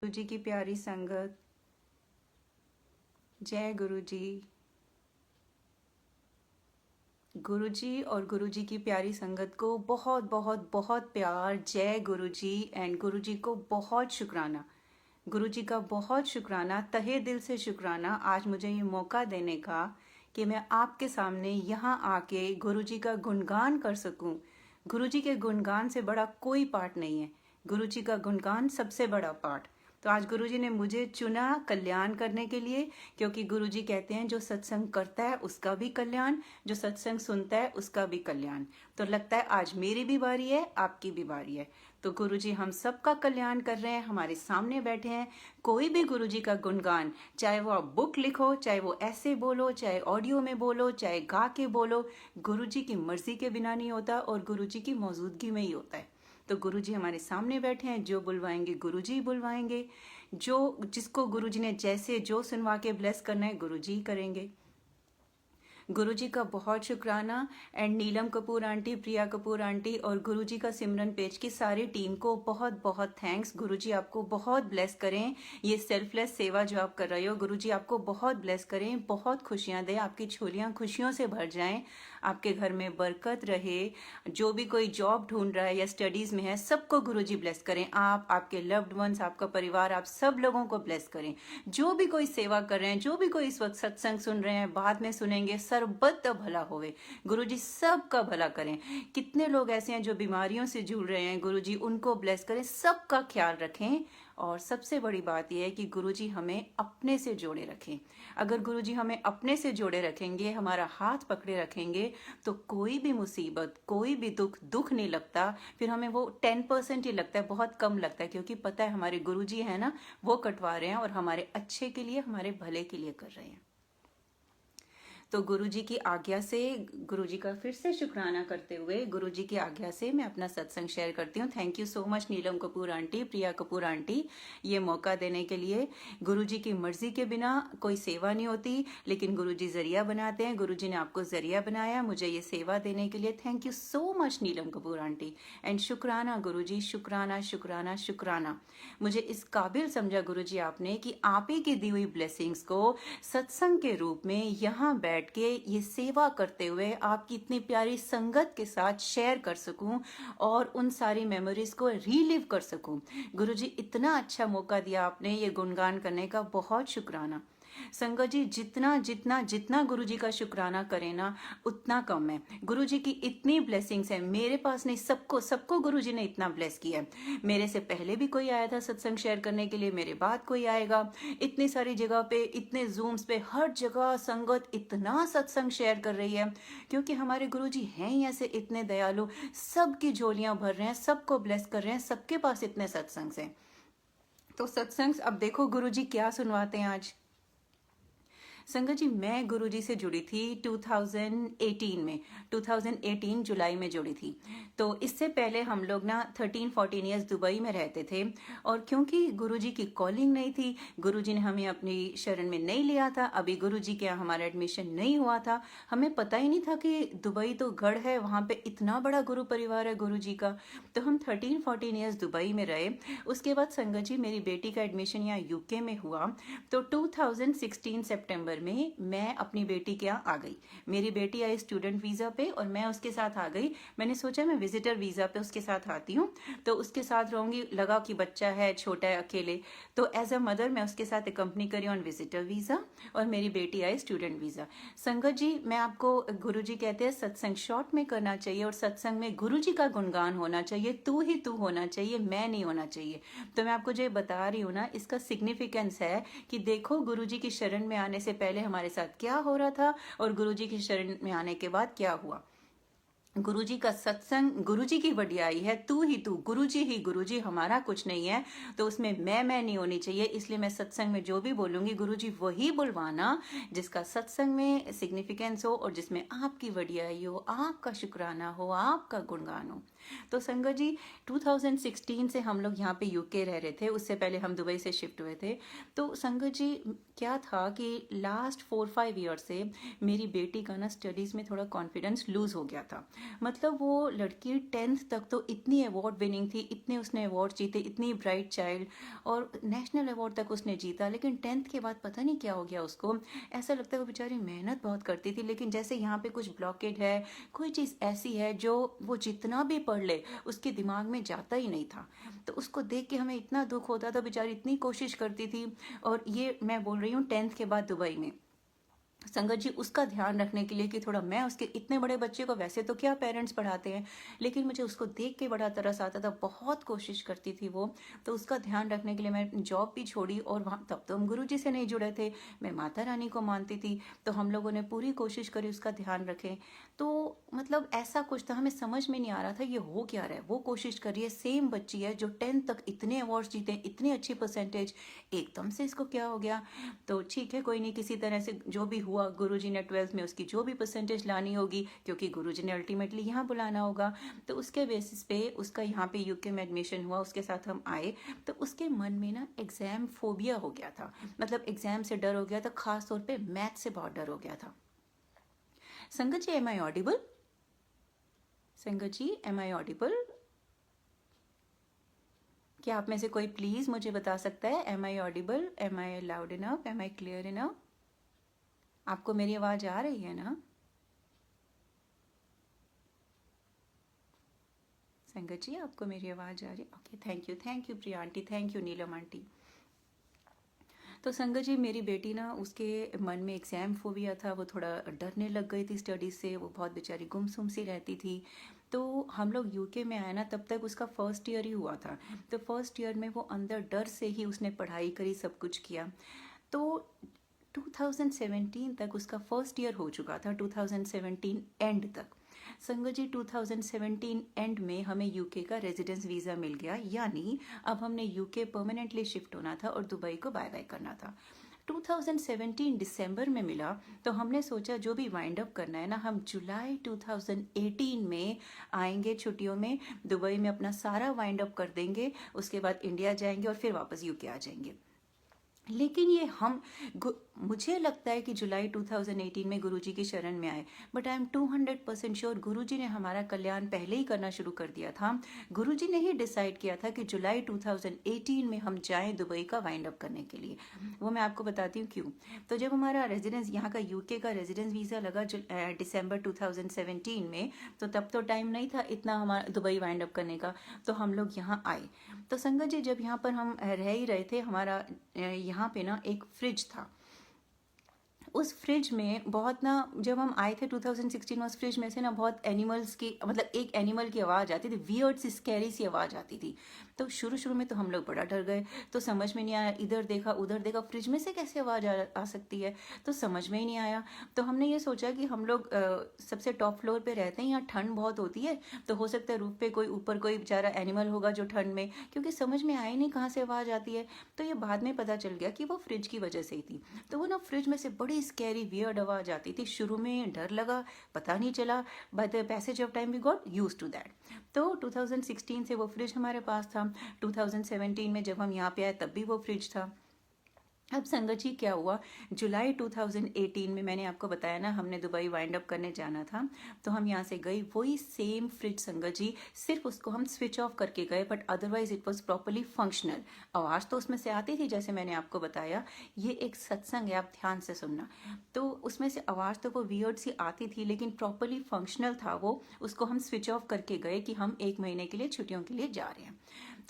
गुरु जी की प्यारी संगत, जय गुरु जी। गुरु जी और गुरु जी की प्यारी संगत को बहुत बहुत बहुत प्यार। जय गुरु जी। एंड गुरु जी को बहुत शुक्राना, गुरु जी का बहुत शुक्राना, तहे दिल से शुक्राना आज मुझे ये मौका देने का कि मैं आपके सामने यहाँ आके गुरु जी का गुणगान कर सकूं। गुरु जी के गुणगान से बड़ा कोई पाठ नहीं है, गुरु जी का गुणगान सबसे बड़ा पाठ। तो आज गुरु जी ने मुझे चुना कल्याण करने के लिए, क्योंकि गुरु जी कहते हैं जो सत्संग करता है उसका भी कल्याण, जो सत्संग सुनता है उसका भी कल्याण। तो लगता है आज मेरी भी बारी है, आपकी भी बारी है। तो गुरु जी हम सबका कल्याण कर रहे हैं, हमारे सामने बैठे हैं। कोई भी गुरु जी का गुणगान, चाहे वो आप बुक लिखो, चाहे वो ऐसे बोलो, चाहे ऑडियो में बोलो, चाहे गा के बोलो, गुरु जी की मर्जी के बिना नहीं होता और गुरु जी की मौजूदगी में ही होता है। तो गुरु जी हमारे सामने बैठे हैं, जो बुलवाएंगे गुरु जी बुलवाएंगे, जो जिसको गुरु जी ने जैसे जो सुनवा के ब्लेस करना है गुरु जी करेंगे। गुरु जी का बहुत शुक्राना। And Neelam Kapoor aunty, Priya Kapoor aunty और गुरु जी का सिमरन पेज की सारी टीम को बहुत बहुत थैंक्स। गुरु जी आपको बहुत ब्लेस करें। ये सेल्फलेस सेवा जो आप कर रहे हो, गुरु जी आपको बहुत ब्लेस करें, बहुत खुशियां दें, आपकी झोलियां खुशियों से भर जाएं, आपके घर में बरकत रहे। जो भी कोई जॉब ढूंढ रहा है या स्टडीज में है, सबको गुरु जी ब्लेस करें। आप, आपके लव्ड वंस, आपका परिवार, आप सब लोगों को ब्लेस करें। जो भी कोई सेवा कर रहे हैं, जो भी कोई इस वक्त सत्संग सुन रहे हैं, बाद में सुनेंगे, सर्वत भला होवे। गुरु जी सबका भला करें। कितने लोग ऐसे हैं जो बीमारियों से जूझ रहे हैं, गुरु जी उनको ब्लेस करें, सबका ख्याल रखें। और सबसे बड़ी बात यह है कि गुरु जी हमें अपने से जोड़े रखें। अगर गुरु जी हमें अपने से जोड़े रखेंगे, हमारा हाथ पकड़े रखेंगे, तो कोई भी मुसीबत, कोई भी दुख नहीं लगता। फिर हमें वो 10% ही लगता है, बहुत कम लगता है, क्योंकि पता है हमारे गुरु जी है ना, वो कटवा रहे हैं और हमारे अच्छे के लिए, हमारे भले के लिए कर रहे हैं। तो गुरु जी की आज्ञा से, गुरु जी का फिर से शुक्राना करते हुए, गुरु जी की आज्ञा से मैं अपना सत्संग शेयर करती हूँ। Thank you so much Neelam Kapoor aunty, Priya Kapoor aunty, ये मौका देने के लिए। गुरु जी की मर्जी के बिना कोई सेवा नहीं होती, लेकिन गुरु जी जरिया बनाते हैं। गुरु जी ने आपको जरिया बनाया मुझे ये सेवा देने के लिए। Thank you so much Neelam Kapoor aunty. And शुक्राना गुरु जी, शुक्राना शुक्राना शुक्राना। मुझे इस काबिल समझा गुरु जी आपने कि आप ही की दी हुई ब्लेसिंग्स को सत्संग के रूप में यहाँ बैठ के ये सेवा करते हुए आपकी इतनी प्यारी संगत के साथ शेयर कर सकूं और उन सारी मेमोरीज को रीलिव कर सकूं। गुरुजी इतना अच्छा मौका दिया आपने ये गुणगान करने का, बहुत शुक्राना। संगत जी जितना जितना जितना गुरु जी का शुक्राना करें ना उतना कम है। गुरु जी की इतनी ब्लेसिंग्स है, मेरे पास नहीं, सबको सबको गुरु जी ने इतना ब्लेस किया है। मेरे से पहले भी कोई आया था सत्संग शेयर करने के लिए, मेरे बाद कोई आएगा। इतनी सारी जगह पे, इतने जूम्स पे, हर जगह संगत इतना सत्संग शेयर कर रही है, क्योंकि हमारे गुरु जी हैं ही ऐसे इतने दयालु, सबकी झोलियां भर रहे हैं, सबको ब्लेस कर रहे हैं, सबके पास इतने सत्संग हैं। तो सत्संग अब देखो गुरु जी क्या सुनवाते हैं आज। संगत जी मैं गुरु जी से जुड़ी थी 2018 में, 2018 जुलाई में जुड़ी थी। तो इससे पहले हम लोग ना 13-14 ईयर्स दुबई में रहते थे, और क्योंकि गुरु जी की कॉलिंग नहीं थी, गुरु जी ने हमें अपनी शरण में नहीं लिया था, अभी गुरु जी के यहाँ हमारा एडमिशन नहीं हुआ था, हमें पता ही नहीं था कि दुबई तो गढ़ है, वहाँ पे इतना बड़ा गुरु परिवार है गुरु जी का। तो हम 13-14 ईयर्स दुबई में रहे। उसके बाद संगत जी मेरी बेटी का एडमिशन यहाँ यूके में हुआ। तो 2016 सितंबर में मैं अपनी बेटी के यहाँ आ गई। मेरी बेटी आई स्टूडेंट वीजा पे और मैं उसके साथ आ गई। मैंने सोचा मैं विजिटर वीजा पे उसके साथ आती हूँ, तो उसके साथ रहूंगी। लगा कि बच्चा है, छोटा है, अकेले, तो एज अ मदर मैं उसके साथ कंपनी करी ऑन विजिटर वीजा, और मेरी बेटी आई स्टूडेंट वीजा। संगत जी मैं आपको, गुरु जी कहते हैं सत्संग शॉर्ट में करना चाहिए, और सत्संग में गुरु जी का गुणगान होना चाहिए, तू ही तू होना चाहिए, मैं नहीं होना चाहिए। तो मैं आपको जो बता रही हूँ ना, इसका सिग्निफिकेंस है कि देखो गुरु जी की शरण में आने से पहले हमारे साथ क्या हो रहा था, और गुरु जी की शरण में आने के बाद क्या हुआ। गुरु जी का सत्संग, गुरु जी की वडियाई है, तू ही तू, गुरु जी ही गुरु जी, हमारा कुछ नहीं है। तो उसमें मैं नहीं होनी चाहिए। इसलिए मैं सत्संग में जो भी बोलूंगी गुरु जी वही बुलवाना जिसका सत्संग में सिग्निफिकेंस हो, और जिसमें आपकी वडियाई हो, आपका शुक्राना हो, आपका गुणगान हो। तो संगत जी 2016 से हम लोग यहाँ पे यूके रह रहे थे, उससे पहले हम दुबई से शिफ्ट हुए थे। तो संगत जी क्या था कि लास्ट 4-5 ईयर से मेरी बेटी का ना स्टडीज़ में थोड़ा कॉन्फिडेंस लूज़ हो गया था। मतलब वो लड़की 10th तक तो इतनी अवार्ड विनिंग थी, इतने उसने अवार्ड जीते, इतनी ब्राइट चाइल्ड, और नेशनल अवार्ड तक उसने जीता। लेकिन 10th के बाद पता नहीं क्या हो गया उसको, ऐसा लगता है वो बेचारी मेहनत बहुत करती थी, लेकिन जैसे यहाँ पे कुछ ब्लॉकेड है, कोई चीज़ ऐसी है जो वो जितना भी पढ़ ले उसके दिमाग में जाता ही नहीं था। तो उसको देख के हमें इतना दुख होता था, बेचारी इतनी कोशिश करती थी। और ये मैं बोल रही हूँ 10th के बाद दुबई में। संगत जी उसका ध्यान रखने के लिए कि थोड़ा मैं उसके, इतने बड़े बच्चे को वैसे तो क्या पेरेंट्स पढ़ाते हैं, लेकिन मुझे उसको देख के बड़ा तरस आता था, बहुत कोशिश करती थी वो। तो उसका ध्यान रखने के लिए मैं जॉब भी छोड़ी, और वहाँ तब तो हम गुरुजी से नहीं जुड़े थे, मैं माता रानी को मानती थी। तो हम लोगों ने पूरी कोशिश करी उसका ध्यान रखें। तो मतलब ऐसा कुछ था, हमें समझ में नहीं आ रहा था ये हो क्या रहा है। वो कोशिश कर रही है, सेम बच्ची है जो 10th तक इतने अवार्ड्स जीते, इतनी अच्छी परसेंटेज, एकदम से इसको क्या हो गया। तो ठीक है, कोई नहीं, किसी तरह से जो भी हुआ, गुरुजी ने 12th में उसकी जो भी परसेंटेज लानी होगी, क्योंकि गुरुजी ने अल्टीमेटली यहाँ बुलाना होगा, तो उसके बेसिस पे उसका यहाँ पे यूके में एडमिशन हुआ, उसके साथ हम आए। तो उसके मन में ना एग्जाम फोबिया हो गया था, मतलब एग्जाम से डर हो गया था, खास तौर पे मैथ से बहुत डर हो गया था। संगत ji am I audible? Sangat ji am I Audible? क्या आप में से कोई प्लीज मुझे बता सकता है, am I audible, am I loud enough, am I clear enough? आपको मेरी आवाज आ रही है ना? संगत जी आपको मेरी आवाज आ रही है? Okay, thank you Priya aunty, thank you Neelam aunty. तो संगत जी मेरी बेटी ना, उसके मन में एग्जाम फोबिया था, वो थोड़ा डरने लग गई थी स्टडीज से, वो बहुत बेचारी गुमसुम सी रहती थी। तो हम लोग यूके में आए ना, तब तक उसका फर्स्ट ईयर ही हुआ था। तो फर्स्ट ईयर में वो अंदर डर से ही उसने पढ़ाई करी, सब कुछ किया। तो 2017 तक उसका फर्स्ट ईयर हो चुका था, 2017 एंड तक। संगत जी 2017 एंड में हमें यूके का रेजिडेंस वीज़ा मिल गया, यानी अब हमने यूके परमानेंटली शिफ्ट होना था और दुबई को बाय बाय करना था। 2017 दिसंबर में मिला, तो हमने सोचा जो भी वाइंड अप करना है ना, हम जुलाई 2018 में आएंगे छुट्टियों में, दुबई में अपना सारा वाइंड अप कर देंगे, उसके बाद इंडिया जाएंगे और फिर वापस यूके आ जाएंगे। लेकिन ये हम मुझे लगता है कि जुलाई 2018 में गुरुजी की शरण में आए, बट आई एम 200% श्योर गुरुजी ने हमारा कल्याण पहले ही करना शुरू कर दिया था। गुरुजी ने ही डिसाइड किया था कि जुलाई 2018 में हम जाएं दुबई का वाइंड अप करने के लिए। वो मैं आपको बताती हूँ क्यों। तो जब हमारा रेजिडेंस, यहाँ का यूके का रेजिडेंस वीज़ा लगा दिसंबर 2017 में, तो तब तो टाइम नहीं था इतना हमारा दुबई वाइंड अप करने का, तो हम लोग यहाँ आए। तो संगत जी जब यहाँ पर हम रह ही रहे थे, हमारा यहाँ पे ना एक फ्रिज था। उस फ्रिज में बहुत ना, जब हम आए थे 2016 में, उस फ्रिज में से ना बहुत एनिमल्स की, मतलब एक एनिमल की आवाज़ आती थी, वियर्ड सी स्कैरी सी आवाज़ आती थी। तो शुरू में तो हम लोग बड़ा डर गए, तो समझ में नहीं आया, इधर देखा उधर देखा, फ्रिज में से कैसे आवाज़ आ सकती है, तो समझ में ही नहीं आया। तो हमने ये सोचा कि हम लोग सबसे टॉप फ्लोर पे रहते हैं, यहाँ ठंड बहुत होती है, तो हो सकता है रूफ पे कोई ऊपर कोई बेचारा एनिमल होगा जो ठंड में, क्योंकि समझ में आया नहीं कहाँ से आवाज़ आती है। तो ये बाद में पता चल गया कि वो फ्रिज की वजह से ही थी। तो वो ना फ्रिज में से बड़ी स्कैरी वियर्ड आवाज़ आती थी, शुरू में डर लगा, पता नहीं चला, by the passage of time we got used to that. तो 2016 से वो फ्रिज हमारे पास था, 2017 में जब हम यहाँ पे आए तब भी वो फ्रिज था। अब संगत जी क्या हुआ, जुलाई 2018 में मैंने आपको बताया ना हमने दुबई वाइंड अप करने जाना था, तो हम यहाँ से गए, वही सेम फ्रिज संगत जी, सिर्फ उसको हम स्विच ऑफ करके गए, but otherwise it was properly functional. आवाज़ तो उसमें से आती थी जैसे मैंने आपको बताया, ये एक सत्संग है, आप ध्यान से सुनना। तो उसमें से आवाज़ तो वो वियर्ड सी आती थी, लेकिन प्रॉपरली फंक्शनल था वो, उसको हम स्विच ऑफ करके गए कि हम 1 महीने के लिए छुट्टियों के लिए जा रहे हैं।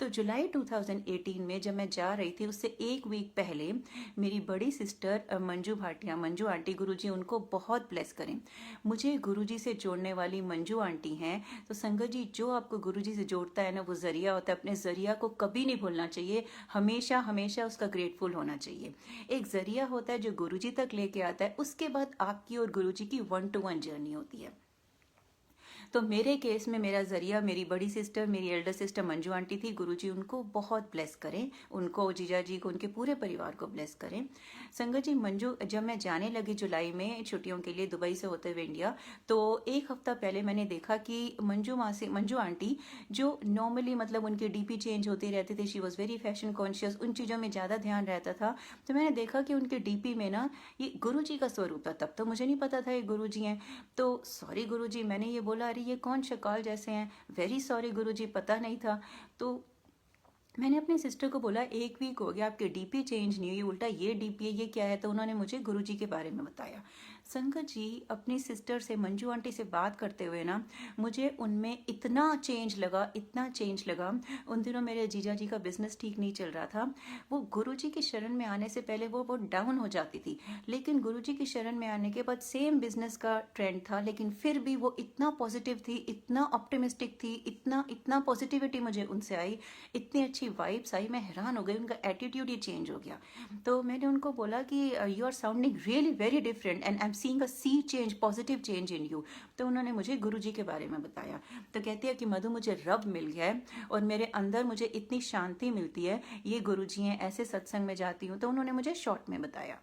तो जुलाई 2018 में जब मैं जा रही थी, उससे 1 वीक पहले मेरी बड़ी सिस्टर मंजू भाटिया, मंजू आंटी, गुरुजी उनको बहुत ब्लेस करें, मुझे गुरुजी से जोड़ने वाली मंजू आंटी हैं। तो संगत जी जो आपको गुरुजी से जोड़ता है ना, वो जरिया होता है, अपने जरिया को कभी नहीं भूलना चाहिए, हमेशा हमेशा उसका ग्रेटफुल होना चाहिए। एक जरिया होता है जो गुरुजी तक लेके आता है, उसके बाद आपकी और गुरुजी की 1-to-1 जर्नी होती है। तो मेरे केस में मेरा जरिया मेरी बड़ी सिस्टर, मेरी एल्डर सिस्टर मंजू आंटी थी। गुरुजी उनको बहुत ब्लेस करें, उनको, जीजा जी को, उनके पूरे परिवार को ब्लेस करें। संगत जी, मंजू जब मैं जाने लगी जुलाई में छुट्टियों के लिए दुबई से होते हुए इंडिया, तो एक हफ्ता पहले मैंने देखा कि मंजू आंटी जो नॉर्मली मतलब उनकी डीपी चेंज होती रहती थी, she was very fashion conscious, उन चीज़ों में ज़्यादा ध्यान रहता था। तो मैंने देखा कि उनके डीपी में ना ये गुरुजी का स्वरूप था। तब तो मुझे नहीं पता था ये गुरुजी हैं। तो सॉरी गुरुजी, मैंने ये बोला, अरे ये कौन शक्ल जैसे हैं, वेरी सॉरी गुरुजी, पता नहीं था। तो मैंने अपनी सिस्टर को बोला, 1 वीक हो गया आपके डीपी चेंज नहीं हुई, उल्टा ये डीपी है, ये क्या है? तो उन्होंने मुझे गुरुजी के बारे में बताया। संगत जी, अपनी सिस्टर से, मंजू आंटी से बात करते हुए ना मुझे उनमें इतना चेंज लगा, इतना चेंज लगा। उन दिनों मेरे जीजा जी का बिजनेस ठीक नहीं चल रहा था। वो गुरुजी की शरण में आने से पहले वो बहुत डाउन हो जाती थी, लेकिन गुरुजी की शरण में आने के बाद सेम बिजनेस का ट्रेंड था, लेकिन फिर भी वो इतना पॉजिटिव थी, इतना ऑप्टिमिस्टिक थी, इतना इतना पॉजिटिविटी मुझे उनसे आई, इतनी अच्छी वाइब्स आई, मैं हैरान हो गई, उनका एटीट्यूड ही चेंज हो गया। तो मैंने उनको बोला कि you are sounding really very different and I am seeing a sea change, positive change in you. तो उन्होंने मुझे गुरुजी के बारे में बताया। तो कहती है कि मधु, मुझे रब मिल गया है और मेरे अंदर मुझे इतनी शांति मिलती है, ये गुरुजी हैं, ऐसे सत्संग में जाती हूँ। तो उन्होंने मुझे शॉर्ट में बताया।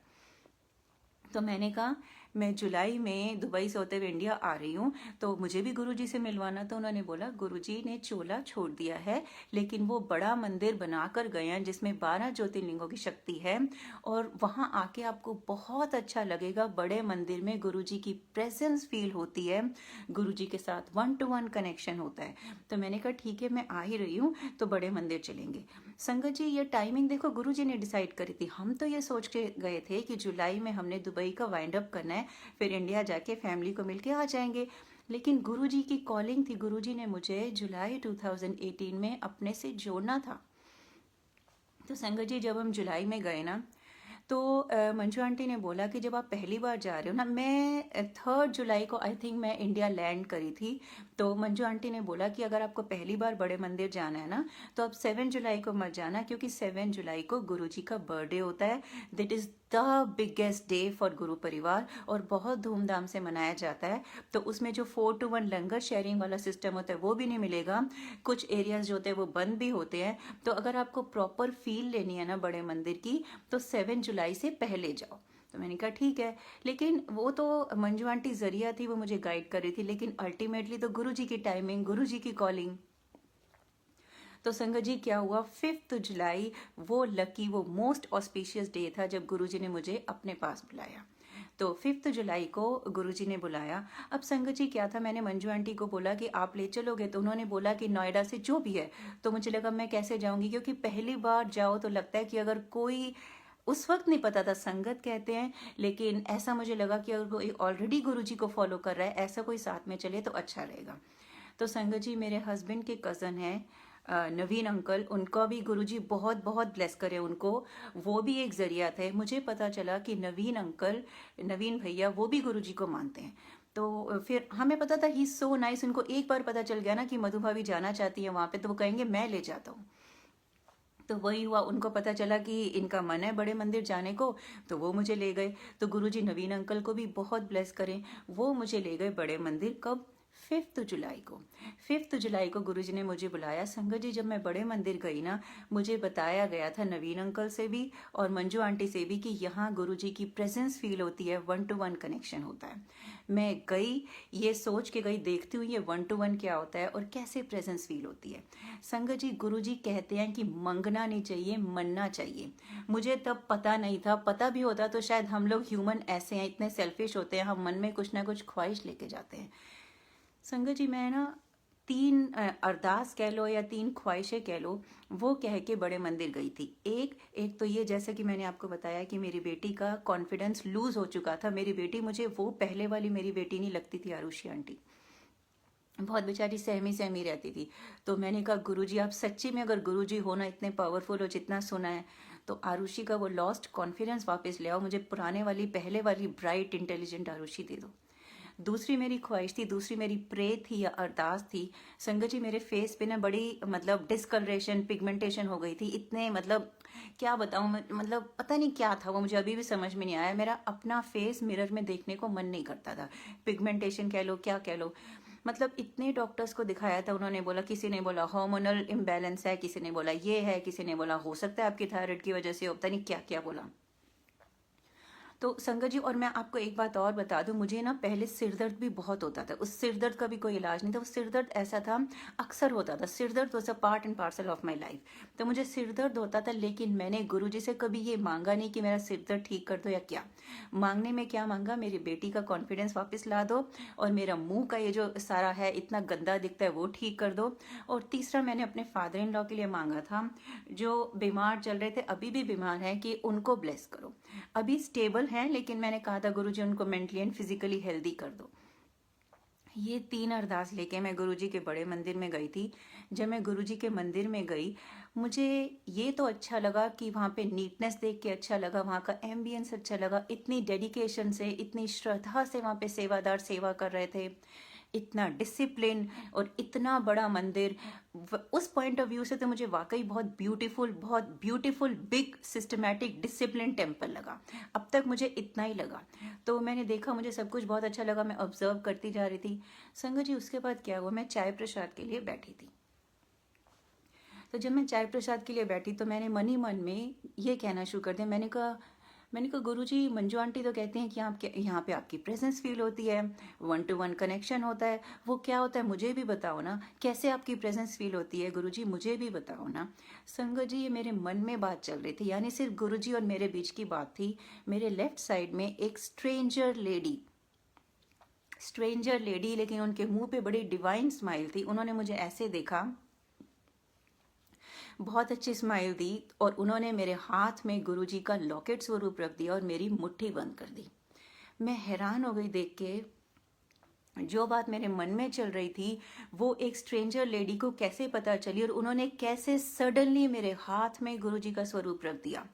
तो मैंने कहा मैं जुलाई में दुबई से होते हुए इंडिया आ रही हूँ, तो मुझे भी गुरुजी से मिलवाना। तो उन्होंने बोला गुरुजी ने चोला छोड़ दिया है, लेकिन वो बड़ा मंदिर बनाकर गए हैं जिसमें 12 ज्योतिर्लिंगों की शक्ति है, और वहाँ आके आपको बहुत अच्छा लगेगा। बड़े मंदिर में गुरुजी की प्रेजेंस फील होती है, गुरुजी के साथ 1-to-1 कनेक्शन होता है। तो मैंने कहा ठीक है, मैं आ ही रही हूँ, तो बड़े मंदिर चलेंगे। संगत जी, ये टाइमिंग देखो गुरुजी ने डिसाइड करी थी। हम तो ये सोच के गए थे कि जुलाई में हमने दुबई का वाइंड अप करना है, फिर इंडिया जाके फैमिली को मिलके आ जाएंगे। लेकिन गुरुजी की कॉलिंग थी, गुरुजी ने मुझे जुलाई 2018 में अपने से जोड़ना था। तो संगत जी, जब हम जुलाई में गए ना, तो मंजू आंटी ने बोला कि जब आप पहली बार जा रहे हो ना, मैं 3 जुलाई को आई थिंक मैं इंडिया लैंड करी थी। तो मंजू आंटी ने बोला कि अगर आपको पहली बार बड़े मंदिर जाना है ना, तो आप 7 जुलाई को मत जाना, क्योंकि 7 जुलाई को गुरुजी का बर्थडे होता है। That is the biggest day for गुरु परिवार, और बहुत धूमधाम से मनाया जाता है। तो उसमें जो 4-to-1 लंगर शेयरिंग वाला सिस्टम होता है वो भी नहीं मिलेगा, कुछ एरियाज जो होते हैं वो बंद भी होते हैं। तो अगर आपको प्रॉपर फील लेनी है ना बड़े मंदिर की, तो 7 जुलाई से पहले जाओ। तो मैंने कहा ठीक है, लेकिन वो तो मंजू आंटी जरिया थी, वो मुझे गाइड कर रही थी, लेकिन अल्टीमेटली तो गुरुजी की टाइमिंग, गुरुजी की कॉलिंग। तो संगत जी, क्या हुआ, 5 जुलाई वो लकी, वो मोस्ट ऑस्पिशियस डे था जब गुरुजी ने मुझे अपने पास बुलाया। तो 5 जुलाई को गुरुजी ने बुलाया। अब संगत जी क्या था, मैंने मंजू आंटी को बोला कि आप ले चलोगे, तो उन्होंने बोला कि नोएडा से जो भी है। तो मुझे लगा मैं कैसे जाऊंगी, क्योंकि पहली बार जाओ तो लगता है कि अगर कोई, उस वक्त नहीं पता था संगत कहते हैं, लेकिन ऐसा मुझे लगा कि अगर कोई ऑलरेडी गुरुजी को फॉलो कर रहा है, ऐसा कोई साथ में चले तो अच्छा रहेगा। तो संगत जी, मेरे हस्बैंड के कज़न हैं नवीन अंकल, उनका भी गुरुजी बहुत बहुत ब्लेस करे उनको, वो भी एक जरिया थे। मुझे पता चला कि नवीन अंकल, नवीन भैया, वो भी गुरुजी को मानते हैं। तो फिर हमें पता था ही सो नाइस, उनको एक बार पता चल गया ना कि मधु भाभी जाना चाहती है वहाँ पे, तो वो कहेंगे मैं ले जाता हूँ। तो वही हुआ, उनको पता चला कि इनका मन है बड़े मंदिर जाने को, तो वो मुझे ले गए। तो गुरुजी नवीन अंकल को भी बहुत ब्लेस करें, वो मुझे ले गए बड़े मंदिर। कब? 5 जुलाई को। 5 जुलाई को गुरुजी ने मुझे बुलाया। संगत जी, जब मैं बड़े मंदिर गई ना, मुझे बताया गया था नवीन अंकल से भी और मंजू आंटी से भी कि यहाँ गुरुजी की प्रेजेंस फील होती है, 1-to-1 कनेक्शन होता है। मैं गई, ये सोच के गई, देखती हूँ ये 1-to-1 क्या होता है और कैसे प्रेजेंस फील होती है। संगत जी, गुरुजी कहते हैं कि मंगना नहीं चाहिए, मनना चाहिए। मुझे तब पता नहीं था, पता भी होता तो शायद, हम लोग ह्यूमन ऐसे हैं, इतने सेल्फिश होते हैं, हम मन में कुछ ना कुछ ख्वाहिश लेके जाते हैं। संगत जी, मैं ना 3 अरदास कह लो या 3 ख्वाहिशें कह लो, वो कह के बड़े मंदिर गई थी। एक तो ये, जैसे कि मैंने आपको बताया कि मेरी बेटी का कॉन्फिडेंस लूज हो चुका था। मेरी बेटी, मुझे वो पहले वाली मेरी बेटी नहीं लगती थी, आरुषि आंटी, बहुत बेचारी सहमी सहमी रहती थी। तो मैंने कहा गुरुजी, आप सच्ची में अगर गुरुजी हो ना, इतने पावरफुल हो जितना सुना है, तो आरुषि का वो लॉस्ट कॉन्फिडेंस वापस ले आओ, मुझे पुराने वाली, पहले वाली ब्राइट इंटेलिजेंट आरुषि दे दो। दूसरी मेरी ख्वाहिश थी, दूसरी मेरी प्रे थी या अरदास थी। संगत जी, मेरे फेस पे ना बड़ी मतलब डिस्कलरेशन, पिगमेंटेशन हो गई थी, इतने मतलब क्या बताऊं, मतलब पता नहीं क्या था वो, मुझे अभी भी समझ में नहीं आया। मेरा अपना फेस मिरर में देखने को मन नहीं करता था, पिगमेंटेशन कह लो, क्या कह लो। मतलब इतने डॉक्टर्स को दिखाया था, उन्होंने बोला, किसी ने बोला हार्मोनल इम्बैलेंस है, किसी ने बोला ये है, किसी ने बोला हो सकता है आपकी थायराइड की वजह से हो, पता नहीं क्या क्या बोला। तो संगत जी, और मैं आपको एक बात और बता दूं, मुझे ना पहले सिर दर्द भी बहुत होता था। उस सिर दर्द का भी कोई इलाज नहीं था। वो सिर दर्द ऐसा था, अक्सर होता था। सिर दर्द was a part and parcel of my life. तो मुझे सिर दर्द होता था, लेकिन मैंने गुरुजी से कभी ये मांगा नहीं कि मेरा सिर दर्द ठीक कर दो या क्या। मांगने में क्या मांगा, मेरी बेटी का कॉन्फिडेंस वापस ला दो, और मेरा मुंह का ये जो सारा है इतना गंदा दिखता है वो ठीक कर दो। और तीसरा मैंने अपने फादर इन लॉ के लिए मांगा था, जो बीमार चल रहे थे, अभी भी बीमार हैं, कि उनको ब्लेस करो। अभी स्टेबल हैं, लेकिन मैंने कहा था गुरुजी उनको मेंटली एंड फिजिकली हेल्दी कर दो। ये 3 अरदास लेके मैं गुरुजी के बड़े मंदिर में गई थी। जब मैं गुरुजी के मंदिर में गई, मुझे ये तो अच्छा लगा कि वहाँ पे नीटनेस देख के अच्छा लगा, वहाँ का एम्बियंस अच्छा लगा, इतनी डेडिकेशन से, इतनी श्रद्धा से वहाँ पे सेवादार सेवा कर रहे थे, इतना डिसिप्लिन और इतना बड़ा मंदिर। उस पॉइंट ऑफ व्यू से तो मुझे वाकई बहुत beautiful big systematic discipline temple लगा। अब तक मुझे इतना ही लगा। तो मैंने देखा, मुझे सब कुछ बहुत अच्छा लगा, मैं ऑब्जर्व करती जा रही थी। संगत जी, उसके बाद क्या हुआ, मैं चाय प्रसाद के लिए बैठी थी। तो जब मैं चाय प्रसाद के लिए बैठी तो मैंने मन ही मन में ये कहना शुरू कर दिया। मैंने कहा गुरुजी, मंजू आंटी तो कहते हैं कि आपके यहाँ पे आपकी प्रेजेंस फील होती है, 1-to-1 कनेक्शन होता है, वो क्या होता है मुझे भी बताओ ना, कैसे आपकी प्रेजेंस फील होती है गुरुजी, मुझे भी बताओ ना। संगत जी, ये मेरे मन में बात चल रही थी, यानी सिर्फ गुरुजी और मेरे बीच की बात थी। मेरे लेफ्ट साइड में एक स्ट्रेंजर लेडी, लेकिन उनके मुंह पे बड़ी डिवाइन स्माइल थी। उन्होंने मुझे ऐसे देखा, बहुत अच्छी स्माइल दी, और उन्होंने मेरे हाथ में गुरुजी का लॉकेट स्वरूप रख दिया और मेरी मुट्ठी बंद कर दी। मैं हैरान हो गई देख के, जो बात मेरे मन में चल रही थी वो एक स्ट्रेंजर लेडी को कैसे पता चली, और उन्होंने कैसे सडनली मेरे हाथ में गुरुजी का स्वरूप रख दिया।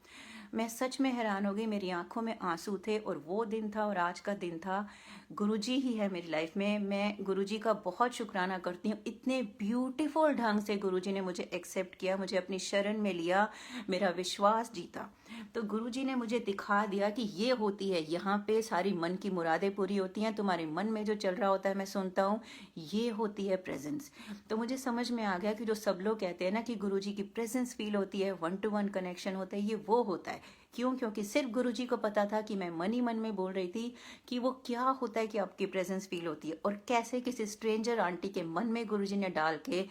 मैं सच में हैरान हो गई, मेरी आंखों में आंसू थे। और वो दिन था और आज का दिन था, गुरुजी ही है मेरी लाइफ में। मैं गुरुजी का बहुत शुक्राना करती हूँ, इतने ब्यूटीफुल ढंग से गुरुजी ने मुझे एक्सेप्ट किया, मुझे अपनी शरण में लिया, मेरा विश्वास जीता। तो गुरुजी ने मुझे दिखा दिया कि ये होती है, यहाँ पे सारी मन की मुरादें पूरी होती हैं, तुम्हारे मन में जो चल रहा होता है मैं सुनता हूँ, ये होती है प्रेजेंस। तो मुझे समझ में आ गया कि जो सब लोग कहते हैं ना कि गुरुजी की प्रेजेंस फील होती है, 1-to-1 कनेक्शन होता है, ये वो होता है। क्यों? क्योंकि सिर्फ गुरुजी को पता था कि मैं मन ही मन में बोल रही थी कि वो क्या होता है कि आपकी प्रेजेंस फील होती है, और कैसे किसी स्ट्रेंजर आंटी के मन में गुरुजी ने डाल के,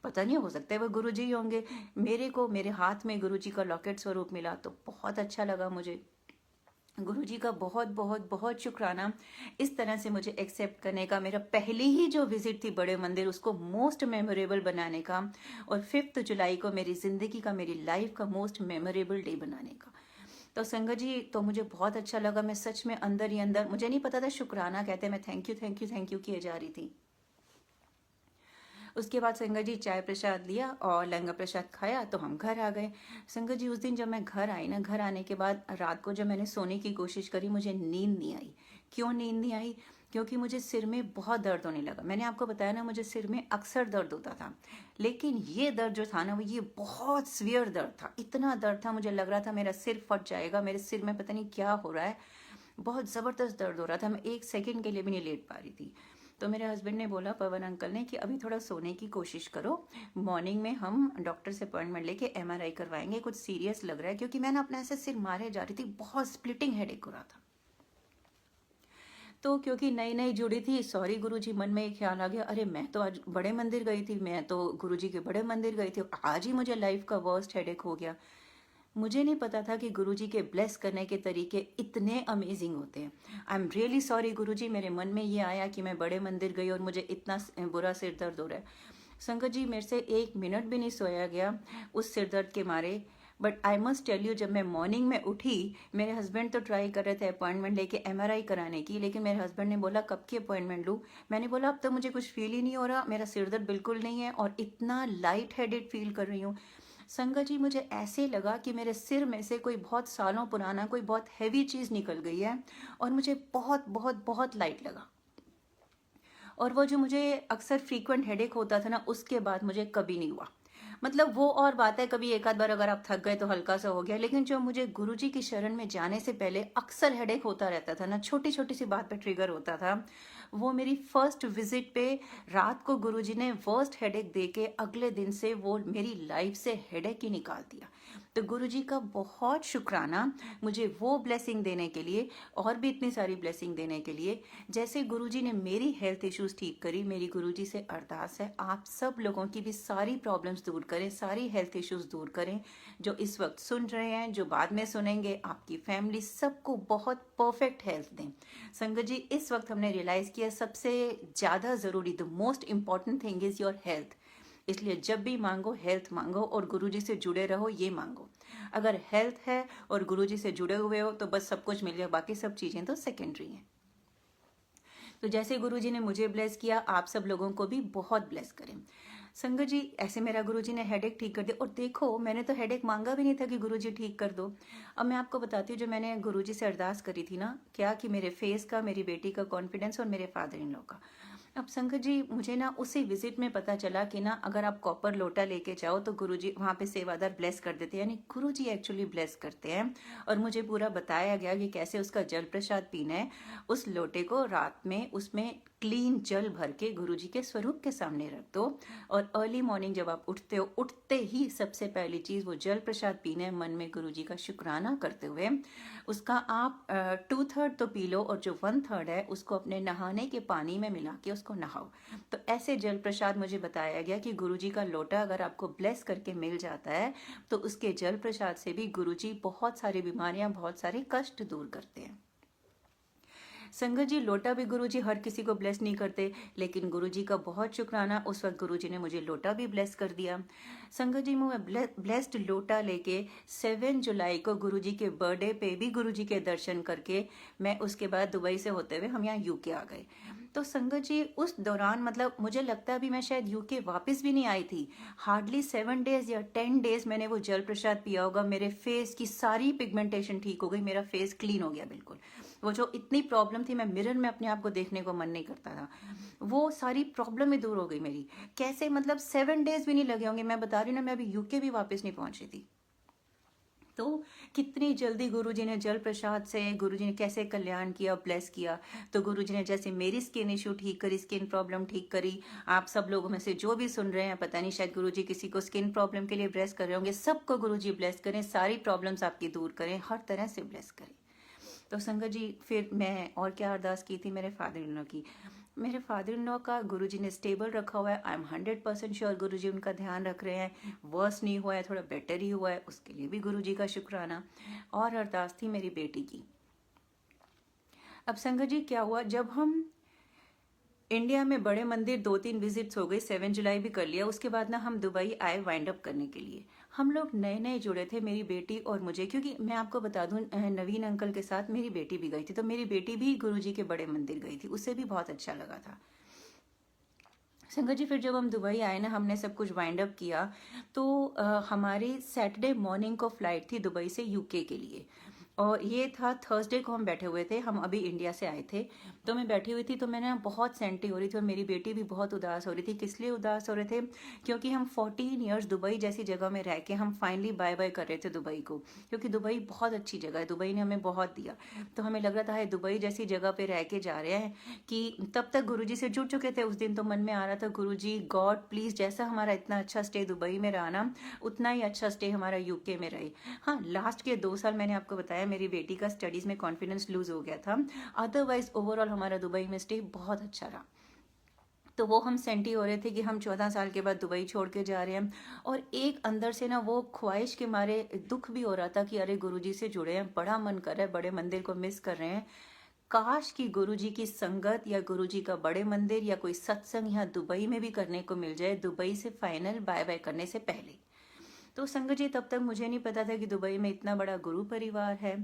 पता नहीं, हो सकता है वो गुरुजी ही होंगे, मेरे हाथ में गुरुजी का लॉकेट स्वरूप मिला। तो बहुत अच्छा लगा मुझे। गुरुजी का बहुत बहुत बहुत शुक्राना, इस तरह से मुझे एक्सेप्ट करने का। मेरा पहली ही जो विजिट थी बड़े मंदिर, उसको मोस्ट मेमोरेबल बनाने का, और 5 जुलाई को मेरी जिंदगी का, मेरी लाइफ का मोस्ट मेमोरेबल डे बनाने का। तो संगत जी, तो मुझे बहुत अच्छा लगा। मैं सच में अंदर ही अंदर, मुझे नहीं पता था शुक्राना कहते हैं, मैं thank you thank you thank you किए जा रही थी। उसके बाद संगत जी चाय प्रसाद लिया और लंगर प्रसाद खाया, तो हम घर आ गए। संगत जी, उस दिन जब मैं घर आई ना, घर आने के बाद रात को जब मैंने सोने की कोशिश करी, मुझे नींद नहीं आई। क्यों नींद नहीं आई? क्योंकि मुझे सिर में बहुत दर्द होने लगा। मैंने आपको बताया ना, मुझे सिर में अक्सर दर्द होता था, लेकिन ये दर्द जो था ना, वो ये बहुत सीवियर दर्द था। इतना दर्द था, मुझे लग रहा था मेरा सिर फट जाएगा, मेरे सिर में पता नहीं क्या हो रहा है, बहुत ज़बरदस्त दर्द हो रहा था। मैं एक सेकंड के लिए भी नहीं लेट पा रही थी। तो मेरे हस्बैंड ने बोला, पवन अंकल ने, कि अभी थोड़ा सोने की कोशिश करो, मॉर्निंग में हम डॉक्टर से अपॉइंटमेंट लेके MRI करवाएंगे, कुछ सीरियस लग रहा है। क्योंकि मैं ना अपने ऐसे सिर मारे जा रही थी, बहुत स्प्लिटिंग हेडेक हो रहा था। तो क्योंकि नई नई जुड़ी थी, सॉरी गुरुजी, मन में एक ख्याल आ गया, अरे मैं तो आज बड़े मंदिर गई थी, मैं तो गुरुजी के बड़े मंदिर गई थी, आज ही मुझे लाइफ का वर्स्ट हेडेक हो गया। मुझे नहीं पता था कि गुरुजी के ब्लेस करने के तरीके इतने अमेजिंग होते हैं। आई एम रियली सॉरी गुरुजी, मेरे मन में ये आया कि मैं बड़े मंदिर गई और मुझे इतना बुरा सिर दर्द हो रहा है। संगत जी, मेरे से 1 मिनट भी नहीं सोया गया उस सिर दर्द के मारे। But I must tell you, जब मैं मॉर्निंग में उठी, मेरे हस्बैंड तो ट्राई कर रहे थे अपॉइंटमेंट लेके MRI कराने की, लेकिन मेरे हस्बैंड ने बोला कब की अपॉइंटमेंट लूँ। मैंने बोला अब तो मुझे कुछ फील ही नहीं हो रहा, मेरा सिर दर्द बिल्कुल नहीं है, और इतना लाइट हेडेड फील कर रही हूँ। संगत जी, मुझे ऐसे लगा कि मेरे सिर में से कोई बहुत सालों पुराना कोई बहुत हैवी चीज़ निकल गई है, और मुझे बहुत बहुत बहुत लाइट लगा। और वो जो मुझे अक्सर फ्रीक्वेंट हेडेक होता था ना, उसके बाद मुझे कभी नहीं हुआ। मतलब वो और बात है, कभी एक आध बार अगर आप थक गए तो हल्का सा हो गया, लेकिन जो मुझे गुरुजी की शरण में जाने से पहले अक्सर हेडेक होता रहता था ना, छोटी छोटी सी बात पे ट्रिगर होता था, वो मेरी फर्स्ट विजिट पे रात को गुरुजी ने वर्स्ट हेडेक दे के अगले दिन से वो मेरी लाइफ से हेडेक ही निकाल दिया। तो गुरुजी का बहुत शुक्राना मुझे वो ब्लेसिंग देने के लिए और भी इतनी सारी ब्लेसिंग देने के लिए। जैसे गुरुजी ने मेरी हेल्थ इश्यूज ठीक करी, मेरी गुरुजी से अरदास है आप सब लोगों की भी सारी प्रॉब्लम्स दूर करें, सारी हेल्थ इश्यूज दूर करें। जो इस वक्त सुन रहे हैं, जो बाद में सुनेंगे, आपकी फैमिली, सबको बहुत परफेक्ट हेल्थ दें। संगत जी, इस वक्त हमने रियलाइज किया सबसे ज़्यादा ज़रूरी, the most important thing is your health. इसलिए जब भी मांगो हेल्थ मांगो और गुरुजी से जुड़े रहो, ये मांगो। अगर हेल्थ है और गुरुजी से जुड़े हुए हो तो बस सब कुछ मिल गया, बाकी सब चीज़ें तो सेकेंडरी हैं। तो जैसे गुरुजी ने मुझे ब्लेस किया, आप सब लोगों को भी बहुत ब्लेस करें। संगत जी, ऐसे मेरा गुरुजी ने हेडेक ठीक कर दिया। और देखो, मैंने तो हेडेक मांगा भी नहीं था कि गुरुजी ठीक कर दो। अब मैं आपको बताती हूँ, जो मैंने गुरुजी से अरदास करी थी ना, क्या कि मेरे फेस का, मेरी बेटी का कॉन्फिडेंस और मेरे फादर इन लॉ का। अब संगत जी, मुझे ना उसी विजिट में पता चला कि ना अगर आप कॉपर लोटा लेके जाओ तो गुरुजी वहाँ पे सेवादार ब्लेस कर देते हैं, यानी गुरुजी एक्चुअली ब्लेस करते हैं। और मुझे पूरा बताया गया कि कैसे उसका जल प्रसाद पीना है। उस लोटे को रात में उसमें क्लीन जल भर के गुरुजी के स्वरूप के सामने रख दो और अर्ली मॉर्निंग जब आप उठते हो, उठते ही सबसे पहली चीज़ वो जल प्रसाद पीना है, मन में गुरुजी का शुक्राना करते हुए। उसका आप 2/3 तो पी लो और जो 1/3 है उसको अपने नहाने के पानी में मिला के उसको नहाओ। तो ऐसे जल प्रसाद मुझे बताया गया कि गुरुजी का लोटा अगर आपको ब्लेस करके मिल जाता है तो उसके जल प्रसाद से भी गुरुजी बहुत सारी बीमारियां, बहुत सारे कष्ट दूर करते हैं। संगत जी, लोटा भी गुरुजी हर किसी को ब्लेस नहीं करते, लेकिन गुरुजी का बहुत शुक्राना, उस वक्त गुरुजी ने मुझे लोटा भी ब्लेस कर दिया। संगत जी, मैं ब्लेस्ड लोटा लेके 7 जुलाई को गुरुजी के बर्थडे पे भी गुरुजी के दर्शन करके मैं उसके बाद दुबई से होते हुए हम यहाँ यूके आ गए। तो संगत जी, उस दौरान मतलब मुझे लगता है अभी मैं शायद यूके वापस भी नहीं आई थी। हार्डली 7 डेज या 10 डेज मैंने वो जल प्रसाद पिया होगा। मेरे फेस की सारी पिगमेंटेशन ठीक हो गई, मेरा फेस क्लीन हो गया बिल्कुल। वो जो इतनी प्रॉब्लम थी, मैं मिरर में अपने आप को देखने को मन नहीं करता था, वो सारी प्रॉब्लम ही दूर हो गई मेरी। कैसे, मतलब 7 डेज भी नहीं लगे होंगे, मैं बता रही हूँ ना, मैं अभी यूके भी वापस नहीं पहुंची थी। तो कितनी जल्दी गुरुजी ने जल प्रसाद से, गुरुजी ने कैसे कल्याण किया, ब्लेस किया। तो गुरुजी ने जैसे मेरी स्किन इशू ठीक करी, स्किन प्रॉब्लम ठीक करी, आप सब लोगों में से जो भी सुन रहे हैं, पता नहीं शायद गुरुजी किसी को स्किन प्रॉब्लम के लिए ब्लेस कर रहे होंगे, सबको गुरुजी ब्लेस करें, सारी प्रॉब्लम्स आपकी दूर करें, हर तरह से ब्लेस करें। तो संगत जी, फिर मैं और क्या अरदास की थी मेरे फादर इन लॉ की। मेरे फादर इन लॉ का गुरुजी ने स्टेबल रखा हुआ है। आई एम 100% श्योर गुरुजी उनका ध्यान रख रहे हैं, वर्स नहीं हुआ है, थोड़ा बेटर ही हुआ है, उसके लिए भी गुरुजी का शुक्राना। और अरदास थी मेरी बेटी की। अब संगत जी, क्या हुआ, जब हम इंडिया में बड़े मंदिर 2-3 विजिट्स हो गए, 7 जुलाई भी कर लिया, उसके बाद ना हम दुबई आए वाइंड अप करने के लिए। हम लोग नए नए जुड़े थे, मेरी बेटी और मुझे, क्योंकि मैं आपको बता दूं, नवीन अंकल के साथ मेरी बेटी भी गई थी, तो मेरी बेटी भी गुरुजी के बड़े मंदिर गई थी, उसे भी बहुत अच्छा लगा था। संगत जी, फिर जब हम दुबई आए ना, हमने सब कुछ वाइंड अप किया, तो हमारी सैटरडे मॉर्निंग को फ्लाइट थी दुबई से यूके के लिए। और ये था थर्सडे को हम बैठे हुए थे, हम अभी इंडिया से आए थे। तो मैं बैठी हुई थी, तो मैंने बहुत सेंटी हो रही थी और मेरी बेटी भी बहुत उदास हो रही थी। किस लिए उदास हो रहे थे? क्योंकि हम 14 ईयर्स दुबई जैसी जगह में रह के हम फाइनली बाय बाय कर रहे थे दुबई को, क्योंकि दुबई बहुत अच्छी जगह है, दुबई ने हमें बहुत दिया। तो हमें लग रहा था दुबई जैसी जगह पे रह के जा रहे हैं, कि तब तक गुरुजी से जुड़ चुके थे। उस दिन तो मन में आ रहा था, गुरुजी गॉड प्लीज, जैसा हमारा इतना अच्छा स्टे दुबई में रहा ना, उतना ही अच्छा स्टे हमारा यूके में रहे। हाँ, लास्ट के 2 साल मैंने आपको बताया मेरी बेटी का स्टडीज में कॉन्फिडेंस लूज हो गया था, अदरवाइज ओवरऑल हमारा दुबई में स्टे बहुत अच्छा रहा। तो वो हम सेंटी हो रहे थे कि हम 14 साल के बाद दुबई छोड़ के जा रहे हैं, और एक अंदर से ना वो ख्वाहिश के मारे दुख भी हो रहा था कि अरे गुरुजी से जुड़े हैं, बड़ा मन कर रहा है, बड़े मंदिर को मिस कर रहे हैं। काश कि गुरुजी की संगत या गुरुजी का बड़े मंदिर या कोई सत्संग यहाँ दुबई में भी करने को मिल जाए, दुबई से फाइनल बाय बाय करने से पहले। तो संगत जी, तब तक मुझे नहीं पता था कि दुबई में इतना बड़ा गुरु परिवार है।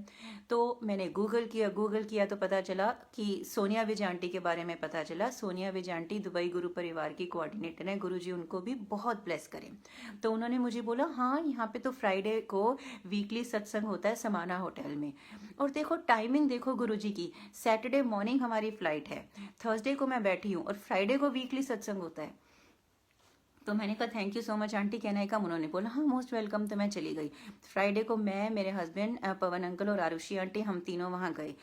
तो मैंने गूगल किया तो पता चला कि सोनिया विजय आंटी के बारे में पता चला। सोनिया विजय आंटी दुबई गुरु परिवार की कोऑर्डिनेटर है, गुरुजी उनको भी बहुत ब्लेस करें। तो उन्होंने मुझे बोला, हाँ यहाँ पे तो फ्राइडे को वीकली सत्संग होता है समाना होटल में। और देखो टाइमिंग, देखो गुरुजी की, सैटरडे मॉर्निंग हमारी फ्लाइट है, थर्सडे को मैं बैठी हूँ और फ्राइडे को वीकली सत्संग होता है। तो मैंने कहा thank you so much aunty, कहना है कम। उन्होंने बोला हाँ मोस्ट वेलकम। तो मैं चली गई। फ्राइडे को मैं, मेरे हस्बैंड, पवन अंकल और आरुषि आंटी, हम तीनों वहाँ गए।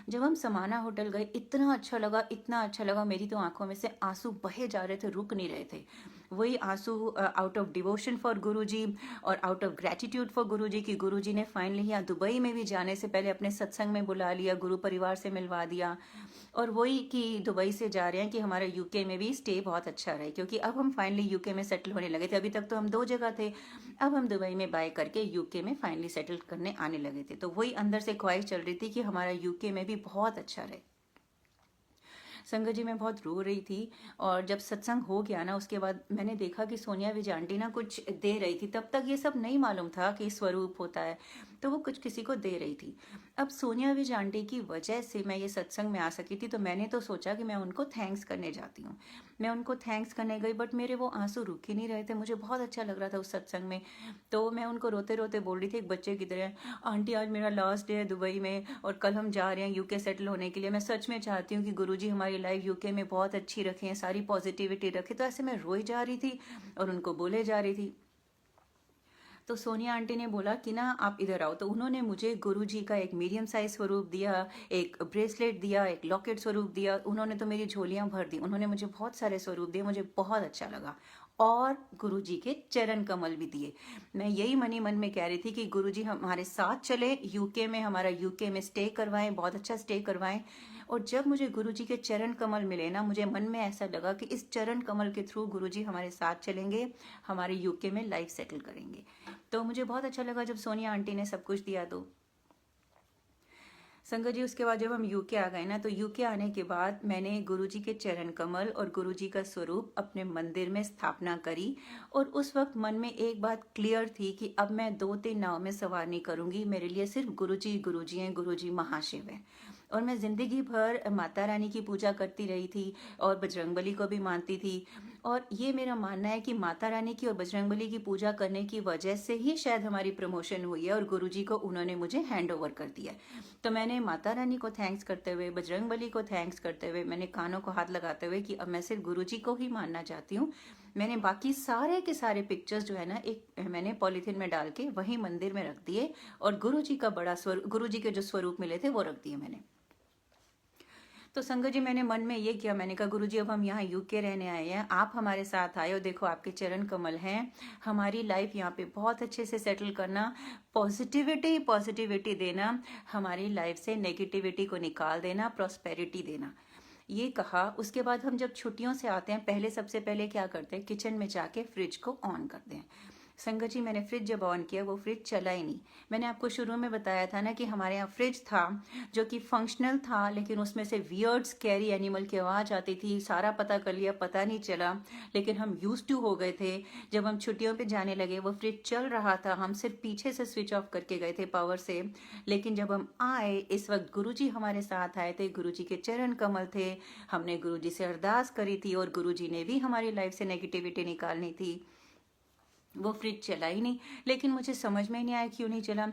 जब हम समाना होटल गए, इतना अच्छा लगा, इतना अच्छा लगा, मेरी तो आंखों में से आंसू बहे जा रहे थे, रुक नहीं रहे थे। वही आंसू आउट ऑफ डिवोशन फॉर गुरुजी और आउट ऑफ ग्रेटिट्यूड फॉर गुरुजी कि गुरुजी ने फाइनली यहाँ दुबई में भी जाने से पहले अपने सत्संग में बुला लिया, गुरु परिवार से मिलवा दिया। और वही कि दुबई से जा रहे हैं कि हमारा यूके में भी स्टे बहुत अच्छा रहे, क्योंकि अब हम फाइनली यूके में सेटल होने लगे थे। अभी तक तो हम 2 जगह थे, अब हम दुबई में बाय करके यूके में फाइनली सेटल करने आने लगे थे। तो वही अंदर से ख्वाहिश चल रही थी कि हमारा यूके में भी बहुत अच्छा रहे। संगत जी, मैं बहुत रो रही थी। और जब सत्संग हो गया ना, उसके बाद मैंने देखा कि सोनिया विजय आंटी ना कुछ दे रही थी। तब तक ये सब नहीं मालूम था कि स्वरूप होता है, तो वो कुछ किसी को दे रही थी। अब सोनिया विजय आंटी की वजह से मैं ये सत्संग में आ सकी थी, तो मैंने तो सोचा कि मैं उनको थैंक्स करने जाती हूँ। मैं उनको थैंक्स करने गई, बट मेरे वो आंसू रुक ही नहीं रहे थे। मुझे बहुत अच्छा लग रहा था उस सत्संग में। तो मैं उनको रोते रोते बोल रही थी एक बच्चे की तरह, आंटी आज मेरा लास्ट डे है दुबई में और कल हम जा रहे हैं यूके सेटल होने के लिए। मैं सच में चाहती हूँ कि गुरुजी हमारी लाइफ यूके में बहुत अच्छी रखें, सारी पॉजिटिविटी रखें। तो ऐसे मैं रोई जा रही थी और उनको बोले जा रही थी। तो सोनिया आंटी ने बोला कि ना आप इधर आओ। तो उन्होंने मुझे गुरुजी का एक मीडियम साइज स्वरूप दिया, एक ब्रेसलेट दिया, एक लॉकेट स्वरूप दिया। उन्होंने तो मेरी झोलियां भर दी। उन्होंने मुझे बहुत सारे स्वरूप दिए, मुझे बहुत अच्छा लगा। और गुरुजी के चरण कमल भी दिए। मैं यही मनी मन में कह रही थी कि गुरुजी हमारे साथ चले यूके में, हमारा यूके में स्टे करवाएं, बहुत अच्छा स्टे करवाएं। और जब मुझे गुरुजी के चरण कमल मिले ना, मुझे मन में ऐसा लगा कि इस चरण कमल के थ्रू गुरुजी हमारे साथ चलेंगे, हमारे यूके में लाइफ सेटल करेंगे। तो मुझे बहुत अच्छा लगा जब सोनिया आंटी ने सब कुछ दिया। तो संगत जी, उसके बाद जब हम यूके आ गए ना, तो यूके आने के बाद मैंने गुरुजी के चरण कमल और गुरुजी का स्वरूप अपने मंदिर में स्थापना करी। और उस वक्त मन में एक बात क्लियर थी कि अब मैं 2-3 नाव में सवार नहीं करूंगी। मेरे लिए सिर्फ गुरुजी गुरुजी हैं, गुरुजी महाशिव है। और मैं जिंदगी भर माता रानी की पूजा करती रही थी और बजरंगबली को भी मानती थी। और ये मेरा मानना है कि माता रानी की और बजरंगबली की पूजा करने की वजह से ही शायद हमारी प्रमोशन हुई है और गुरुजी को उन्होंने मुझे हैंड ओवर कर दिया। तो मैंने माता रानी को थैंक्स करते हुए, बजरंगबली को थैंक्स करते हुए, मैंने कानों को हाथ लगाते हुए कि अब मैं सिर्फ गुरुजी को ही मानना चाहती हूँ। मैंने बाकी सारे के सारे पिक्चर्स जो है ना, एक मैंने पॉलीथीन में डाल के वहीं मंदिर में रख दिए। और गुरुजी का बड़ा स्वरूप, गुरुजी के जो स्वरूप मिले थे वो रख दिए मैंने। तो संगत जी, मैंने मन में ये किया, मैंने कहा गुरुजी अब हम यहाँ यूके रहने आए हैं, आप हमारे साथ आए हो, देखो आपके चरण कमल हैं, हमारी लाइफ यहाँ पे बहुत अच्छे से सेटल करना, पॉजिटिविटी पॉजिटिविटी देना, हमारी लाइफ से नेगेटिविटी को निकाल देना, प्रॉस्पेरिटी देना। ये कहा। उसके बाद हम जब छुट्टियों से आते हैं, पहले सबसे पहले क्या करते हैं, किचन में जाके फ्रिज को ऑन करते हैं। संगत जी, मैंने फ्रिज जब ऑन किया, वो फ्रिज चला ही नहीं। मैंने आपको शुरू में बताया था ना कि हमारे यहाँ फ्रिज था जो कि फंक्शनल था, लेकिन उसमें से वियर्ड स्कैरी एनिमल की आवाज़ आती थी। सारा पता कर लिया, पता नहीं चला, लेकिन हम यूज टू हो गए थे। जब हम छुट्टियों पे जाने लगे, वो फ्रिज चल रहा था, हम सिर्फ पीछे से स्विच ऑफ करके गए थे पावर से। लेकिन जब हम आए, इस वक्त गुरुजी हमारे साथ आए थे, गुरुजी के चरण कमल थे, हमने गुरुजी से अरदास करी थी और गुरुजी ने भी हमारी लाइफ से नेगेटिविटी निकालनी थी। वो फ्रिज चला ही नहीं। लेकिन मुझे समझ में नहीं आया क्यों नहीं चला।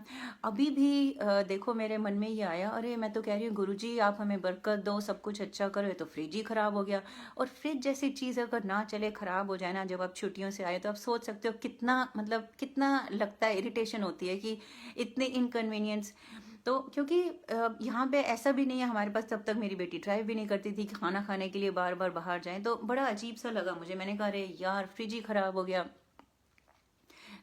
अभी भी देखो मेरे मन में ये आया, अरे मैं तो कह रही हूँ गुरुजी आप हमें बरकत दो, सब कुछ अच्छा करो, तो फ्रिज ही खराब हो गया। और फ्रिज जैसी चीज़ अगर ना चले, खराब हो जाए ना, जब आप छुट्टियों से आए, तो आप सोच सकते हो कितना, मतलब कितना लगता है, इरिटेशन होती है कि इतने इनकन्वीनियंस। तो क्योंकि यहाँ पे ऐसा भी नहीं है हमारे पास, तब तक मेरी बेटी ड्राइव भी नहीं करती थी कि खाना खाने के लिए बार बार बाहर जाएं, तो बड़ा अजीब सा लगा मुझे। मैंने कहा अरे यार फ्रिज ही खराब हो गया।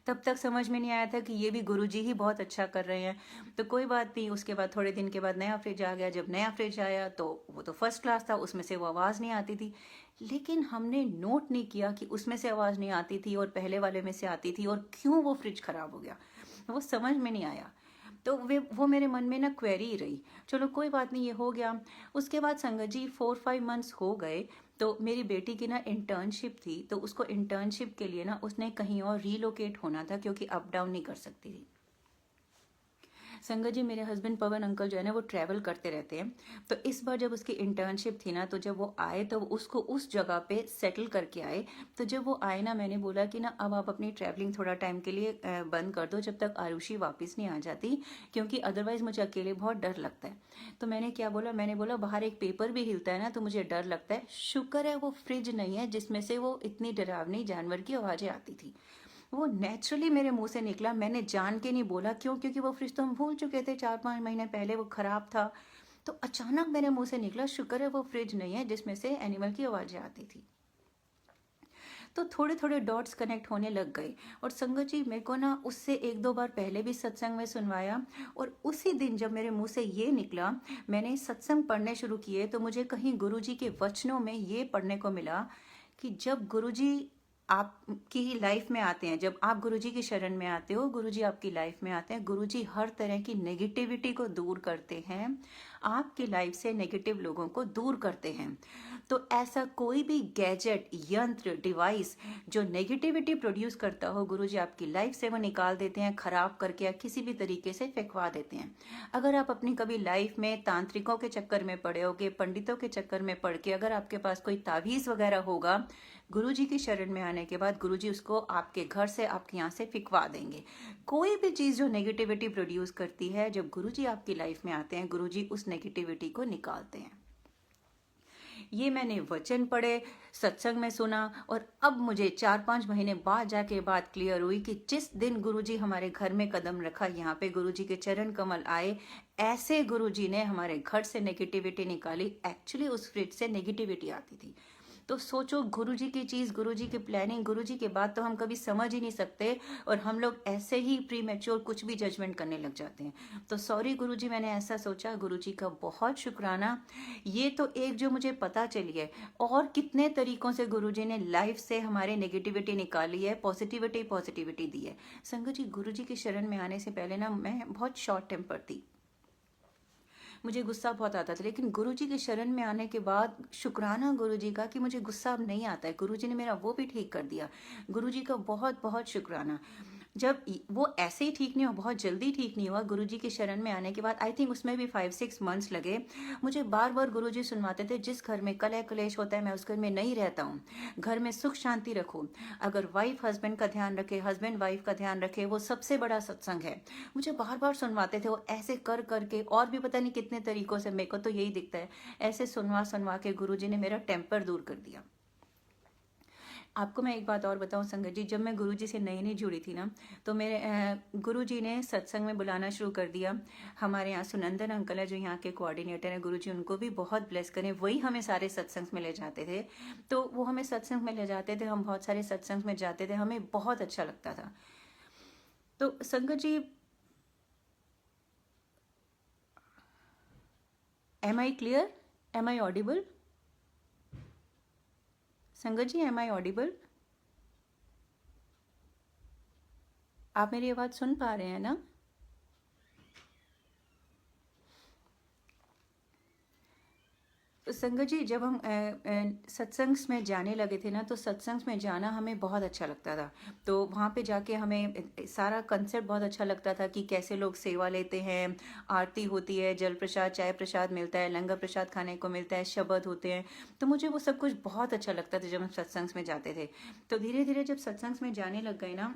तब तक समझ में नहीं आया था कि ये भी गुरुजी ही बहुत अच्छा कर रहे हैं। तो कोई बात नहीं। उसके बाद थोड़े दिन के बाद नया फ्रिज आ गया। जब नया फ्रिज आया तो वो तो फर्स्ट क्लास था, उसमें से वो आवाज़ नहीं आती थी। लेकिन हमने नोट नहीं किया कि उसमें से आवाज़ नहीं आती थी और पहले वाले में से आती थी, और क्यों वो फ्रिज खराब हो गया वो समझ में नहीं आया। तो वो मेरे मन में ना क्वेरी ही रही। चलो कोई बात नहीं, ये हो गया। उसके बाद संगत जी 4-5 मंथ्स हो गए। तो मेरी बेटी की ना इंटर्नशिप थी, तो उसको इंटर्नशिप के लिए ना उसने कहीं और रीलोकेट होना था, क्योंकि अप डाउन नहीं कर सकती थी। संगत जी, मेरे हस्बैंड पवन अंकल जो है ना, वो ट्रैवल करते रहते हैं। तो इस बार जब उसकी इंटर्नशिप थी ना, तो जब वो आए तो उसको उस जगह पे सेटल करके आए। तो जब वो आए ना, मैंने बोला कि ना अब आप अपनी ट्रैवलिंग थोड़ा टाइम के लिए बंद कर दो, जब तक आरुषि वापस नहीं आ जाती, क्योंकि अदरवाइज मुझे अकेले बहुत डर लगता है। तो मैंने क्या बोला, मैंने बोला बाहर एक पेपर भी हिलता है ना, तो मुझे डर लगता है। शुक्र है वो फ्रिज नहीं है जिसमें से वो इतनी डरावनी जानवर की आवाज़ें आती थी। वो नेचुरली मेरे मुंह से निकला, मैंने जान के नहीं बोला। क्यों? क्योंकि वो फ्रिज तो हम भूल चुके थे, 4-5 महीने पहले वो खराब था। तो अचानक मेरे मुंह से निकला, शुक्र है वो फ्रिज नहीं है जिसमें से एनिमल की आवाज़ें आती थी। तो थोड़े थोड़े डॉट्स कनेक्ट होने लग गए। और संगत जी, मेरे को ना उससे एक दो बार पहले भी सत्संग में सुनवाया, और उसी दिन जब मेरे मुंह से ये निकला, मैंने सत्संग पढ़ने शुरू किए, तो मुझे कहीं गुरुजी के वचनों में ये पढ़ने को मिला कि जब गुरुजी आपकी लाइफ में आते हैं, जब आप गुरुजी की शरण में आते हो, गुरुजी आपकी लाइफ में आते हैं, गुरुजी हर तरह की नेगेटिविटी को दूर करते हैं, आपकी लाइफ से नेगेटिव लोगों को दूर करते हैं। तो ऐसा कोई भी गैजेट, यंत्र, डिवाइस जो नेगेटिविटी प्रोड्यूस करता हो, गुरुजी आपकी लाइफ से वो निकाल देते हैं, खराब करके या किसी भी तरीके से फेंकवा देते हैं। अगर आप अपनी कभी लाइफ में तांत्रिकों के चक्कर में पड़े होगे, पंडितों के चक्कर में पड़ के अगर आपके पास कोई तावीज़ वगैरह होगा, गुरुजी की शरण में आने के बाद गुरुजी उसको आपके घर से, आपके यहाँ से फिकवा देंगे। कोई भी चीज़ जो नेगेटिविटी प्रोड्यूस करती है, जब गुरुजी आपकी लाइफ में आते हैं, गुरुजी उस नेगेटिविटी को निकालते हैं। ये मैंने वचन पढ़े, सत्संग में सुना, और अब मुझे 4-5 महीने बाद जाके बात क्लियर हुई कि जिस दिन गुरुजी हमारे घर में कदम रखा, यहाँ पे गुरुजी के चरण कमल आए, ऐसे गुरुजी ने हमारे घर से नेगेटिविटी निकाली। एक्चुअली उस फ्रिज से नेगेटिविटी आती थी। तो सोचो, गुरुजी की चीज़, गुरुजी की प्लानिंग, गुरुजी के बाद तो हम कभी समझ ही नहीं सकते, और हम लोग ऐसे ही प्री मैच्योर कुछ भी जजमेंट करने लग जाते हैं। तो सॉरी गुरुजी, मैंने ऐसा सोचा। गुरुजी का बहुत शुक्राना। ये तो एक जो मुझे पता चली है, और कितने तरीकों से गुरुजी ने लाइफ से हमारे नेगेटिविटी निकाली है, पॉजिटिविटी दी है। संगत जी, गुरुजी की शरण में आने से पहले ना मैं बहुत शॉर्ट टेम्पर थी, मुझे गुस्सा बहुत आता था। लेकिन गुरुजी की शरण में आने के बाद शुक्राना गुरुजी का कि मुझे गुस्सा अब नहीं आता है। गुरुजी ने मेरा वो भी ठीक कर दिया। गुरुजी का बहुत बहुत शुक्राना। जब वो ऐसे ही ठीक नहीं हुआ, बहुत जल्दी ठीक नहीं हुआ, गुरुजी की शरण में आने के बाद आई थिंक उसमें भी 5-6 मंथ्स लगे। मुझे बार बार गुरुजी सुनवाते थे, जिस घर में कलह कलेश होता है मैं उस घर में नहीं रहता हूँ, घर में सुख शांति रखो, अगर वाइफ हस्बैंड का ध्यान रखे, हस्बैंड वाइफ का ध्यान रखे, वो सबसे बड़ा सत्संग है। मुझे बार बार सुनवाते थे वो ऐसे कर करके, और भी पता नहीं कितने तरीकों से। मेरे को तो यही दिखता है, ऐसे सुनवा सुनवा के गुरुजी ने मेरा टेम्पर दूर कर दिया। आपको मैं एक बात और बताऊं संगत जी, जब मैं गुरुजी से नई नई जुड़ी थी ना, तो मेरे गुरुजी ने सत्संग में बुलाना शुरू कर दिया। हमारे यहाँ सुनंदन अंकल है जो यहाँ के कोऑर्डिनेटर हैं, गुरुजी उनको भी बहुत ब्लेस करें, वही हमें सारे सत्संग में ले जाते थे। तो वो हमें सत्संग में ले जाते थे, हम बहुत सारे सत्संग में जाते थे, हमें बहुत अच्छा लगता था। तो Sangat ji, am I clear? Am I audible? Sangat ji, am I Audible? आप मेरी आवाज़ सुन पा रहे हैं ना? तो संगत जी, जब हम सत्संग में जाने लगे थे ना, तो सत्संग में जाना हमें बहुत अच्छा लगता था। तो वहाँ पे जाके हमें सारा कंसेप्ट बहुत अच्छा लगता था कि कैसे लोग सेवा लेते हैं, आरती होती है, जल प्रसाद, चाय प्रसाद मिलता है, लंगर प्रसाद खाने को मिलता है, शब्द होते हैं। तो मुझे वो सब कुछ बहुत अच्छा लगता था जब हम सत्संग में जाते थे। तो धीरे धीरे जब सत्संग में जाने लग गए ना,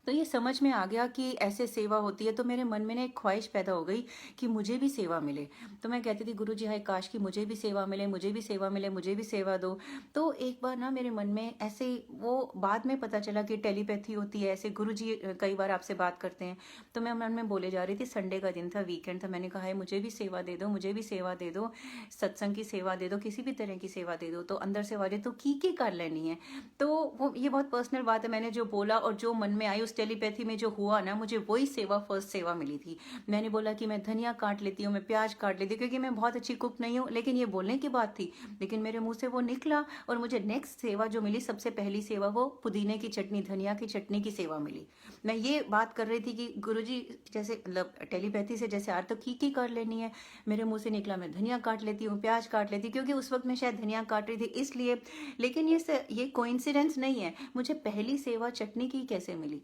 तो ये समझ में आ गया कि ऐसे सेवा होती है। तो मेरे मन में ना एक ख्वाहिश पैदा हो गई कि मुझे भी सेवा मिले। तो मैं कहती थी, गुरुजी हाय काश कि मुझे भी सेवा मिले, मुझे भी सेवा मिले, मुझे भी सेवा दो। तो एक बार ना मेरे मन में ऐसे, वो बाद में पता चला कि टेलीपैथी होती है, ऐसे गुरुजी कई बार आपसे बात करते हैं। तो मैं मन में बोले जा रही थी, संडे का दिन था, वीकेंड था, मैंने कहा है मुझे भी सेवा दे दो, मुझे भी सेवा दे दो, सत्संग की सेवा दे दो, किसी भी तरह की सेवा दे दो। तो अंदर से आवाज़ें, तो की कर लेनी है। तो वो ये बहुत पर्सनल बात है, मैंने जो बोला और जो मन में आई, उस टेलीपैथी में जो हुआ ना, मुझे वही सेवा, फर्स्ट सेवा मिली थी। मैंने बोला कि मैं धनिया काट लेती हूँ, मैं प्याज काट लेती हूँ, क्योंकि मैं बहुत अच्छी कुक नहीं हूँ, लेकिन ये बोलने की बात थी, लेकिन मेरे मुंह से वो निकला। और मुझे नेक्स्ट सेवा जो मिली, सबसे पहली सेवा, वो पुदीने की चटनी, धनिया की चटनी की सेवा मिली। मैं ये बात कर रही थी कि गुरुजी जैसे मतलब टेलीपैथी से जैसे तो की कर लेनी है, मेरे मुंह से निकला मैं धनिया काट लेती हूँ, प्याज काट लेती, क्योंकि उस वक्त मैं शायद धनिया काट रही थी इसलिए। लेकिन ये कोइंसिडेंस नहीं है, मुझे पहली सेवा चटनी की कैसे मिली।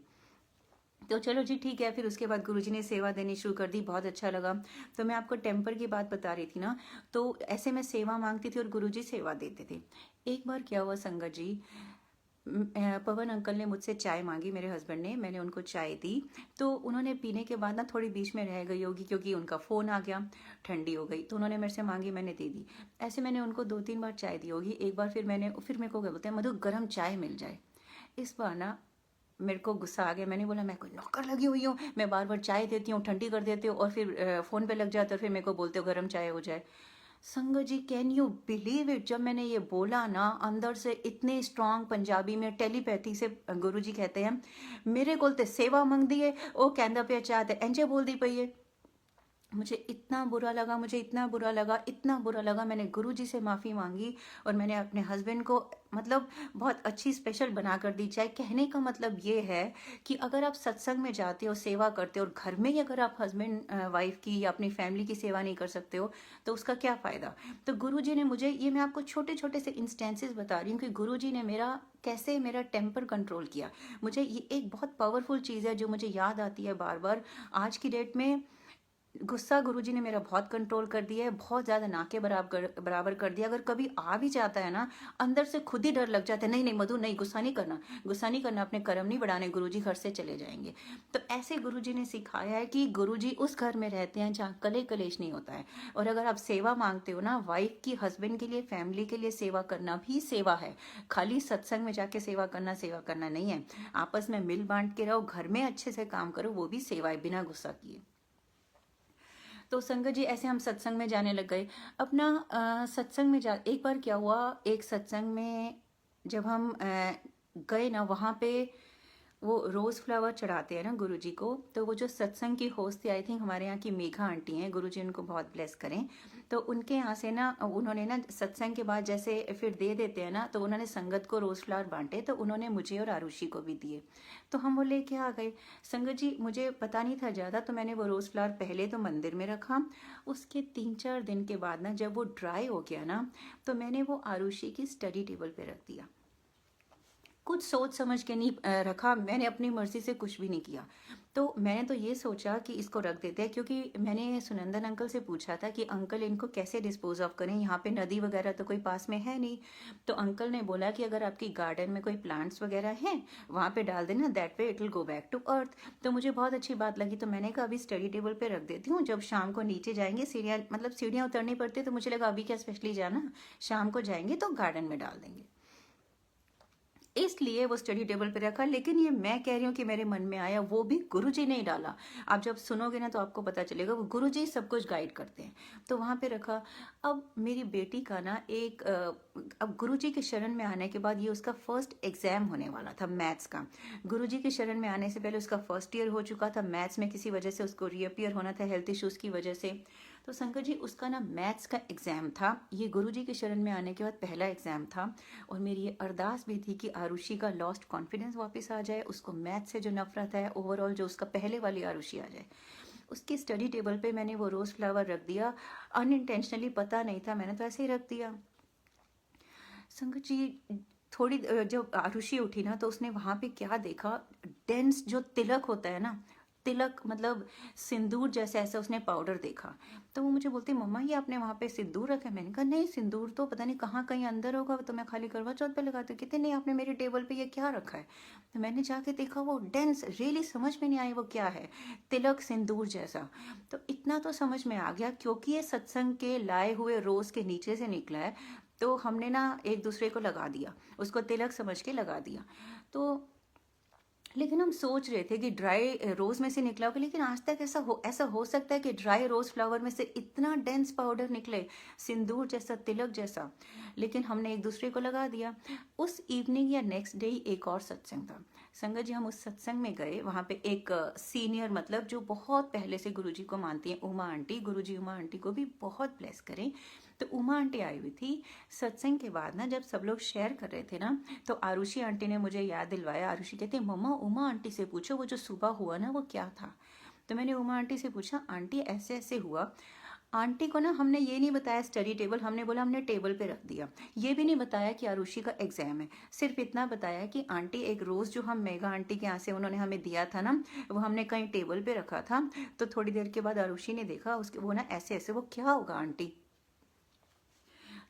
तो चलो जी ठीक है। फिर उसके बाद गुरुजी ने सेवा देनी शुरू कर दी, बहुत अच्छा लगा। तो मैं आपको टेम्पर की बात बता रही थी ना, तो ऐसे मैं सेवा मांगती थी और गुरुजी सेवा देते थे। एक बार क्या हुआ संगत जी, पवन अंकल ने मुझसे चाय मांगी, मेरे हस्बैंड ने, मैंने उनको चाय दी। तो उन्होंने पीने के बाद ना थोड़ी बीच में रह गई होगी, क्योंकि उनका फ़ोन आ गया, ठंडी हो गई, तो उन्होंने मेरे से मांगी, मैंने दे दी। ऐसे मैंने उनको 2-3 बार चाय दी होगी। एक बार फिर मेरे को क्या बोलते हैं, मधु गरम चाय मिल जाए। इस बार ना मेरे को गुस्सा आ गया। मैंने बोला मैं कोई नौकर लगी हुई हूँ, मैं बार बार चाय देती हूँ, ठंडी कर देती हूँ और फिर फ़ोन पे लग जाते हो, फिर मेरे को बोलते हो गर्म चाय हो जाए। संगत जी, कैन यू बिलीव इट, जब मैंने ये बोला ना, अंदर से इतने स्ट्रांग पंजाबी में टेलीपैथी से गुरुजी कहते हैं, मेरे को ते सेवा मंगदी है, ओ कहंदा पे चाह ते इंजे बोलदी पई है। मुझे इतना बुरा लगा, मुझे इतना बुरा लगा, इतना बुरा लगा। मैंने गुरुजी से माफ़ी मांगी और मैंने अपने हस्बैंड को मतलब बहुत अच्छी स्पेशल बना कर दी चाय। कहने का मतलब ये है कि अगर आप सत्संग में जाते हो, सेवा करते हो और घर में ही अगर आप हस्बैंड वाइफ की या अपनी फैमिली की सेवा नहीं कर सकते हो तो उसका क्या फ़ायदा। तो गुरुजी ने मुझे, ये मैं आपको छोटे छोटे से इंस्टेंसेस बता रही हूँ कि गुरुजी ने मेरा कैसे मेरा टेम्पर कंट्रोल किया। मुझे ये एक बहुत पावरफुल चीज़ है जो मुझे याद आती है बार बार आज की डेट में। गुस्सा गुरुजी ने मेरा बहुत कंट्रोल कर दिया है, बहुत ज़्यादा ना के बराबर कर दिया। अगर कभी आ भी जाता है ना, अंदर से खुद ही डर लग जाता है, नहीं नहीं मधु नहीं, गुस्सा नहीं करना, गुस्सा नहीं करना, अपने कर्म नहीं बढ़ाने, गुरुजी घर से चले जाएंगे। तो ऐसे गुरुजी ने सिखाया है कि गुरुजी उस घर में रहते हैं जहाँ कले कलेश नहीं होता है। और अगर आप सेवा मांगते हो ना, वाइफ की, हस्बैंड के लिए, फैमिली के लिए सेवा करना भी सेवा है। खाली सत्संग में जाके सेवा करना नहीं है। आपस में मिल बांट के रहो, घर में अच्छे से काम करो, वो भी सेवा है, बिना गुस्सा किए। तो संगत जी, ऐसे हम सत्संग में जाने लग गए। अपना सत्संग में जा, एक बार क्या हुआ, एक सत्संग में जब हम गए ना, वहाँ पे वो रोज़ फ्लावर चढ़ाते हैं ना गुरुजी को। तो वो जो सत्संग की होस्ट थी, आई थिंक हमारे यहाँ की मेघा आंटी हैं, गुरुजी उनको बहुत ब्लेस करें। तो उनके यहाँ से ना, उन्होंने ना सत्संग के बाद जैसे फिर दे देते हैं ना, तो उन्होंने संगत को रोज़ फ्लावर बांटे, तो उन्होंने मुझे और आरुषि को भी दिए। तो हम वो लेके आ गए। संगत जी, मुझे पता नहीं था ज़्यादा, तो मैंने वो रोज़ फ्लावर पहले तो मंदिर में रखा। उसके 3-4 दिन के बाद ना, जब वो ड्राई हो गया ना, तो मैंने वो आरुषि की स्टडी टेबल पे रख दिया। कुछ सोच समझ के नहीं रखा, मैंने अपनी मर्जी से कुछ भी नहीं किया। तो मैंने तो ये सोचा कि इसको रख देते हैं, क्योंकि मैंने सुनंदन अंकल से पूछा था कि अंकल इनको कैसे डिस्पोज ऑफ करें, यहाँ पे नदी वगैरह तो कोई पास में है नहीं। तो अंकल ने बोला कि अगर आपकी गार्डन में कोई प्लांट्स वगैरह हैं, वहाँ पे डाल देना, that way it will go back to earth. तो मुझे बहुत अच्छी बात लगी, तो मैंने कहा अभी स्टडी टेबल पे रख देती हूँ, जब शाम को नीचे जाएंगे, सीढ़ियाँ उतरनी पड़ती है, तो मुझे लगा अभी क्या स्पेशली जाना, शाम को जाएंगे तो गार्डन में डाल देंगे, इसलिए वो स्टडी टेबल पे रखा। लेकिन ये मैं कह रही हूँ कि मेरे मन में आया, वो भी गुरुजी ने ही डाला। आप जब सुनोगे ना तो आपको पता चलेगा, वो गुरुजी सब कुछ गाइड करते हैं। तो वहाँ पे रखा। अब मेरी बेटी का ना अब गुरुजी के शरण में आने के बाद ये उसका फर्स्ट एग्जाम होने वाला था मैथ्स का। गुरुजी के शरण में आने से पहले उसका फर्स्ट ईयर हो चुका था, मैथ्स में किसी वजह से उसको रीअपियर होना था, हेल्थ इश्यूज़ की वजह से। तो शंकर जी, उसका ना मैथ्स का एग्ज़ाम था, ये गुरुजी के शरण में आने के बाद पहला एग्ज़ाम था। और मेरी ये अरदास भी थी कि आरुषि का लॉस्ट कॉन्फिडेंस वापस आ जाए, उसको मैथ से जो नफरत है ओवरऑल, जो उसका पहले वाली आरुषि आ जाए। उसकी स्टडी टेबल पे मैंने वो रोज़ फ्लावर रख दिया, अनइंटेंशनली, पता नहीं था, मैंने तो ऐसे ही रख दिया। संगत जी, थोड़ी जब आरुषि उठी ना, तो उसने वहाँ पे क्या देखा, डेंस जो तिलक होता है ना, तिलक मतलब सिंदूर जैसे, ऐसा उसने पाउडर देखा। तो वो मुझे बोलती, मम्मा ये आपने वहाँ पे सिंदूर रखा है। मैंने कहा नहीं, सिंदूर तो पता नहीं कहाँ कहीं अंदर होगा, तो मैं खाली करवा चौथ पे लगाती हूँ। कहते नहीं, आपने मेरी टेबल पे ये क्या रखा है। तो मैंने जाके देखा, वो डेंस, रियली समझ में नहीं आई वो क्या है, तिलक सिंदूर जैसा। तो इतना तो समझ में आ गया, क्योंकि ये सत्संग के लाए हुए रोज़ के नीचे से निकला है, तो हमने ना एक दूसरे को लगा दिया, उसको तिलक समझ के लगा दिया। तो लेकिन हम सोच रहे थे कि ड्राई रोज़ में से निकला होगा, लेकिन आज तक ऐसा हो सकता है कि ड्राई रोज़ फ्लावर में से इतना डेंस पाउडर निकले, सिंदूर जैसा, तिलक जैसा। लेकिन हमने एक दूसरे को लगा दिया। उस इवनिंग या नेक्स्ट डे एक और सत्संग था। संगत जी, हम उस सत्संग में गए, वहाँ पे एक सीनियर, मतलब जो बहुत पहले से गुरुजी को मानती हैं, उमा आंटी, गुरुजी उमा आंटी को भी बहुत ब्लेस करें। तो उमा आंटी आई हुई थी। सत्संग के बाद ना, जब सब लोग शेयर कर रहे थे ना, तो आरुषि आंटी ने मुझे याद दिलवाया। आरुषि कहती, मम्मा उमा आंटी से पूछो वो जो सुबह हुआ ना वो क्या था। तो मैंने उमा आंटी से पूछा, आंटी ऐसे ऐसे हुआ। आंटी को ना हमने ये नहीं बताया स्टडी टेबल, हमने बोला हमने टेबल पे रख दिया। ये भी नहीं बताया कि आरुषि का एग्जाम है, सिर्फ इतना बताया कि आंटी एक रोज़ जो हम मेगा आंटी के यहाँ से उन्होंने हमें दिया था ना, वो हमने कहीं टेबल पे रखा था। तो थोड़ी देर के बाद आरुषि ने देखा उसके, वो ना ऐसे ऐसे, वो क्या होगा आंटी।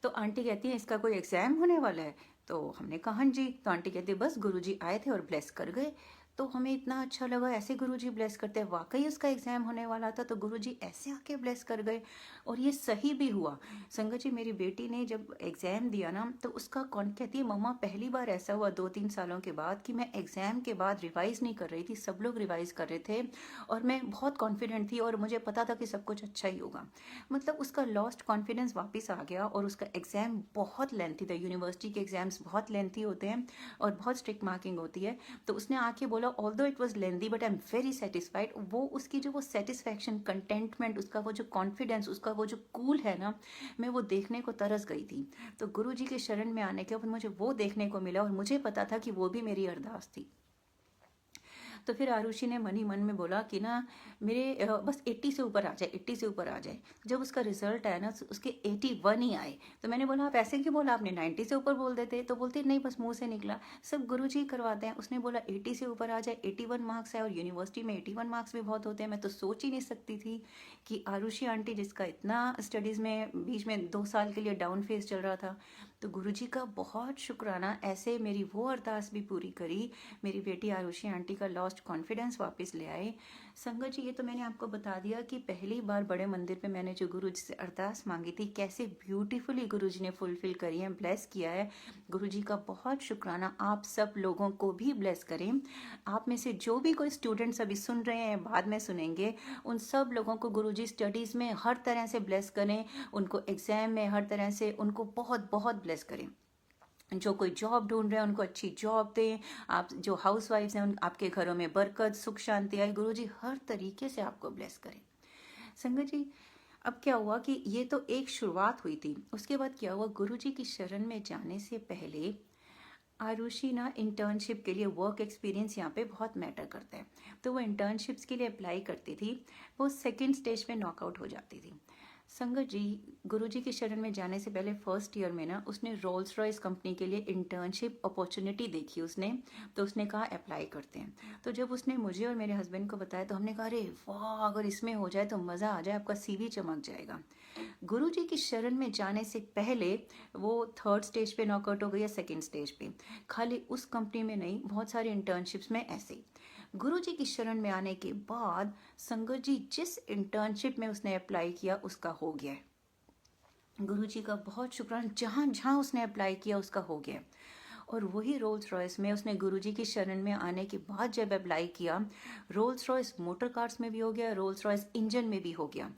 तो आंटी कहती है इसका कोई एग्जाम होने वाला है। तो हमने कहा हाँ जी। तो आंटी कहती है बस गुरुजी आए थे और ब्लेस कर गए। तो हमें इतना अच्छा लगा, ऐसे गुरुजी ब्लेस करते हैं, वाकई उसका एग्ज़ाम होने वाला था तो गुरुजी ऐसे आके ब्लेस कर गए और ये सही भी हुआ। संगत जी, मेरी बेटी ने जब एग्ज़ाम दिया ना तो उसका कौन कहती है, मम्मा पहली बार ऐसा हुआ 2-3 सालों के बाद कि मैं एग्ज़ाम के बाद रिवाइज़ नहीं कर रही थी, सब लोग रिवाइज़ कर रहे थे और मैं बहुत कॉन्फिडेंट थी और मुझे पता था कि सब कुछ अच्छा ही होगा। मतलब उसका लॉस्ट कॉन्फिडेंस वापस आ गया और उसका एग्ज़ाम बहुत लेंथी था, यूनिवर्सिटी के एग्ज़ाम्स बहुत लेंथी होते हैं और बहुत स्ट्रिक्ट मार्किंग होती है। तो उसने आके बोला, although it was lengthy but I am very satisfied. वो उसकी जो वो सेटिस्फैक्शन, कंटेंटमेंट, उसका वो जो कॉन्फिडेंस, उसका वो जो कूल है ना, मैं वो देखने को तरस गई थी। तो गुरु जी के शरण में आने के बाद मुझे वो देखने को मिला और मुझे पता था कि वो भी मेरी अरदास थी। तो फिर आरुषि ने मन ही मन में बोला कि ना मेरे बस 80 से ऊपर आ जाए, 80 से ऊपर आ जाए। जब उसका रिजल्ट आया ना तो उसके 81 ही आए। तो मैंने बोला आप ऐसे क्यों बोला, आपने 90 से ऊपर बोल देते। तो बोलते नहीं, बस मुंह से निकला, सब गुरुजी ही करवाते हैं। उसने बोला 80 से ऊपर आ जाए, 81 मार्क्स है और यूनिवर्सिटी में 81 मार्क्स भी बहुत होते हैं। मैं तो सोच ही नहीं सकती थी कि आरुषि आंटी, जिसका इतना स्टडीज़ में बीच में 2 साल के लिए डाउन फेज चल रहा था, तो गुरुजी का बहुत शुक्राना, ऐसे मेरी वो अरदास भी पूरी करी, मेरी बेटी आरुषि आंटी का लॉस्ट कॉन्फिडेंस वापस ले आए। संगत जी, ये तो मैंने आपको बता दिया कि पहली बार बड़े मंदिर पे मैंने जो गुरु जी से अरदास मांगी थी, कैसे ब्यूटीफुली गुरु जी ने फुलफिल करी है, ब्लेस किया है। गुरु जी का बहुत शुक्राना। आप सब लोगों को भी ब्लेस करें। आप में से जो भी कोई स्टूडेंट्स अभी सुन रहे हैं, बाद में सुनेंगे, उन सब लोगों को गुरु जी स्टडीज़ में हर तरह से ब्लेस करें, उनको एग्ज़ाम में हर तरह से उनको बहुत बहुत ब्लेस करें। जो कोई जॉब ढूंढ रहे हैं उनको अच्छी जॉब दें। आप जो हाउस वाइफ्स हैं, उन आपके घरों में बरकत, सुख, शांति आए। गुरु जी हर तरीके से आपको ब्लेस करें। संगत जी, अब क्या हुआ कि ये तो एक शुरुआत हुई थी। उसके बाद क्या हुआ, गुरु जी की शरण में जाने से पहले आरुषि ना इंटर्नशिप के लिए, वर्क एक्सपीरियंस यहाँ पे बहुत मैटर करता है, तो वो इंटर्नशिप्स के लिए अप्लाई करती थी। वो सेकेंड स्टेज पे नॉकआउट हो जाती थी। संगत जी, गुरुजी की शरण में जाने से पहले फर्स्ट ईयर में ना उसने रोल्स रॉयस कंपनी के लिए इंटर्नशिप अपॉर्चुनिटी देखी उसने। तो उसने कहा अप्लाई करते हैं। तो जब उसने मुझे और मेरे हस्बैंड को बताया तो हमने कहा अरे वाह, अगर इसमें हो जाए तो मज़ा आ जाए, आपका सीवी चमक जाएगा। गुरुजी की शरण में जाने से पहले वो थर्ड स्टेज पे नॉकआउट हो गई है, सेकेंड स्टेज पे। खाली उस कंपनी में नहीं, बहुत सारी इंटर्नशिप्स में ऐसे ही। गुरु जी की शरण में आने के बाद संगत जी जिस इंटर्नशिप में उसने अप्लाई किया उसका हो गया है। गुरु जी का बहुत शुक्राना, जहाँ जहाँ उसने अप्लाई किया उसका हो गया। और वही रोल्स रॉयस में उसने गुरुजी की शरण में आने के बाद जब अप्लाई किया, रोल्स रॉयस मोटर कार्स में भी हो गया, रोल्स रॉयस इंजन में भी हो गया।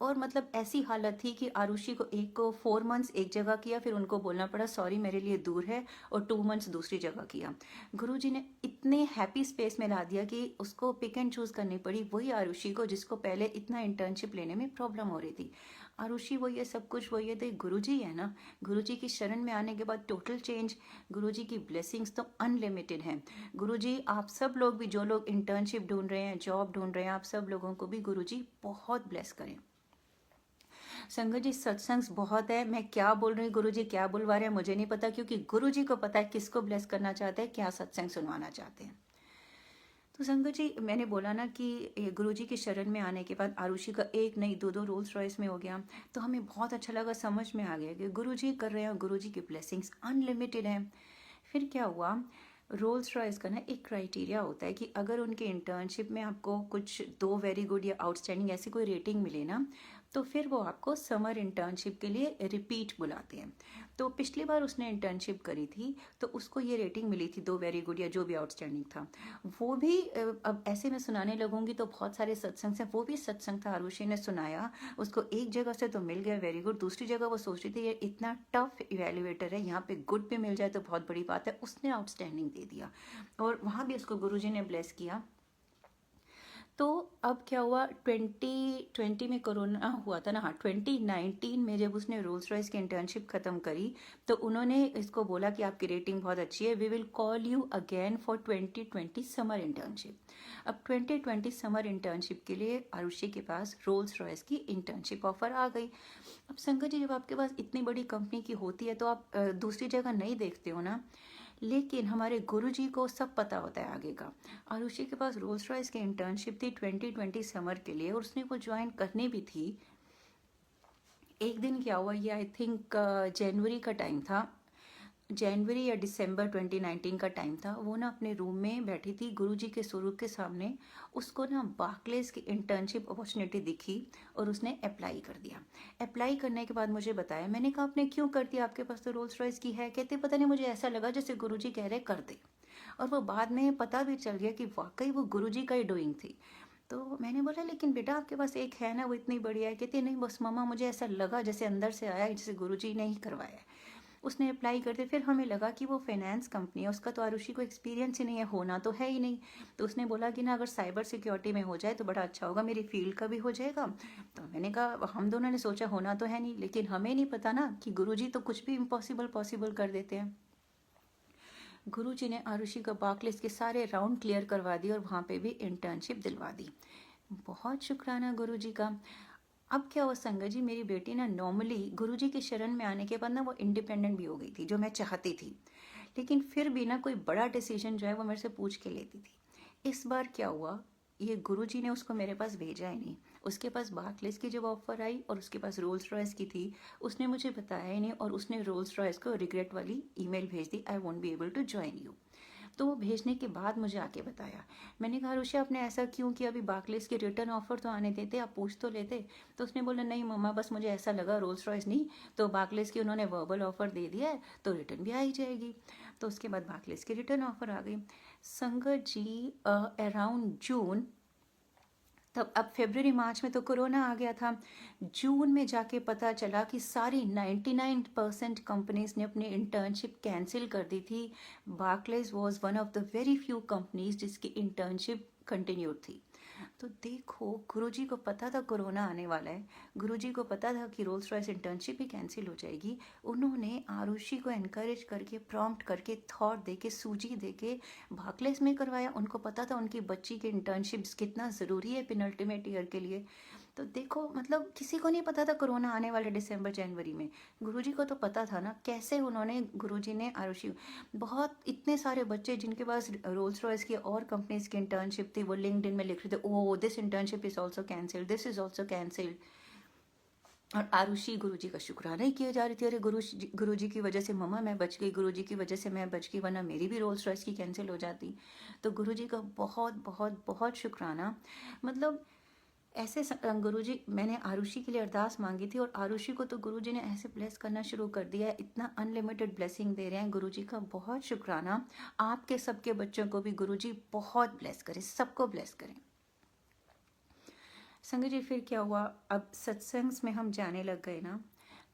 और मतलब ऐसी हालत थी कि आरुषि को एक को 4 मंथ्स एक जगह किया, फिर उनको बोलना पड़ा सॉरी मेरे लिए दूर है, और 2 मंथ्स दूसरी जगह किया। गुरुजी ने इतने हैप्पी स्पेस में ला दिया कि उसको पिक एंड चूज करनी पड़ी वही आरुषि को जिसको पहले इतना इंटर्नशिप लेने में प्रॉब्लम हो रही थी। आरुषि वो ये सब कुछ वो ये तो गुरुजी है ना। गुरुजी की शरण में आने के बाद टोटल चेंज। गुरुजी की ब्लेसिंग्स तो अनलिमिटेड हैं। गुरुजी आप सब लोग भी, जो लोग इंटर्नशिप ढूंढ रहे हैं, जॉब ढूंढ रहे हैं, आप सब लोगों को भी गुरुजी बहुत ब्लेस करें। संगत जी, सत्संग बहुत है, मैं क्या बोल रही हूँ, गुरु जी क्या बुलवा रहे हैं मुझे नहीं पता, क्योंकि गुरु जी को पता है किसको ब्लेस करना चाहते हैं, क्या सत्संग सुनवाना चाहते हैं। तो संगत जी, मैंने बोला ना कि गुरु जी की शरण में आने के बाद आरुषि का एक नहीं दो दो रोल्स रॉयस में हो गया। तो हमें बहुत अच्छा लगा, समझ में आ गया कि गुरु जी कर रहे हैं, गुरु जी की ब्लेसिंग्स अनलिमिटेड हैं। फिर क्या हुआ, रोल्स रॉयस का ना एक क्राइटेरिया होता है कि अगर उनके इंटर्नशिप में आपको कुछ 2 वेरी गुड या आउटस्टैंडिंग ऐसी कोई रेटिंग मिले ना, तो फिर वो आपको समर इंटर्नशिप के लिए रिपीट बुलाते हैं। तो पिछली बार उसने इंटर्नशिप करी थी तो उसको ये रेटिंग मिली थी 2 वेरी गुड या जो भी आउटस्टैंडिंग था। वो भी अब ऐसे मैं सुनाने लगूंगी तो बहुत सारे सत्संग से, वो भी सत्संग था, आरुषि ने सुनाया उसको, एक जगह से तो मिल गया वेरी गुड, दूसरी जगह वो सोच रही थी ये इतना टफ इवेल्युएटर है, यहाँ पे गुड भी मिल जाए तो बहुत बड़ी बात है, उसने आउटस्टैंडिंग दे दिया और वहाँ भी उसको गुरुजी ने ब्लेस किया। तो अब क्या हुआ, 2020 में कोरोना हुआ था ना, हाँ 2019 में जब उसने रोल्स रॉयस की इंटर्नशिप ख़त्म करी तो उन्होंने इसको बोला कि आपकी रेटिंग बहुत अच्छी है, we will call you again for 2020 summer internship. अब 2020 समर इंटर्नशिप के लिए आरुषि के पास रोल्स रॉयस की इंटर्नशिप ऑफर आ गई। अब संगत जी, जब आपके पास इतनी बड़ी कंपनी की होती है तो आप दूसरी जगह नहीं देखते हो ना, लेकिन हमारे गुरुजी को सब पता होता है आगे का। आरुषि के पास रोल्स रॉयस की इंटर्नशिप थी 2020 समर के लिए और उसने वो ज्वाइन करनी भी थी। एक दिन क्या हुआ, ये आई थिंक जनवरी का टाइम था, जनवरी या दिसंबर 2019 का टाइम था। वो ना अपने रूम में बैठी थी गुरुजी के स्वरूप के सामने। उसको ना बार्कलेज की इंटर्नशिप अपॉर्चुनिटी दिखी और उसने अप्लाई कर दिया। अप्लाई करने के बाद मुझे बताया, मैंने कहा आपने क्यों कर दिया, आपके पास तो रोल्स रॉयस की है। कहते पता नहीं मुझे ऐसा लगा जैसे गुरुजी कह रहे कर दे। और वो बाद में पता भी चल गया कि वाकई वो गुरुजी का ही डूइंग थी। तो मैंने बोला लेकिन बेटा आपके पास एक है ना, वो इतनी बढ़िया है। कहती नहीं बस मम्मा मुझे ऐसा लगा जैसे अंदर से आया जैसे गुरुजी ने ही करवाया है। उसने अप्लाई करते फिर हमें लगा कि वो फाइनेंस कंपनी है, उसका तो आरुषि को एक्सपीरियंस ही नहीं है, होना तो है ही नहीं। तो उसने बोला कि ना अगर साइबर सिक्योरिटी में हो जाए तो बड़ा अच्छा होगा, मेरी फील्ड का भी हो जाएगा। तो मैंने कहा हम दोनों ने सोचा होना तो है नहीं, लेकिन हमें नहीं पता ना कि गुरुजी तो कुछ भी इम्पॉसिबल पॉसिबल कर देते हैं। गुरुजी ने आरुषि का बार्कलेज के सारे राउंड क्लियर करवा दिए और वहाँ पे भी इंटर्नशिप दिलवा दी। बहुत शुक्राना गुरुजी का। अब क्या हुआ संगत जी, मेरी बेटी ना नॉर्मली गुरुजी की शरण में आने के बाद ना वो इंडिपेंडेंट भी हो गई थी, जो मैं चाहती थी। लेकिन फिर भी ना कोई बड़ा डिसीजन जो है वो मेरे से पूछ के लेती थी। इस बार क्या हुआ, ये गुरुजी ने उसको मेरे पास भेजा ही नहीं। उसके पास बार्कलेज की जब ऑफर आई और उसके पास रोल्स रॉयस की थी, उसने मुझे बताया ही नहीं और उसने रोल्स रॉयस को रिग्रेट वाली ईमेल भेज दी, I won't be able to join you. तो वो भेजने के बाद मुझे आके बताया। मैंने कहा रुषि आपने ऐसा क्यों किया, अभी बार्कलेज के रिटर्न ऑफर तो आने देते, आप पूछ तो लेते। तो उसने बोला नहीं मम्मा बस मुझे ऐसा लगा रोल्स रॉयस नहीं तो बार्कलेज की उन्होंने वर्बल ऑफर दे दिया है तो रिटर्न भी आ ही जाएगी। तो उसके बाद बार्कलेज की रिटर्न ऑफर आ गई। संगत जी अराउंड जून, तब अब फरवरी मार्च में तो कोरोना आ गया था। जून में जाके पता चला कि सारी 99% कंपनीज ने अपनी इंटर्नशिप कैंसिल कर दी थी। Barclays was one of the very few companies जिसकी इंटर्नशिप कंटिन्यू थी। तो देखो गुरुजी को पता था कोरोना आने वाला है, गुरुजी को पता था कि रोल्स रॉयस इंटर्नशिप ही कैंसिल हो जाएगी। उन्होंने आरुषि को एनकरेज करके प्रॉम्प्ट करके थॉट दे के सूजी दे के बार्कलेज में करवाया। उनको पता था उनकी बच्ची की इंटर्नशिप्स कितना ज़रूरी है पेनल्टीमेट ईयर के लिए। तो देखो मतलब किसी को नहीं पता था कोरोना आने वाले दिसंबर जनवरी में, गुरुजी को तो पता था ना। कैसे उन्होंने गुरुजी ने आरुषि, बहुत इतने सारे बच्चे जिनके पास रोल्स रॉयस की और कंपनीज की इंटर्नशिप थी वो लिंक्डइन में लिख रहे थे oh this internship is also cancelled, this is also cancelled. और आरुषि गुरुजी का शुक्राना ही किया जा रही थी, अरे गुरुजी की वजह से मम्मा मैं बच गई, गुरुजी की वजह से मैं बच गई, वरना मेरी भी रोल्स रॉयस की कैंसिल हो जाती। तो गुरुजी का बहुत बहुत बहुत शुक्राना। मतलब ऐसे गुरुजी, मैंने आरुषि के लिए अरदास मांगी थी और आरुषि को तो गुरुजी ने ऐसे ब्लेस करना शुरू कर दिया है, इतना अनलिमिटेड ब्लेसिंग दे रहे हैं। गुरुजी का बहुत शुक्राना। आपके सबके बच्चों को भी गुरुजी बहुत ब्लेस करें, सबको ब्लेस करें। संगत जी फिर क्या हुआ, अब सत्संग में हम जाने लग गए ना,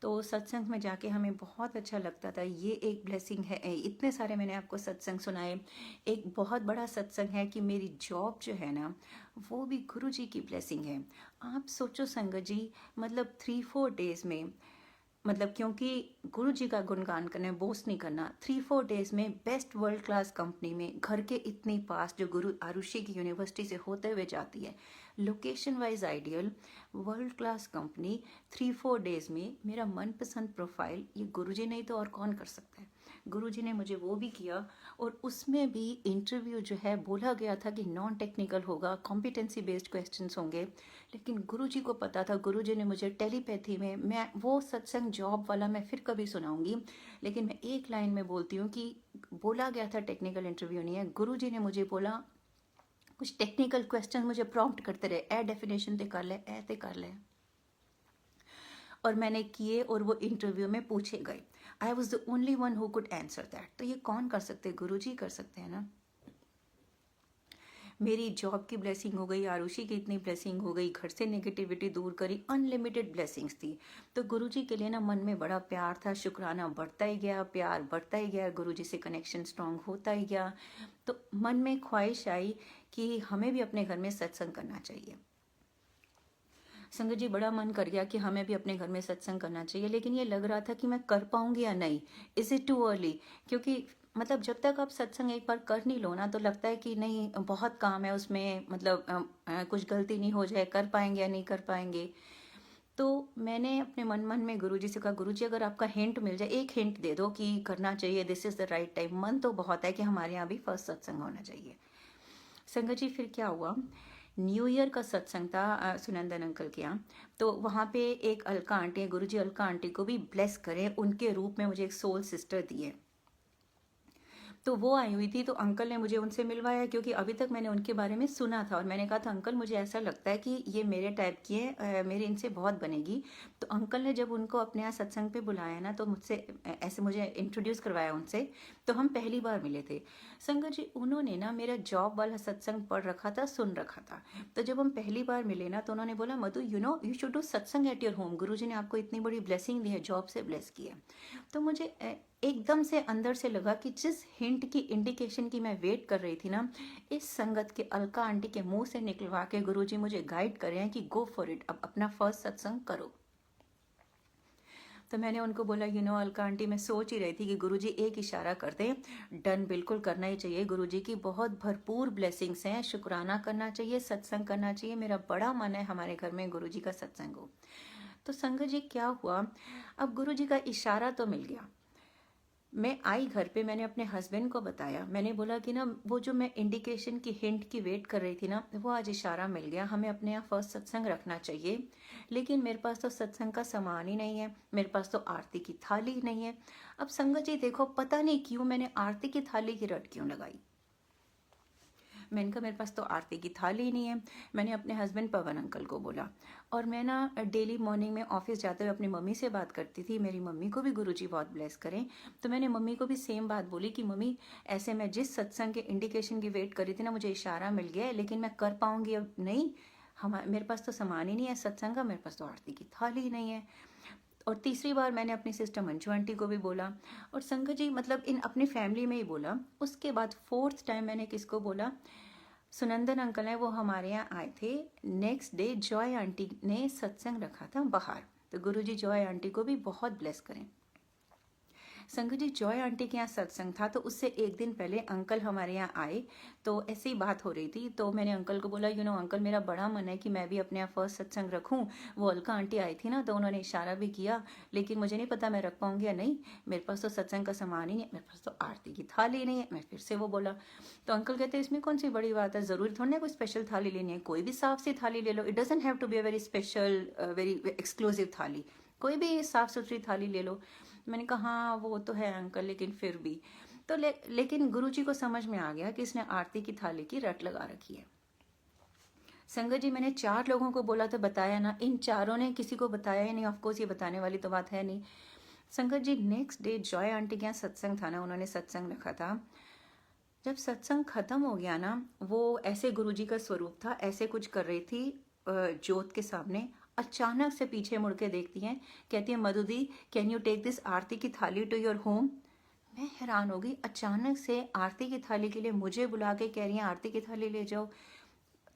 तो सत्संग में जाके हमें बहुत अच्छा लगता था। ये एक ब्लेसिंग है, इतने सारे मैंने आपको सत्संग सुनाए। एक बहुत बड़ा सत्संग है कि मेरी जॉब जो है ना वो भी गुरु जी की ब्लेसिंग है। आप सोचो संगत जी, मतलब 3-4 डेज में, मतलब क्योंकि गुरु जी का गुणगान करना है, बोस्ट नहीं करना, 3-4 डेज में बेस्ट वर्ल्ड क्लास कंपनी में घर के इतनी पास जो गुरु आरुषि की यूनिवर्सिटी से होते हुए जाती है, location wise ideal, world class company, 3-4 days में मेरा मनपसंद प्रोफाइल, ये गुरुजी नहीं तो और कौन कर सकता है। गुरुजी ने मुझे वो भी किया और उसमें भी इंटरव्यू जो है बोला गया था कि नॉन टेक्निकल होगा, कॉम्पिटेंसी बेस्ड क्वेश्चंस होंगे, लेकिन गुरुजी को पता था। गुरुजी ने मुझे टेलीपैथी में, मैं वो सत्संग जॉब वाला मैं फिर कभी सुनाऊंगी, लेकिन मैं एक लाइन में बोलती हूँ कि बोला गया था टेक्निकल इंटरव्यू नहीं है। गुरुजी ने मुझे बोला कुछ टेक्निकल क्वेश्चन मुझे प्रॉम्प्ट करते रहे, ए डेफिनेशन ते कर ले, ए ते कर ले, और मैंने किए और वो इंटरव्यू में पूछे गए। I was the only one who could answer that. तो ये कौन कर सकते हैं, गुरुजी कर सकते हैं ना। मेरी जॉब की ब्लेसिंग हो गई, आरुषि की इतनी ब्लेसिंग हो गई, घर से नेगेटिविटी दूर करी, अनलिमिटेड ब्लेसिंग्स थी। तो गुरुजी के लिए ना मन में बड़ा प्यार था, शुक्राना बढ़ता ही गया, प्यार बढ़ता ही गया, गुरुजी से कनेक्शन स्ट्रांग होता ही गया। तो मन में ख्वाहिश आई कि हमें भी अपने घर में सत्संग करना चाहिए। संगत जी बड़ा मन कर गया कि हमें भी अपने घर में सत्संग करना चाहिए, लेकिन ये लग रहा था कि मैं कर पाऊंगी या नहीं, इज इट टू अर्ली। क्योंकि मतलब जब तक आप सत्संग एक बार कर नहीं लो ना तो लगता है कि नहीं बहुत काम है उसमें, मतलब कुछ गलती नहीं हो जाए, कर पाएंगे या नहीं कर पाएंगे। तो मैंने अपने मन मन में गुरुजी से कहा, गुरुजी अगर आपका हिंट मिल जाए, एक हिंट दे दो कि करना चाहिए, this is the right time. मन तो बहुत है कि हमारे यहाँ भी फर्स्ट सत्संग होना चाहिए। संगत जी फिर क्या हुआ, न्यू ईयर का सत्संग था सुनंदन अंकल के यहाँ। तो वहाँ पे एक अलका आंटी है, गुरुजी अलका आंटी को भी ब्लेस करें, उनके रूप में मुझे एक सोल सिस्टर दी है। तो वो आई हुई थी, तो अंकल ने मुझे उनसे मिलवाया, क्योंकि अभी तक मैंने उनके बारे में सुना था और मैंने कहा था अंकल मुझे ऐसा लगता है कि ये मेरे टाइप की है, मेरी इनसे बहुत बनेगी। तो अंकल ने जब उनको अपने यहाँ सत्संग पे बुलाया ना, तो मुझसे ऐसे मुझे इंट्रोड्यूस करवाया उनसे। तो हम पहली बार मिले थे। संगत जी, उन्होंने ना मेरा जॉब वाला सत्संग पढ़ रखा था, सुन रखा था। तो जब हम पहली बार मिले ना, तो उन्होंने बोला मधु यू शुड डू सत्संग एट योर होम, गुरुजी ने आपको इतनी बड़ी ब्लेसिंग दी है, जॉब से ब्लेस किया। तो मुझे एकदम से अंदर से लगा कि जिस हिंट की इंडिकेशन की मैं वेट कर रही थी ना, इस संगत के अलका आंटी के मुंह से निकलवा के गुरुजी मुझे गाइड कर रहे हैं कि गो फॉर इट, अब अपना फर्स्ट सत्संग करो। तो मैंने उनको बोला अलका आंटी, मैं सोच ही रही थी कि गुरुजी एक इशारा कर दें, डन, बिल्कुल करना ही चाहिए। गुरुजी की बहुत भरपूर ब्लेसिंग्स हैं, शुक्राना करना चाहिए, सत्संग करना चाहिए। मेरा बड़ा मन है हमारे घर में गुरुजी का सत्संग हो। तो संगत जी क्या हुआ, अब गुरुजी का इशारा तो मिल गया। मैं आई घर पे, मैंने अपने हस्बैंड को बताया, मैंने बोला कि ना वो जो मैं इंडिकेशन की हिंट की वेट कर रही थी ना, वो आज इशारा मिल गया, हमें अपने यहाँ फर्स्ट सत्संग रखना चाहिए। लेकिन मेरे पास तो सत्संग का सामान ही नहीं है, मेरे पास तो आरती की थाली ही नहीं है। अब संगत जी देखो, पता नहीं क्यों मैंने आरती की थाली की रट क्यों लगाई। मैंने कहा मेरे पास तो आरती की थाली ही नहीं है। मैंने अपने हस्बैंड पवन अंकल को बोला, और मैं ना डेली मॉर्निंग में ऑफिस जाते हुए अपनी मम्मी से बात करती थी, मेरी मम्मी को भी गुरुजी बहुत ब्लेस करें। तो मैंने मम्मी को भी सेम बात बोली कि मम्मी ऐसे मैं जिस सत्संग के इंडिकेशन की वेट करी थी ना, मुझे इशारा मिल गया है, लेकिन मैं कर पाऊंगी अब नहीं, मेरे पास तो सामान ही नहीं है सत्संग का, मेरे पास तो आरती की थाली ही नहीं है। और तीसरी बार मैंने अपनी सिस्टर मंजू आंटी को भी बोला, और संगत जी मतलब इन अपनी फैमिली में ही बोला। उसके बाद फोर्थ टाइम मैंने किसको बोला, सुनंदन अंकल है, वो हमारे यहाँ आए थे। नेक्स्ट डे जॉय आंटी ने सत्संग रखा था बाहर, तो गुरुजी जॉय आंटी को भी बहुत ब्लेस करें। संगत जी, जॉय आंटी के यहाँ सत्संग था, तो उससे एक दिन पहले अंकल हमारे यहाँ आए, तो ऐसी ही बात हो रही थी। तो मैंने अंकल को बोला अंकल मेरा बड़ा मन है कि मैं भी अपने यहाँ फर्स्ट सत्संग रखूँ। वो अलका आंटी आई थी ना, तो उन्होंने इशारा भी किया, लेकिन मुझे नहीं पता मैं रख पाऊंगी या नहीं, मेरे पास तो सत्संग का सामान ही नहीं है, मेरे पास तो आरती की थाली नहीं है। मैं फिर से वो बोला, तो अंकल कहते हैं इसमें कौन सी बड़ी बात है, ज़रूरी थोड़ी ना कोई स्पेशल थाली लेनी है, कोई भी साफ सी थाली ले लो, it doesn't have to be a very special very exclusive thali, कोई भी साफ सुथरी थाली ले लो। मैंने कहा हाँ वो तो है अंकल, लेकिन फिर भी तो लेकिन गुरुजी को समझ में आ गया कि इसने आरती की थाली की रट लगा रखी है। संगत जी, मैंने 4 लोगों को बोला तो बताया ना, इन चारों ने किसी को बताया ही नहीं। ऑफकोर्स ये बताने वाली तो बात है नहीं। संगत जी, नेक्स्ट डे जॉय आंटी के यहाँ सत्संग था ना, उन्होंने सत्संग रखा था। जब सत्संग खत्म हो गया ना, वो ऐसे गुरुजी का स्वरूप था, ऐसे कुछ कर रही थी जोत के सामने, अचानक से पीछे मुड़ के देखती हैं, कहती है मधु दी कैन यू टेक दिस आरती की थाली टू योर होम। मैं हैरान हो गई, अचानक से आरती की थाली के लिए मुझे बुला के कह रही हैं आरती की थाली ले जाओ।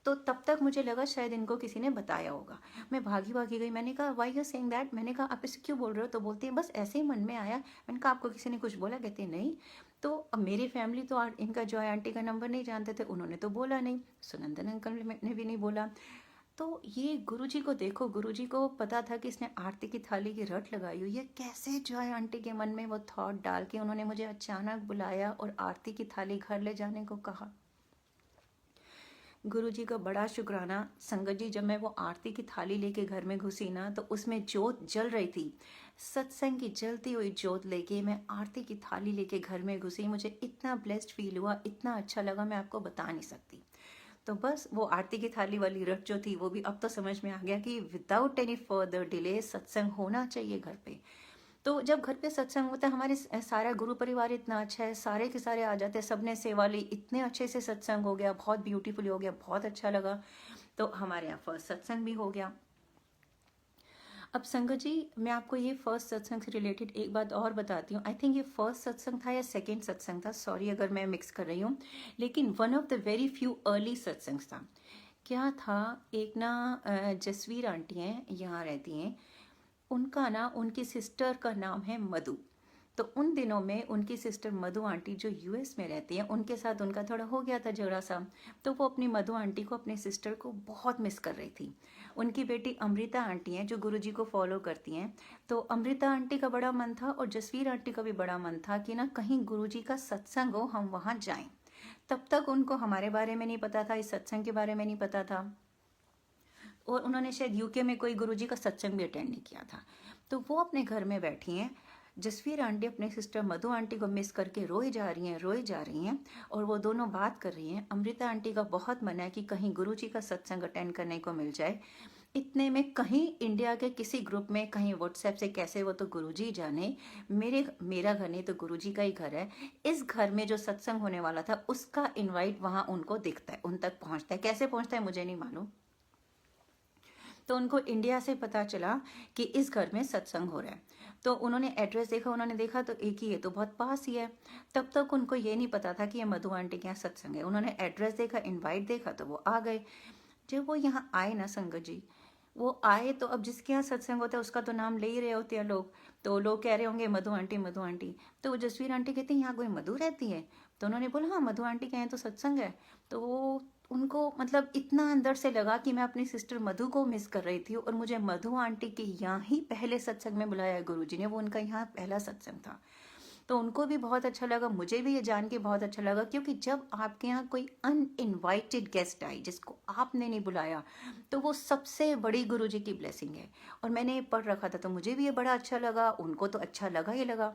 तो तब तक मुझे लगा शायद इनको किसी ने बताया होगा। मैं भागी भागी गई, मैंने कहा वाई यू सेइंग दैट, मैंने कहा आप इसे क्यों बोल रहे हो। तो बोलती है बस ऐसे ही मन में आया। मैंने कहा आपको किसी ने कुछ बोला, कहते नहीं। तो अब मेरी फैमिली तो इनका जॉय आंटी का नंबर नहीं जानते थे, उन्होंने तो बोला नहीं, सुनंदन अंकल ने भी नहीं बोला। तो ये गुरुजी को देखो, गुरुजी को पता था कि इसने आरती की थाली की रट लगाई हुई है, कैसे जॉय आंटी के मन में वो थॉट डाल के उन्होंने मुझे अचानक बुलाया और आरती की थाली घर ले जाने को कहा। गुरुजी का बड़ा शुक्राना। संगत जी, जब मैं वो आरती की थाली लेके घर में घुसी ना, तो उसमें जोत जल रही थी। सत्संग की जलती हुई जोत लेके मैं आरती की थाली लेके घर में घुसी, मुझे इतना ब्लेस्ड फील हुआ, इतना अच्छा लगा, मैं आपको बता नहीं सकती। तो बस वो आरती की थाली वाली रट जो थी, वो भी अब तो समझ में आ गया कि विदाउट एनी फर्दर डिले सत्संग होना चाहिए घर पे। तो जब घर पे सत्संग होता है, हमारे सारा गुरु परिवार इतना अच्छा है, सारे के सारे आ जाते हैं, सबने सेवा ली, इतने अच्छे से सत्संग हो गया, बहुत ब्यूटीफुल हो गया, बहुत अच्छा लगा। तो हमारे यहाँ फर्स्ट सत्संग भी हो गया। अब संगत जी, मैं आपको ये फर्स्ट सत्संग से रिलेटेड एक बात और बताती हूँ। आई थिंक ये फर्स्ट सत्संग था या सेकेंड सत्संग था, सॉरी अगर मैं मिक्स कर रही हूँ, लेकिन one of the very few early satsangs था। क्या था, एक ना जसवीर आंटी हैं, यहाँ रहती हैं, उनका ना उनकी सिस्टर का नाम है मधु। तो उन दिनों में उनकी सिस्टर मधु आंटी जो यूएस में रहती हैं, उनके साथ उनका थोड़ा हो गया था झगड़ा सा। तो वो अपनी मधु आंटी को, अपने सिस्टर को बहुत मिस कर रही थी। उनकी बेटी अमृता आंटी हैं जो गुरुजी को फॉलो करती हैं। तो अमृता आंटी का बड़ा मन था और जसवीर आंटी का भी बड़ा मन था कि ना कहीं गुरुजी का सत्संग हो, हम वहाँ जाएं। तब तक उनको हमारे बारे में नहीं पता था, इस सत्संग के बारे में नहीं पता था, और उन्होंने शायद यूके में कोई गुरुजी का सत्संग भी अटेंड नहीं किया था। तो वो अपने घर में बैठी हैं, जसवीर आंटी अपने सिस्टर मधु आंटी को मिस करके रोई जा रही हैं और वो दोनों बात कर रही हैं। अमृता आंटी का बहुत मन है कि कहीं गुरुजी का सत्संग अटेंड करने को मिल जाए। इतने में कहीं इंडिया के किसी ग्रुप में कहीं व्हाट्सएप से कैसे, वो तो गुरुजी जाने, मेरा घर नहीं तो गुरुजी का ही घर है, इस घर में जो सत्संग होने वाला था उसका इनवाइट वहां उनको दिखता है, उन तक पहुंचता है। कैसे पहुंचता है मुझे नहीं मालूम। तो उनको इंडिया से पता चला कि इस घर में सत्संग हो रहा है। तो उन्होंने एड्रेस देखा, उन्होंने देखा तो एक ही है, तो बहुत पास ही है। तब तक उनको ये नहीं पता था कि ये मधु आंटी के यहाँ सत्संग है। उन्होंने एड्रेस देखा, इनवाइट देखा, तो वो आ गए। जब वो यहाँ आए ना संगत जी, वो आए तो अब जिसके यहाँ सत्संग होता है उसका तो नाम ले ही रहे होते हैं लोग। तो लोग कह रहे होंगे मधु आंटी मधु आंटी। तो वो जसवीर आंटी कहती हैं यहाँ कोई मधु रहती है? तो उन्होंने बोला हाँ मधु आंटी के यहाँ तो सत्संग है। तो वो उनको मतलब इतना अंदर से लगा कि मैं अपनी सिस्टर मधु को मिस कर रही थी और मुझे मधु आंटी के यहाँ ही पहले सत्संग में बुलाया है गुरुजी ने, वो उनका यहाँ पहला सत्संग था। तो उनको भी बहुत अच्छा लगा, मुझे भी ये जान के बहुत अच्छा लगा, क्योंकि जब आपके यहाँ कोई अनइनवाइटेड गेस्ट आई जिसको आपने नहीं बुलाया तो वो सबसे बड़ी गुरुजी की ब्लेसिंग है। और मैंने ये पढ़ रखा था तो मुझे भी ये बड़ा अच्छा लगा, उनको तो अच्छा लगा ही लगा।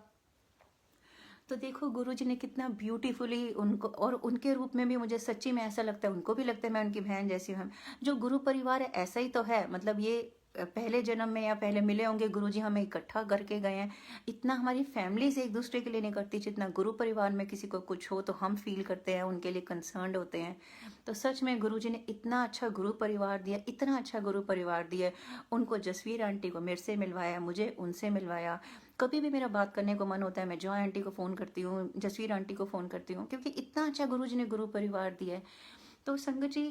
तो देखो गुरुजी ने कितना ब्यूटीफुली उनको, और उनके रूप में भी मुझे सच्ची में ऐसा लगता है, उनको भी लगता है मैं उनकी बहन जैसी हूँ। जो गुरु परिवार है ऐसा ही तो है, मतलब ये पहले जन्म में या पहले मिले होंगे गुरुजी, हमें इकट्ठा करके गए हैं। इतना हमारी फैमिली से एक दूसरे के लिए नहीं करती जितना गुरु परिवार में किसी को कुछ हो तो हम फील करते हैं, उनके लिए कंसर्न्ड होते हैं। तो सच में गुरुजी ने इतना अच्छा गुरु परिवार दिया, इतना अच्छा गुरु परिवार दिया। उनको जसवीर आंटी को मेरे से मिलवाया, मुझे उनसे मिलवाया। कभी भी मेरा बात करने को मन होता है मैं जॉय आंटी को फ़ोन करती हूँ, जसवीर आंटी को फ़ोन करती हूँ, क्योंकि इतना अच्छा गुरुजी ने गुरु परिवार दिया है। तो संगत जी,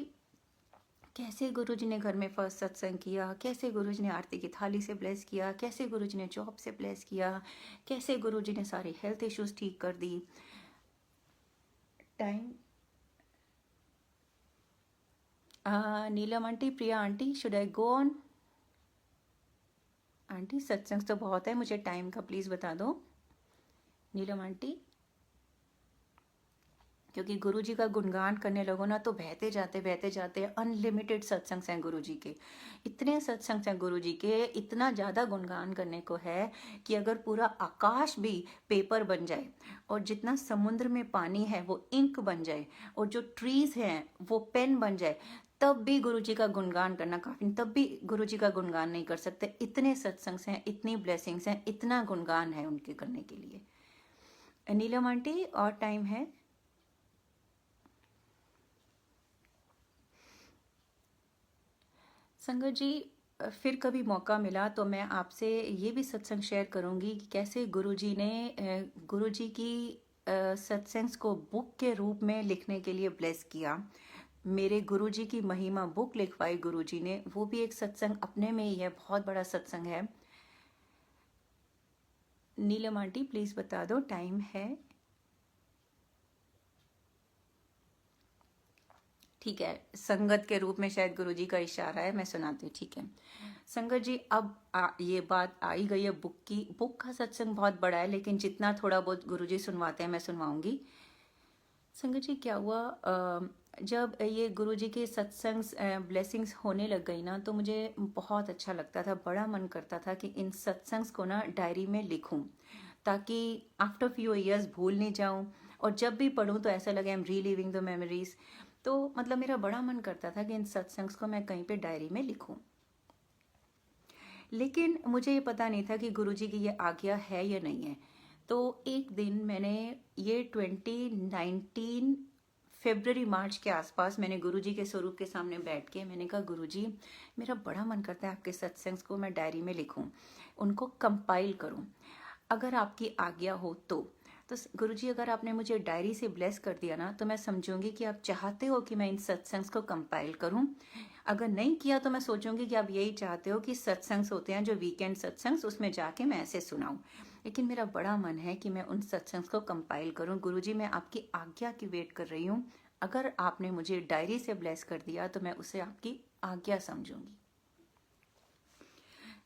कैसे गुरुजी ने घर में फर्स्ट सत्संग किया, कैसे गुरुजी ने आरती की थाली से ब्लेस किया, कैसे गुरुजी ने जॉब से ब्लेस किया, कैसे गुरुजी ने सारी हेल्थ इश्यूज ठीक कर दी। Time Neelam aunty, Priya aunty, should I go on? Aunty सत्संग तो बहुत है, मुझे टाइम का प्लीज़ बता दो नीलम आंटी, क्योंकि गुरुजी का गुणगान करने लगो ना तो बहते जाते अनलिमिटेड सत्संग हैं गुरुजी के। इतने सत्संग हैं गुरुजी के, इतना ज़्यादा गुणगान करने को है कि अगर पूरा आकाश भी पेपर बन जाए और जितना समुद्र में पानी है वो इंक बन जाए और जो ट्रीज हैं वो पेन बन जाए, तब भी गुरुजी का गुणगान करना काफी, तब भी गुरुजी का गुणगान नहीं कर सकते। इतने सत्संग हैं, इतनी ब्लेसिंग्स हैं, इतना गुणगान है उनके करने के लिए। नीलम आंटी और टाइम है? संगत जी, फिर कभी मौका मिला तो मैं आपसे ये भी सत्संग शेयर करूंगी कि कैसे गुरुजी ने गुरुजी की सत्संग्स को बुक के रूप में लिखने के लिए ब्लेस किया। मेरे गुरुजी की महिमा बुक लिखवाई गुरुजी ने, वो भी एक सत्संग अपने में ही है, बहुत बड़ा सत्संग है। नीलम आंटी प्लीज बता दो टाइम है? ठीक है, संगत के रूप में शायद गुरुजी का इशारा है, मैं सुनाती हूँ, ठीक है। संगत जी, अब ये बात आई गई है बुक की। बुक का सत्संग बहुत बड़ा है, लेकिन जितना थोड़ा बहुत गुरुजी सुनवाते हैं मैं सुनवाऊंगी। संगत जी क्या हुआ, जब ये गुरुजी के सत्संग ब्लेसिंग्स होने लग गई ना तो मुझे बहुत अच्छा लगता था, बड़ा मन करता था कि इन सत्संग्स को ना डायरी में लिखूं, ताकि आफ्टर फ्यू ईयर्स भूल नहीं जाऊं, और जब भी पढ़ूं तो ऐसा लगे I am reliving the memories. तो मतलब मेरा बड़ा मन करता था कि इन सत्संग्स को मैं कहीं पे डायरी में लिखूं, लेकिन मुझे ये पता नहीं था कि गुरुजी की ये आज्ञा है या नहीं है। तो एक दिन मैंने ये 2019 फरवरी मार्च के आसपास मैंने गुरुजी के स्वरूप के सामने बैठ के मैंने कहा गुरुजी, मेरा बड़ा मन करता है आपके सत्संग्स को मैं डायरी में लिखूं, उनको कंपाइल करूं, अगर आपकी आज्ञा हो तो गुरुजी अगर आपने मुझे डायरी से ब्लेस कर दिया ना तो मैं समझूंगी कि आप चाहते हो कि मैं इन सत्संग्स को कंपाइल करूं। अगर नहीं किया तो मैं सोचूंगी कि आप यही चाहते हो कि सत्संग्स होते हैं जो वीकेंड सत्संग्स, उसमें जाके मैं ऐसे सुनाऊं। लेकिन मेरा बड़ा मन है कि मैं उन सत्संग्स को कंपाइल करूं। गुरुजी मैं आपकी आज्ञा की वेट कर रही हूं, अगर आपने मुझे डायरी से ब्लेस कर दिया तो मैं उसे आपकी आज्ञा समझूंगी।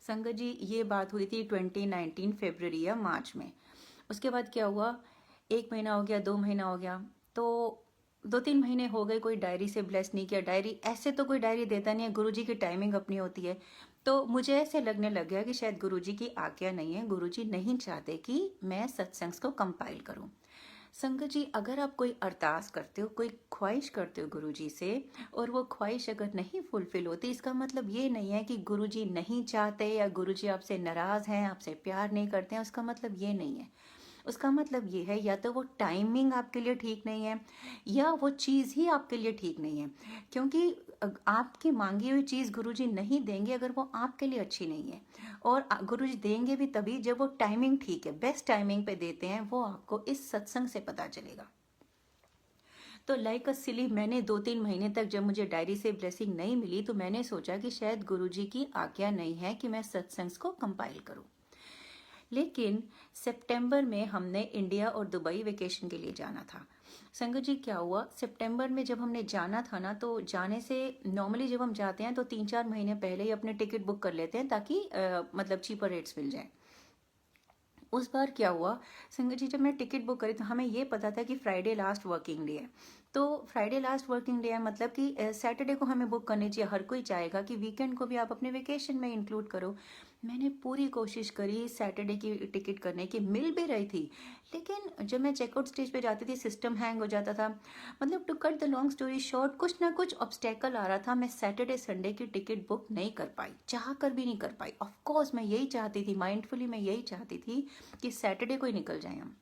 संगत जी, ये बात हुई थी 2019 फरवरी या मार्च में। उसके बाद क्या हुआ, 1 महीना हो गया, 2 महीना हो गया, तो 2-3 महीने हो गए कोई डायरी से ब्लेस नहीं किया। डायरी ऐसे तो कोई डायरी देता नहीं है, गुरुजी की टाइमिंग अपनी होती है। तो मुझे ऐसे लगने लग गया कि शायद गुरुजी की आज्ञा नहीं है, गुरुजी नहीं चाहते कि मैं सत्संग को कंपाइल करूं। संगत जी, अगर आप कोई अरदास करते हो, कोई ख्वाहिश करते हो गुरुजी से, और वो ख्वाहिश अगर नहीं फुलफिल होती, इसका मतलब ये नहीं है कि गुरुजी नहीं चाहते या गुरुजी आपसे नाराज हैं, आपसे प्यार नहीं करते हैं। उसका मतलब ये नहीं है। उसका मतलब ये है या तो वो टाइमिंग आपके लिए ठीक नहीं है, या वो चीज़ ही आपके लिए ठीक नहीं है। क्योंकि आपकी मांगी हुई चीज़ गुरुजी नहीं देंगे अगर वो आपके लिए अच्छी नहीं है। और गुरुजी देंगे भी तभी जब वो टाइमिंग ठीक है, बेस्ट टाइमिंग पे देते हैं। वो आपको इस सत्संग से पता चलेगा। तो लाइक अ सिली, मैंने 2-3 महीने तक जब मुझे डायरी से ब्लेसिंग नहीं मिली, तो मैंने सोचा कि शायद गुरुजी की आज्ञा नहीं है कि मैं सत्संग को कंपाइल करूं। लेकिन सितंबर में हमने इंडिया और दुबई वेकेशन के लिए जाना था। संगत जी, क्या हुआ, सितंबर में जब हमने जाना था ना, तो जाने से नॉर्मली जब हम जाते हैं तो 3-4 महीने पहले ही अपने टिकट बुक कर लेते हैं, ताकि मतलब चीपर रेट्स मिल जाए। उस बार क्या हुआ संगत जी, जब मैं टिकट बुक करी तो हमें ये पता था कि फ्राइडे लास्ट वर्किंग डे है। तो फ्राइडे लास्ट वर्किंग डे है, मतलब कि सैटरडे को हमें बुक करनी चाहिए। हर कोई चाहेगा कि वीकेंड को भी आप अपने वेकेशन में इंक्लूड करो। मैंने पूरी कोशिश करी सैटरडे की टिकट करने की, मिल भी रही थी। लेकिन जब मैं चेकआउट स्टेज पे जाती थी, सिस्टम हैंग हो जाता था। मतलब to cut the long story short, कुछ ना कुछ ऑब्स्टेकल आ रहा था। मैं सैटरडे संडे की टिकट बुक नहीं कर पाई, चाह कर भी नहीं कर पाई। ऑफ कोर्स मैं यही चाहती थी, माइंडफुली मैं यही चाहती थी कि सैटरडे को ही निकल जाए हम।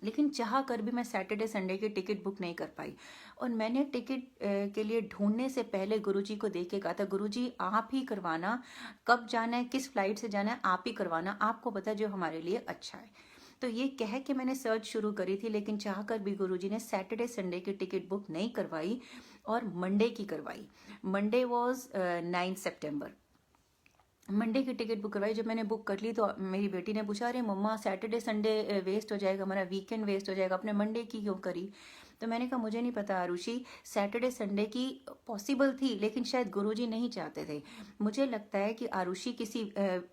लेकिन चाह कर भी मैं सैटरडे संडे की टिकट बुक नहीं कर पाई। और मैंने टिकट के लिए ढूंढने से पहले गुरुजी को देख के कहा था, गुरुजी आप ही करवाना, कब जाना है, किस फ्लाइट से जाना है, आप ही करवाना, आपको पता है जो हमारे लिए अच्छा है। तो ये कह के मैंने सर्च शुरू करी थी, लेकिन चाह कर भी गुरुजी ने सैटरडे संडे की टिकट बुक नहीं करवाई और मंडे की करवाई। Monday was 9 September. मंडे की टिकट बुक करवाई। जब मैंने बुक कर ली तो मेरी बेटी ने पूछा, अरे मम्मा सैटरडे संडे वेस्ट हो जाएगा, हमारा वीकेंड वेस्ट हो जाएगा, अपने मंडे की क्यों करी। तो मैंने कहा मुझे नहीं पता आरुषि, सैटरडे संडे की पॉसिबल थी, लेकिन शायद गुरुजी नहीं चाहते थे। मुझे लगता है कि आरुषि किसी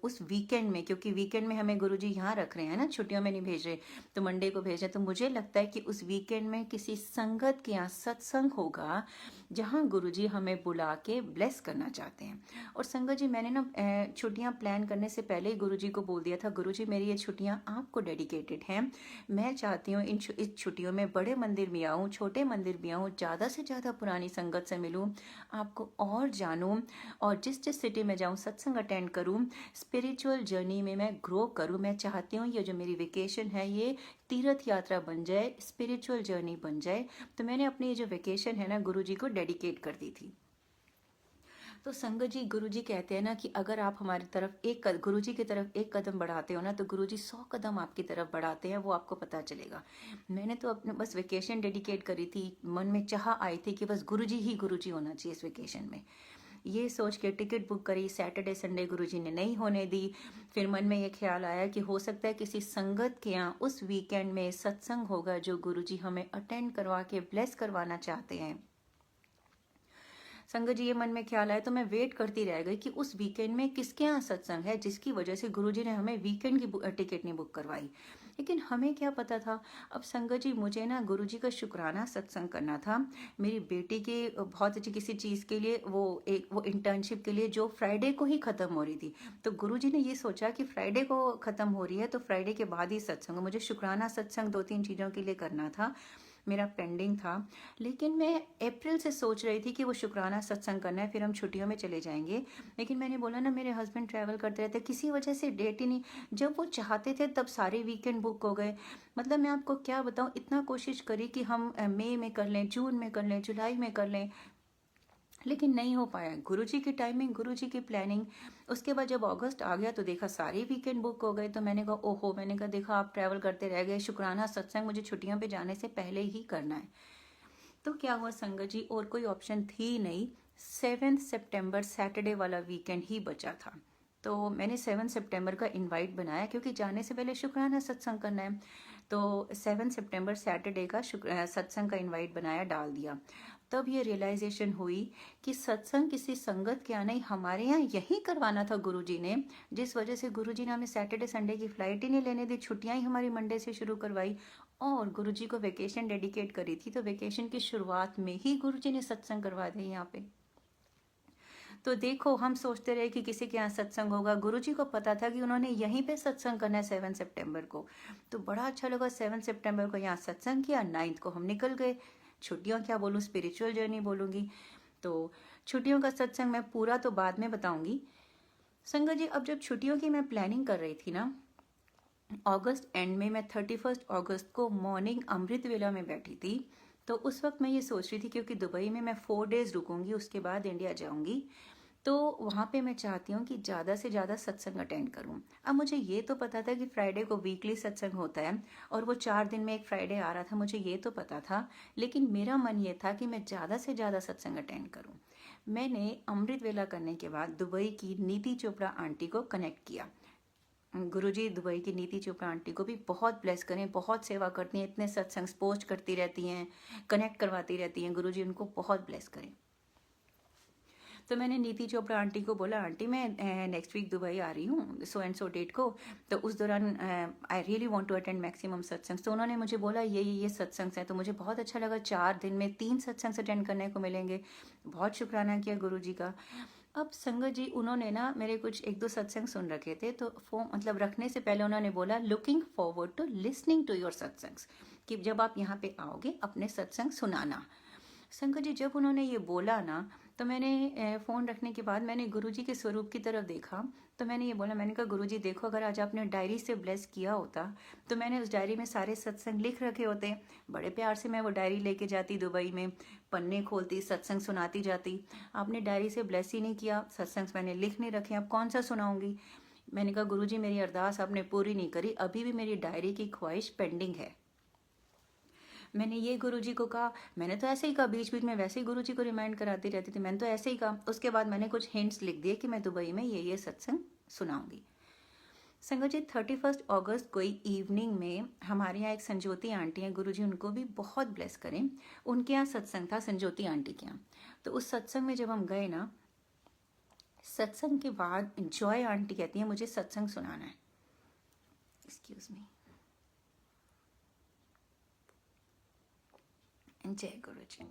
उस वीकेंड में, क्योंकि वीकेंड में हमें गुरुजी यहाँ रख रहे हैं ना, छुट्टियों में नहीं भेज रहे, तो मंडे को भेज रहे, तो मुझे लगता है कि उस वीकेंड में किसी संगत के यहाँ सत्संग होगा, जहाँ गुरुजी हमें बुला के ब्लेस करना चाहते हैं। और संगत जी, मैंने ना छुट्टियां प्लान करने से पहले ही गुरुजी को बोल दिया था, गुरुजी मेरी ये छुट्टियां आपको डेडिकेटेड हैं। मैं चाहती हूँ इस छुट्टियों में बड़े मंदिर भी आऊँ, छोटे मंदिर भी आऊँ, ज़्यादा से ज़्यादा पुरानी संगत से मिलूँ, आपको और जानूँ, और जिस जिस सिटी में जाऊँ सत्संग अटेंड करूँ, स्पिरिचुअल जर्नी में मैं ग्रो करूँ। मैं चाहती हूँ ये जो मेरी वेकेशन है ये तीर्थ यात्रा बन जाए, स्पिरिचुअल जर्नी बन जाए। तो मैंने अपनी ये जो वेकेशन है ना गुरुजी को डेडिकेट कर दी थी। तो संगत जी, गुरुजी कहते हैं ना कि अगर आप हमारी तरफ गुरुजी की तरफ एक कदम बढ़ाते हो ना, तो गुरुजी 100 कदम आपकी तरफ बढ़ाते हैं, वो आपको पता चलेगा। मैंने तो अपने बस वेकेशन डेडिकेट करी थी, मन में चाह आई थी कि बस गुरुजी ही गुरुजी होना चाहिए इस वेकेशन में। ये सोच के टिकट बुक करी, सैटरडे संडे गुरुजी ने नहीं होने दी। फिर मन में ये ख्याल आया कि हो सकता है किसी संगत के यहाँ उस वीकेंड में सत्संग होगा जो गुरुजी हमें अटेंड करवा के ब्लेस करवाना चाहते हैं। संगत जी, ये मन में ख्याल आया तो मैं वेट करती रह गई कि उस वीकेंड में किसके यहाँ सत्संग है जिसकी वजह से गुरुजी ने हमें वीकेंड की टिकट नहीं बुक करवाई। लेकिन हमें क्या पता था। अब संगत जी, मुझे ना गुरुजी का शुक्राना सत्संग करना था। मेरी बेटी के बहुत अच्छी किसी चीज़ के लिए, वो इंटर्नशिप के लिए जो फ्राइडे को ही ख़त्म हो रही थी। तो गुरुजी ने ये सोचा कि फ्राइडे को ख़त्म हो रही है तो फ्राइडे के बाद ही सत्संग। मुझे शुक्राना सत्संग 2-3 चीज़ों के लिए करना था, मेरा पेंडिंग था। लेकिन मैं अप्रैल से सोच रही थी कि वो शुक्राना सत्संग करना है, फिर हम छुट्टियों में चले जाएंगे। लेकिन मैंने बोला ना, मेरे हस्बैंड ट्रैवल करते रहते, किसी वजह से डेट ही नहीं। जब वो चाहते थे तब सारे वीकेंड बुक हो गए। मतलब मैं आपको क्या बताऊँ, इतना कोशिश करी कि हम मई में कर लें, जून में कर लें, जुलाई में कर लें, लेकिन नहीं हो पाया। गुरुजी की टाइमिंग, गुरुजी की प्लानिंग। उसके बाद जब अगस्त आ गया तो देखा सारे वीकेंड बुक हो गए। तो मैंने कहा ओहो, मैंने कहा देखा आप ट्रैवल करते रह गए, शुक्राना सत्संग मुझे छुट्टियों पे जाने से पहले ही करना है। तो क्या हुआ संगत जी, और कोई ऑप्शन थी नहीं। 7 सितंबर सैटरडे वाला वीकेंड ही बचा था। तो मैंने 7 सितंबर का इनवाइट बनाया, क्योंकि जाने से पहले शुक्राना सत्संग करना है। तो 7 सितंबर सैटरडे का सत्संग का इनवाइट बनाया, डाल दिया। तब ये रियलाइजेशन हुई कि सत्संग किसी संगत के यहाँ नहीं, हमारे यहाँ यही करवाना था गुरुजी ने। जिस वजह से गुरुजी ने हमें सैटरडे संडे की फ्लाइट ही नहीं लेने दी, छुट्टियां ही हमारी मंडे से शुरू करवाई। और गुरुजी को वेकेशन डेडिकेट करी थी, तो वेकेशन की शुरुआत में ही गुरुजी ने सत्संग करवा दिया यहाँ पे। तो देखो, हम सोचते रहे कि किसी के यहाँ सत्संग होगा, गुरुजी को पता था कि उन्होंने यहीं पे सत्संग करना है 7 सितंबर को। तो बड़ा अच्छा लगा, 7 सितंबर को यहाँ सत्संग किया, 9 को हम निकल गए। छुट्टियों क्या बोलूँ, स्पिरिचुअल जर्नी बोलूँगी। तो छुट्टियों का सत्संग मैं पूरा तो बाद में बताऊँगी। संगत जी, अब जब छुट्टियों की मैं प्लानिंग कर रही थी ना, अगस्त एंड में, मैं 31 अगस्त को मॉर्निंग अमृत वेला में बैठी थी। तो उस वक्त मैं ये सोच रही थी, क्योंकि दुबई में मैं 4 डेज रुकूंगी, उसके बाद इंडिया जाऊंगी। तो वहाँ पे मैं चाहती हूँ कि ज़्यादा से ज़्यादा सत्संग अटेंड करूँ। अब मुझे ये तो पता था कि फ्राइडे को वीकली सत्संग होता है, और वो 4 दिन में एक फ्राइडे आ रहा था, मुझे ये तो पता था। लेकिन मेरा मन ये था कि मैं ज़्यादा से ज़्यादा सत्संग अटेंड करूँ। मैंने अमृत वेला करने के बाद दुबई की नीति चोपड़ा आंटी को कनेक्ट किया। गुरुजी दुबई की नीति चोपड़ा आंटी को भी बहुत ब्लेस करें, बहुत सेवा करती हैं, इतने सत्संग पोस्ट करती रहती हैं, कनेक्ट करवाती रहती हैं। गुरुजी उनको बहुत ब्लेस करें। तो मैंने नीति चोपड़ा आंटी को बोला, आंटी मैं नेक्स्ट वीक दुबई आ रही हूँ, सो एंड सो डेट को, तो उस दौरान I really want to attend maximum satsang. तो उन्होंने मुझे बोला ये सत्संग हैं। तो मुझे बहुत अच्छा लगा, 4 दिन में 3 सत्संग अटेंड करने को मिलेंगे। बहुत शुक्राना किया गुरुजी का। अब संगत जी, उन्होंने ना मेरे कुछ 1-2 सत्संग सुन रखे थे, तो मतलब रखने से पहले उन्होंने बोला, looking forward to listening to your satsangs, कि जब आप यहाँ पे आओगे अपने सत्संग सुनाना। संगत जी, जब उन्होंने ये बोला ना, तो मैंने फ़ोन रखने के बाद मैंने गुरुजी के स्वरूप की तरफ देखा। तो मैंने ये बोला, मैंने कहा गुरुजी देखो, अगर आज आपने डायरी से ब्लेस किया होता तो मैंने उस डायरी में सारे सत्संग लिख रखे होते। बड़े प्यार से मैं वो डायरी लेके जाती दुबई में, पन्ने खोलती, सत्संग सुनाती जाती। आपने डायरी से ब्लेस ही नहीं किया, सत्संग मैंने लिख नहीं रखे, अब कौन सा सुनाऊंगी। मैंने कहा गुरुजी, मेरी अरदास आपने पूरी नहीं करी, अभी भी मेरी डायरी की ख्वाहिश पेंडिंग है। मैंने ये गुरुजी को कहा, मैंने तो ऐसे ही कहा, बीच बीच में वैसे ही गुरुजी को रिमाइंड कराती रहती थी, मैंने तो ऐसे ही कहा। उसके बाद मैंने कुछ हिंट्स लिख दिए कि मैं दुबई में ये सत्संग सुनाऊंगी। संगत जी, 31 अगस्त को इवनिंग में हमारे यहाँ एक संजोती आंटी हैं, गुरुजी उनको भी बहुत ब्लेस करें, उनके यहाँ सत्संग था, संजोती आंटी के यहाँ। तो उस सत्संग में जब हम गए ना, सत्संग के बाद जॉय आंटी कहती है, मुझे सत्संग सुनाना है। Excuse me. जय गुरु जी।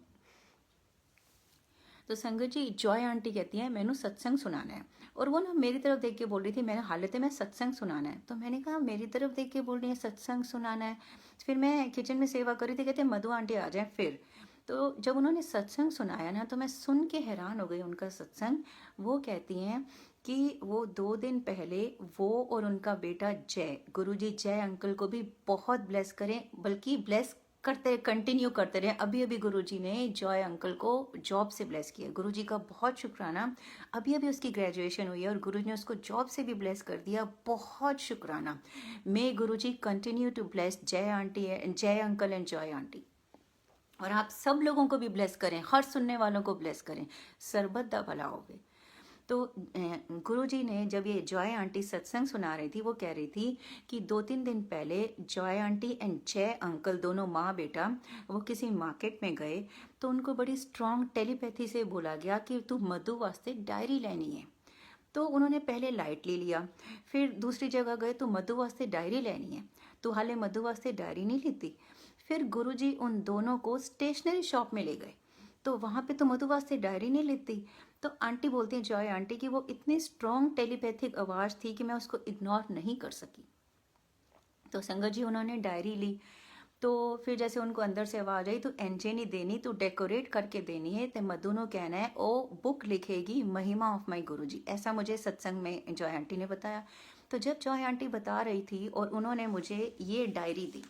तो संगत जी, जॉय आंटी कहती है, मैंने सत्संग सुनाना है। और वो ना मेरी तरफ देख के बोल रही थी, मैंने हालत है मैं सत्संग सुनाना है। तो मैंने कहा, मेरी तरफ देख के बोल रही है सत्संग सुनाना है। फिर मैं किचन में सेवा कर रही थी, कहते मधु आंटी आ जाए। फिर तो जब उन्होंने सत्संग सुनाया ना, तो मैं सुन के हैरान हो गई उनका सत्संग। वो कहती हैं कि वो 2 दिन पहले वो और उनका बेटा जय, गुरुजी जय अंकल को भी बहुत ब्लेस करें, बल्कि ब्लेस करते कंटिन्यू करते रहे। अभी अभी गुरुजी ने जॉय अंकल को जॉब से ब्लेस किया, गुरुजी का बहुत शुक्राना। अभी अभी उसकी ग्रेजुएशन हुई है और गुरुजी ने उसको जॉब से भी ब्लेस कर दिया, बहुत शुक्राना। मे गुरुजी कंटिन्यू टू ब्लेस जय आंटी, जय अंकल एंड जॉय आंटी। और आप सब लोगों को भी ब्लेस करें, हर सुनने वालों को ब्लेस करें, सर्वदा भला होगे। तो गुरुजी ने जब ये जॉय आंटी सत्संग सुना रही थी, वो कह रही थी कि 2-3 दिन पहले जॉय आंटी एंड जय अंकल, दोनों माँ बेटा, वो किसी मार्केट में गए, तो उनको बड़ी स्ट्रांग टेलीपैथी से बोला गया कि तू मधु वास्ते डायरी लेनी है। तो उन्होंने पहले लाइटली लिया, फिर दूसरी जगह गए तो मधु वास्ते डायरी लेनी है, तो हाले मधु वास्ते डायरी नहीं लेती। फिर गुरुजी उन दोनों को स्टेशनरी शॉप में ले गए, तो वहाँ पे तो मधु वास्ते डायरी नहीं लेती। तो आंटी बोलती हैं, जॉय आंटी, की वो इतनी स्ट्रॉन्ग टेलीपैथिक आवाज़ थी कि मैं उसको इग्नोर नहीं कर सकी। तो संगत जी, उन्होंने डायरी ली, तो फिर जैसे उनको अंदर से आवाज आई, तो एनजे नहीं देनी, तो डेकोरेट करके देनी है। तो मधु नो कहना है ओ बुक लिखेगी महिमा ऑफ माई गुरुजी, ऐसा मुझे सत्संग में जॉय आंटी ने बताया। तो जब जॉय आंटी बता रही थी और उन्होंने मुझे ये डायरी दी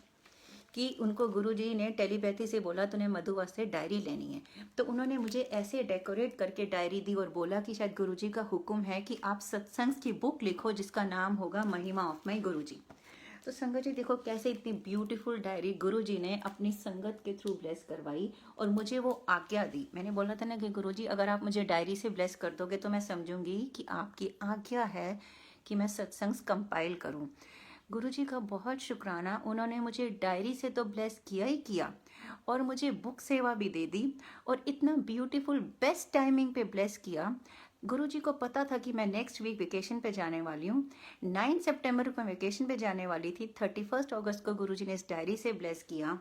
कि उनको गुरुजी ने टेलीपैथी से बोला तूने मधु वास्ते डायरी लेनी है, तो उन्होंने मुझे ऐसे डेकोरेट करके डायरी दी और बोला कि शायद गुरुजी का हुक्म है कि आप सत्संग की बुक लिखो जिसका नाम होगा महिमा ऑफ माई गुरुजी। तो संगत जी देखो कैसे इतनी ब्यूटीफुल डायरी गुरुजी ने अपनी संगत के थ्रू ब्लेस करवाई और मुझे वो आज्ञा दी। मैंने बोला था ना कि गुरुजी अगर आप मुझे डायरी से ब्लेस कर दोगे तो मैं समझूंगी कि आपकी आज्ञा है कि मैं सत्संग कंपाइल करूं। गुरुजी का बहुत शुक्राना, उन्होंने मुझे डायरी से तो ब्लेस किया ही किया और मुझे बुक सेवा भी दे दी और इतना ब्यूटीफुल बेस्ट टाइमिंग पे ब्लेस किया। गुरुजी को पता था कि मैं नेक्स्ट वीक वेकेशन पे जाने वाली हूँ। 9 सितंबर को मैं वेकेशन पे जाने वाली थी। 31 अगस्त को गुरुजी ने इस डायरी से ब्लेस किया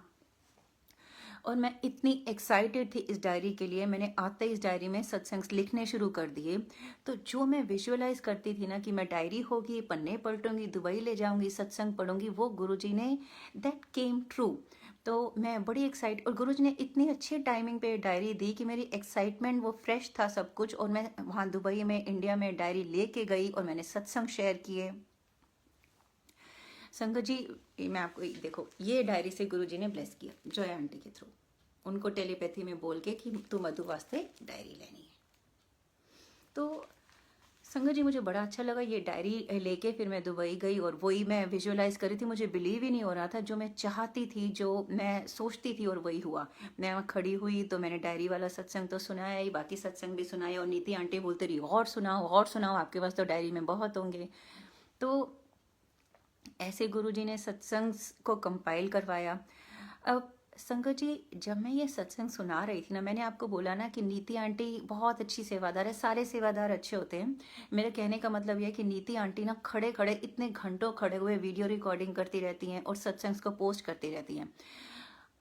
और मैं इतनी एक्साइटेड थी इस डायरी के लिए, मैंने आते ही इस डायरी में सत्संग लिखने शुरू कर दिए। तो जो मैं विजुअलाइज करती थी ना कि मैं डायरी होगी, पन्ने पलटूंगी, दुबई ले जाऊंगी, सत्संग पढ़ूंगी, वो गुरुजी ने दैट केम ट्रू। तो मैं बड़ी एक्साइट, और गुरुजी ने इतनी अच्छी टाइमिंग पे डायरी दी कि मेरी एक्साइटमेंट वो फ्रेश था सब कुछ, और मैं वहाँ दुबई में, इंडिया में डायरी लेके गई और मैंने सत्संग शेयर किए। संगत जी, मैं आपको देखो, ये डायरी से गुरुजी ने ब्लेस किया जॉय आंटी के थ्रू, उनको टेलीपैथी में बोल के कि तू मधु वास्ते डायरी लेनी है। तो संगत जी, मुझे बड़ा अच्छा लगा ये डायरी लेके। फिर मैं दुबई गई और वही मैं विजुअलाइज कर रही थी, मुझे बिलीव ही नहीं हो रहा था, जो मैं चाहती थी, जो मैं सोचती थी, और वही हुआ। मैं वहाँ खड़ी हुई तो मैंने डायरी वाला सत्संग तो सुनाया ही, बाकी सत्संग भी सुनाए, और नीति आंटी बोलते रही और सुनाओ और सुनाओ, आपके पास तो डायरी में बहुत होंगे। तो ऐसे गुरुजी ने सत्संग को कंपाइल करवाया। अब संगत जी, जब मैं ये सत्संग सुना रही थी ना, मैंने आपको बोला ना कि नीति आंटी बहुत अच्छी सेवादार है, सारे सेवादार अच्छे होते हैं। मेरे कहने का मतलब यह है कि नीति आंटी ना खड़े खड़े इतने घंटों खड़े हुए वीडियो रिकॉर्डिंग करती रहती हैं और सत्संग को पोस्ट करती रहती हैं।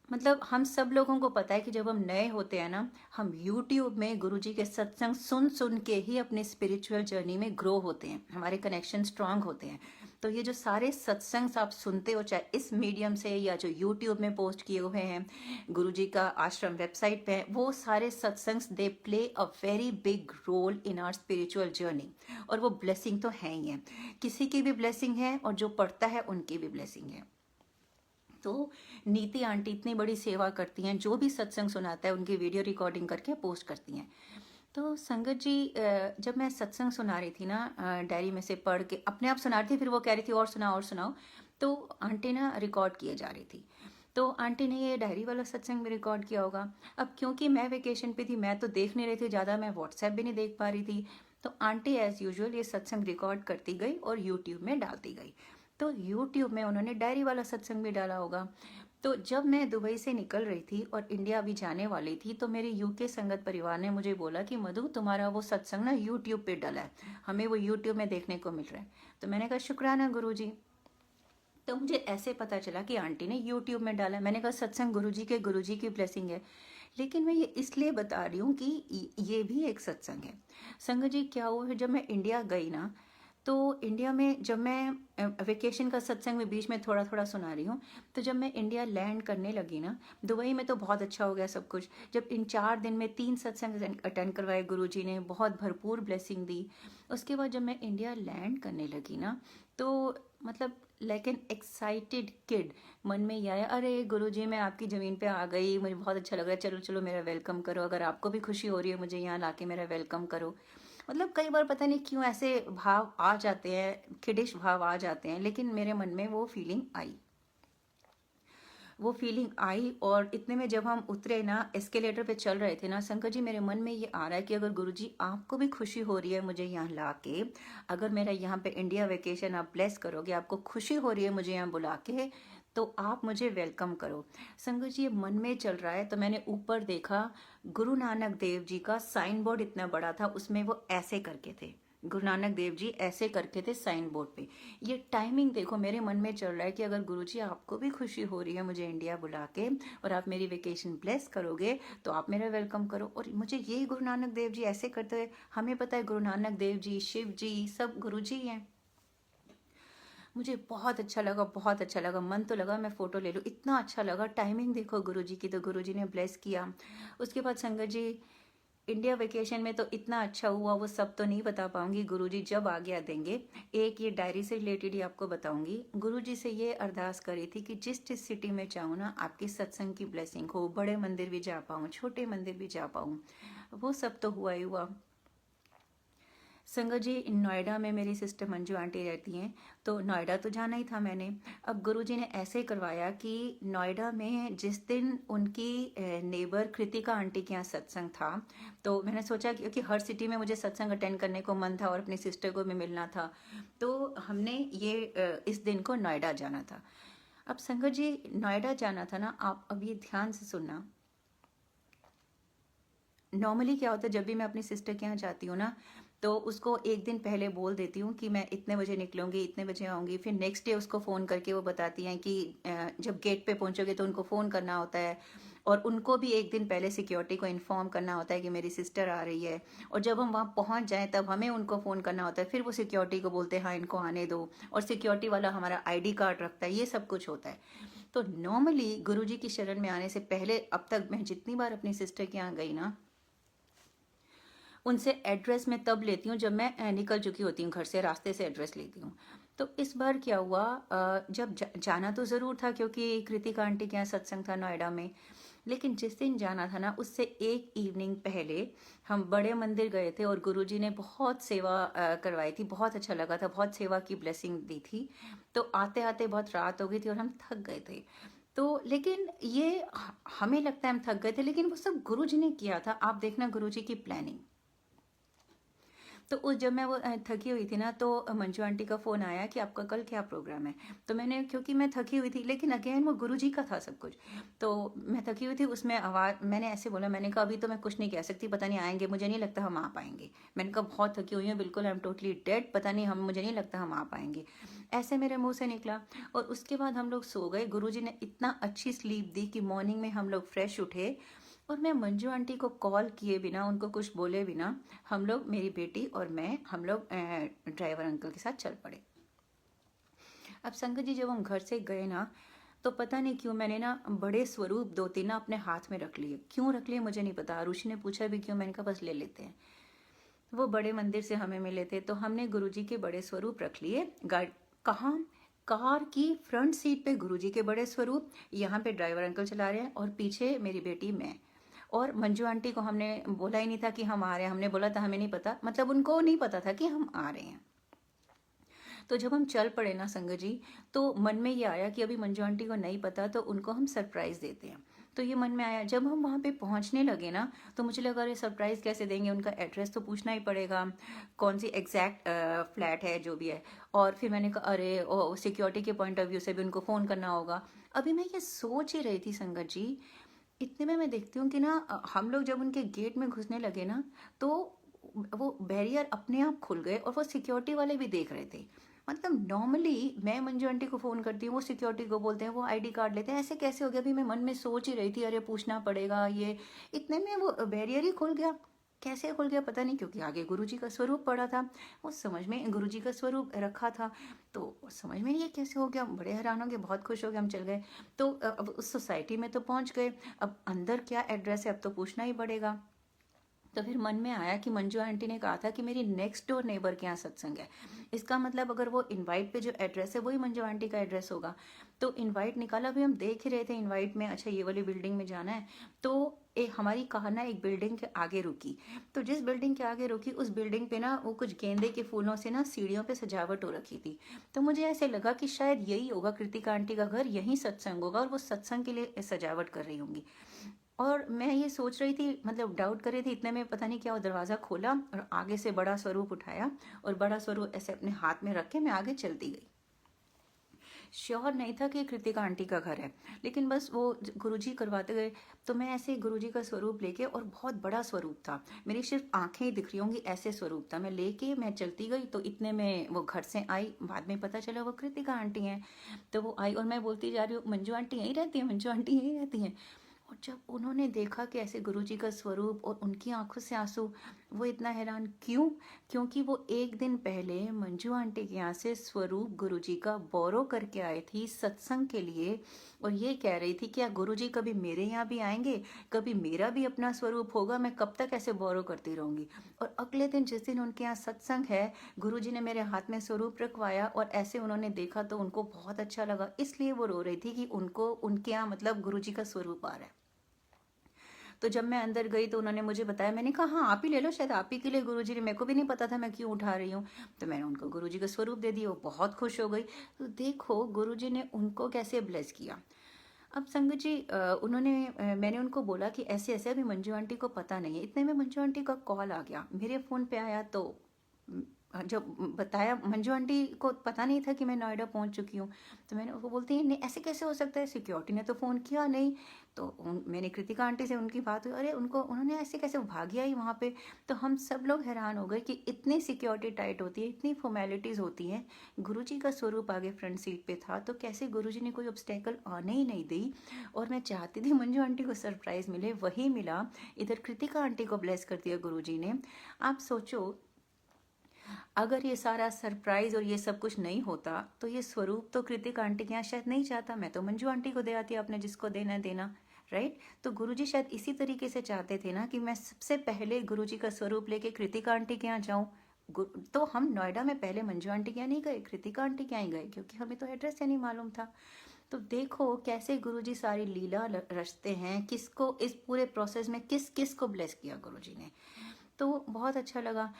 मतलब हम सब लोगों को पता है कि जब हम नए होते हैं ना, हम YouTube में गुरुजी के सत्संग सुन सुन के ही अपने स्पिरिचुअल जर्नी में ग्रो होते हैं, हमारे कनेक्शन स्ट्रांग होते हैं। तो ये जो सारे सत्संग आप सुनते हो, चाहे इस मीडियम से या जो YouTube में पोस्ट किए हुए हैं, गुरुजी का आश्रम वेबसाइट पे है, वो सारे satsangs they play a very big role in our spiritual journey. और वो ब्लेसिंग तो है ही है, किसी की भी ब्लेसिंग है और जो पढ़ता है उनकी भी ब्लेसिंग है। तो नीति आंटी इतनी बड़ी सेवा करती हैं, जो भी सत्संग सुनाता है उनकी वीडियो रिकॉर्डिंग करके पोस्ट करती हैं। तो संगत जी, जब मैं सत्संग सुना रही थी ना, डायरी में से पढ़ के अपने आप सुना रही थी, फिर वो कह रही थी और सुनाओ और सुनाओ, तो आंटी ना रिकॉर्ड किए जा रही थी। तो आंटी ने ये डायरी वाला सत्संग भी रिकॉर्ड किया होगा। अब क्योंकि मैं वेकेशन पे थी, मैं तो देख नहीं रही थी ज़्यादा, मैं व्हाट्सएप भी नहीं देख पा रही थी। तो आंटी एज यूजुअल ये सत्संग रिकॉर्ड करती गई और यूट्यूब में डालती गई। तो यूट्यूब में उन्होंने डायरी वाला सत्संग भी डाला होगा। तो जब मैं दुबई से निकल रही थी और इंडिया भी जाने वाली थी, तो मेरे यूके संगत परिवार ने मुझे बोला कि मधु, तुम्हारा वो सत्संग ना यूट्यूब पे डला है, हमें वो यूट्यूब में देखने को मिल रहा है। तो मैंने कहा शुक्राना गुरुजी। तो मुझे ऐसे पता चला कि आंटी ने यूट्यूब में डाला। मैंने कहा सत्संग गुरुजी की ब्लेसिंग है। लेकिन मैं ये इसलिए बता रही हूँ कि ये भी एक सत्संग है। संगत जी, क्या हुआ है, जब मैं इंडिया गई ना, तो इंडिया में जब मैं वेकेशन का सत्संग में बीच में थोड़ा थोड़ा सुना रही हूँ, तो जब मैं इंडिया लैंड करने लगी ना, दुबई में तो बहुत अच्छा हो गया सब कुछ। जब इन 4 दिन में 3 सत्संग अटेंड करवाए गुरुजी ने, बहुत भरपूर ब्लेसिंग दी। उसके बाद जब मैं इंडिया लैंड करने लगी ना, तो मतलब लाइक एन एक्साइटेड किड, मन में ये आया, अरे गुरुजी मैं आपकी ज़मीन पे आ गई, मुझे बहुत अच्छा लग रहा है, चलो चलो मेरा वेलकम करो, अगर आपको भी खुशी हो रही है मुझे यहाँ लाके मेरा वेलकम करो। मतलब कई बार पता नहीं क्यों ऐसे भाव आ जाते हैं, किडिश भाव आ जाते हैं, लेकिन मेरे मन में वो फीलिंग आई। और इतने में जब हम उतरे ना, एस्केलेटर पे चल रहे थे ना, शंकर जी, मेरे मन में ये आ रहा है कि अगर गुरुजी आपको भी खुशी हो रही है मुझे यहाँ ला के, अगर मेरा यहाँ पे इंडिया वेकेशन आप ब्लेस करोगे, आपको खुशी हो रही है मुझे यहाँ बुला के, तो आप मुझे वेलकम करो। संगत जी, ये मन में चल रहा है। तो मैंने ऊपर देखा, गुरु नानक देव जी का साइन बोर्ड इतना बड़ा था, उसमें वो ऐसे करके थे, गुरु नानक देव जी ऐसे करके थे साइन बोर्ड पे। ये टाइमिंग देखो, मेरे मन में चल रहा है कि अगर गुरुजी आपको भी खुशी हो रही है मुझे इंडिया बुला के, और आप मेरी वेकेशन ब्लेस करोगे, तो आप मेरा वेलकम करो। और मुझे ये गुरु नानक देव जी ऐसे करते हुए, हमें पता है गुरु नानक देव जी, शिव जी, सब गुरु जी हैं। मुझे बहुत अच्छा लगा, बहुत अच्छा लगा। मन तो लगा मैं फ़ोटो ले लूँ, इतना अच्छा लगा। टाइमिंग देखो गुरुजी की, तो गुरुजी ने ब्लेस किया। उसके बाद संगत जी, इंडिया वेकेशन में तो इतना अच्छा हुआ, वो सब तो नहीं बता पाऊंगी, गुरुजी जब आज्ञा देंगे। एक ये डायरी से रिलेटेड ही आपको बताऊंगी। गुरुजी से ये अरदास करी थी कि जिस जिस सिटी में जाऊँ ना, आपकी सत्संग की ब्लेसिंग हो, बड़े मंदिर भी जा पाऊँ, छोटे मंदिर भी जा पाऊँ। वो सब तो हुआ ही हुआ। संगत जी, नोएडा में मेरी सिस्टर मंजू आंटी रहती हैं, तो नोएडा तो जाना ही था मैंने। अब गुरुजी ने ऐसे करवाया कि नोएडा में जिस दिन उनकी नेबर कृतिका आंटी के यहाँ सत्संग था, तो मैंने सोचा क्योंकि हर सिटी में मुझे सत्संग अटेंड करने को मन था और अपनी सिस्टर को भी मिलना था, तो हमने ये इस दिन को नोएडा जाना था। अब संगत जी, नोएडा जाना था ना, आप अब ये ध्यान से सुनना। नॉर्मली क्या होता है, जब भी मैं अपनी सिस्टर के यहाँ जाती हूँ ना, तो उसको एक दिन पहले बोल देती हूँ कि मैं इतने बजे निकलूंगी, इतने बजे आऊँगी। फिर नेक्स्ट डे उसको फ़ोन करके वो बताती हैं कि जब गेट पे पहुँचोगे तो उनको फ़ोन करना होता है। और उनको भी एक दिन पहले सिक्योरिटी को इन्फॉर्म करना होता है कि मेरी सिस्टर आ रही है, और जब हम वहाँ पहुँच जाएं तब हमें उनको फ़ोन करना होता है, फिर वो सिक्योरिटी को बोलते हैं हाँ इनको आने दो, और सिक्योरिटी वाला हमारा आईडी कार्ड रखता है, ये सब कुछ होता है। तो नॉर्मली गुरुजी की शरण में आने से पहले अब तक मैं जितनी बार अपनी सिस्टर के यहाँ गई ना, उनसे एड्रेस मैं तब लेती हूँ जब मैं निकल चुकी होती हूँ घर से, रास्ते से एड्रेस लेती हूँ। तो इस बार क्या हुआ, जब जाना तो ज़रूर था क्योंकि कृतिका आंटी के यहाँ सत्संग था नोएडा में, लेकिन जिस दिन जाना था ना उससे एक इवनिंग पहले हम बड़े मंदिर गए थे और गुरुजी ने बहुत सेवा करवाई थी, बहुत अच्छा लगा था, बहुत सेवा की ब्लेसिंग दी थी। तो आते आते बहुत रात हो गई थी और हम थक गए थे। तो लेकिन ये हमें लगता है हम थक गए थे, लेकिन वो सब गुरुजी ने किया था। आप देखना गुरुजी की प्लानिंग। तो उस जब मैं वो थकी हुई थी ना, तो मंजू आंटी का फ़ोन आया कि आपका कल क्या प्रोग्राम है। तो मैंने, क्योंकि मैं थकी हुई थी, लेकिन अगेन वो गुरुजी का था सब कुछ, तो मैं थकी हुई थी, उसमें आवाज़ मैंने ऐसे बोला, मैंने कहा अभी तो मैं कुछ नहीं कह सकती, पता नहीं आएंगे, मुझे नहीं लगता हम आ पाएंगे। मैंने कहा बहुत थकी हुई हूँ बिल्कुल, आई एम टोटली डेड, पता नहीं हम, मुझे नहीं लगता हम आ पाएंगे, ऐसे मेरे मुंह से निकला। और उसके बाद हम लोग सो गए। गुरुजी ने इतना अच्छी स्लीप दी कि मॉर्निंग में हम लोग फ्रेश उठे, और मैं मंजू आंटी को कॉल किए बिना, उनको कुछ बोले बिना, हम लोग, मेरी बेटी और मैं, हम लोग ड्राइवर अंकल के साथ चल पड़े। अब संगत जी जब हम घर से गए ना, तो पता नहीं क्यों मैंने ना बड़े स्वरूप 2-3 ना अपने हाथ में रख लिए। क्यों रख लिए मुझे नहीं पता, ऋषि ने पूछा भी क्यों, मैंने कहा बस ले लेते हैं। वो बड़े मंदिर से हमें मिले थे, तो हमने गुरुजी के बड़े स्वरूप रख लिए। कहाँ, कार की फ्रंट सीट पे गुरुजी के बड़े स्वरूप, यहाँ पे ड्राइवर अंकल चला रहे हैं, और पीछे मेरी बेटी, मैं। और मंजू आंटी को हमने बोला ही नहीं था कि हम आ रहे हैं, हमने बोला था हमें नहीं पता, मतलब उनको नहीं पता था कि हम आ रहे हैं। तो जब हम चल पड़े ना संगत जी, तो मन में ये आया कि अभी मंजू आंटी को नहीं पता, तो उनको हम सरप्राइज देते हैं। तो ये मन में आया। जब हम वहाँ पे पहुँचने लगे ना, तो मुझे लगा अरे सरप्राइज कैसे देंगे, उनका एड्रेस तो पूछना ही पड़ेगा, कौन सी एग्जैक्ट फ्लैट है जो भी है। और फिर मैंने कहा अरे सिक्योरिटी के पॉइंट ऑफ व्यू से भी उनको फ़ोन करना होगा। अभी मैं ये सोच ही रही थी संगत जी, इतने में मैं देखती हूँ कि ना हम लोग जब उनके गेट में घुसने लगे ना, तो वो बैरियर अपने आप खुल गए, और वो सिक्योरिटी वाले भी देख रहे थे। मतलब नॉर्मली मैं मंजू आंटी को फ़ोन करती हूँ, वो सिक्योरिटी को बोलते हैं, वो आईडी कार्ड लेते हैं, ऐसे कैसे हो गया। अभी मैं मन में सोच ही रही थी अरे पूछना पड़ेगा ये, इतने में वो बैरियर ही खुल गया। कैसे खुल गया पता नहीं, क्योंकि आगे गुरुजी का स्वरूप पड़ा था, वो समझ में, गुरुजी का स्वरूप रखा था, तो समझ में नहीं ये कैसे हो गया। बड़े हैरान हो गए, बहुत खुश हो गए, हम चल गए। तो अब उस सोसाइटी में तो पहुंच गए, अब अंदर क्या एड्रेस है अब तो पूछना ही पड़ेगा। तो फिर मन में आया कि मंजू आंटी ने कहा था कि मेरी नेक्स्ट डोर नेबर के यहाँ सत्संग है, इसका मतलब अगर वो इनवाइट पे जो एड्रेस है वही मंजू आंटी का एड्रेस होगा। तो इनवाइट निकाला, भी हम देख ही रहे थे इनवाइट में, अच्छा ये वाली बिल्डिंग में जाना है। तो हमारी कार ना एक बिल्डिंग के आगे रुकी, तो जिस बिल्डिंग के आगे रुकी उस बिल्डिंग पे ना वो कुछ गेंदे के फूलों से ना सीढ़ियों पे सजावट हो रखी थी। तो मुझे ऐसे लगा कि शायद यही होगा कृतिका आंटी का घर, यहीं सत्संग होगा, और वो सत्संग के लिए सजावट कर रही होंगी। और मैं ये सोच रही थी, मतलब डाउट कर रही थी, इतने में पता नहीं क्या, वो दरवाज़ा खोला और आगे से बड़ा स्वरूप उठाया, और बड़ा स्वरूप ऐसे अपने हाथ में रख के मैं आगे चलती गई। श्योर नहीं था कि कृतिका आंटी का घर है, लेकिन बस वो गुरुजी करवाते गए, तो मैं ऐसे गुरुजी का स्वरूप लेके, और बहुत बड़ा स्वरूप था, मेरी सिर्फ आंखें ही दिख रही होंगी ऐसे स्वरूप था, मैं लेके मैं चलती गई। तो इतने में वो घर से आई, बाद में पता चला वो कृतिका आंटी हैं। तो वो आई और मैं बोलती जा रही हूँ मंजू आंटी यहीं रहती हैं, मंजू आंटी यहीं रहती हैं। और जब उन्होंने देखा कि ऐसे गुरुजी का स्वरूप और उनकी आंखों से आंसू, वो इतना हैरान क्यों, क्योंकि वो एक दिन पहले मंजू आंटी के यहाँ से स्वरूप गुरुजी का बोरो करके आई थी सत्संग के लिए, और ये कह रही थी क्या गुरुजी कभी मेरे यहाँ भी आएंगे, कभी मेरा भी अपना स्वरूप होगा, मैं कब तक ऐसे बोरो करती रहूंगी। और अगले दिन जिस दिन उनके यहाँ सत्संग है, गुरुजी ने मेरे हाथ में स्वरूप रखवाया, और ऐसे उन्होंने देखा तो उनको बहुत अच्छा लगा, इसलिए वो रो रही थी कि उनको उनके यहाँ मतलब गुरुजी का स्वरूप आ रहा है। तो जब मैं अंदर गई तो उन्होंने मुझे बताया, मैंने कहा हाँ आप ही ले लो, शायद आप ही के लिए गुरुजी ने, मेरे को भी नहीं पता था मैं क्यों उठा रही हूँ। तो मैंने उनको गुरुजी का स्वरूप दे दिया, वो बहुत खुश हो गई। तो देखो गुरुजी ने उनको कैसे ब्लेस किया। अब संगत जी मैंने उनको बोला कि ऐसे ऐसे, अभी मंजू आंटी को पता नहीं है। इतने में मंजू आंटी का कॉल आ गया, मेरे फ़ोन पे आया। तो जब बताया, मंजू आंटी को पता नहीं था कि मैं नोएडा पहुंच चुकी हूँ। तो मैंने वो बोलती है नहीं ऐसे कैसे हो सकता है, सिक्योरिटी ने तो फ़ोन किया नहीं। तो मैंने कृतिका आंटी से उनकी बात हुई, अरे उनको उन्होंने ऐसे कैसे भागी आई वहाँ पे। तो हम सब लोग हैरान हो गए कि इतनी सिक्योरिटी टाइट होती है, इतनी फॉर्मेलिटीज़ होती हैं। गुरुजी का स्वरूप आगे फ्रंट सीट पे था, तो कैसे गुरुजी ने कोई ऑब्स्टेकल आने ही नहीं दी। और मैं चाहती थी मंजू आंटी को सरप्राइज़ मिले, वही मिला। इधर कृतिका आंटी को ब्लेस कर दिया गुरुजी ने। आप सोचो, अगर ये सारा सरप्राइज और ये सब कुछ नहीं होता तो ये स्वरूप तो कृतिका आंटी के यहाँ शायद नहीं चाहता, मैं तो मंजू आंटी को दे आती अपने, जिसको देना है देना, राइट। तो गुरुजी शायद इसी तरीके से चाहते थे ना कि मैं सबसे पहले गुरुजी का स्वरूप लेके कृतिका आंटी के यहाँ जाऊँ। तो हम नोएडा में पहले मंजू आंटी के यहाँ नहीं गए, कृतिका आंटी के यहाँ ही गए, क्योंकि हमें तो एड्रेस ही नहीं मालूम था। तो देखो कैसे गुरुजी सारी लीला रचते हैं, किसको इस पूरे प्रोसेस में किस किस को ब्लेस किया गुरुजी ने। तो बहुत अच्छा लगा।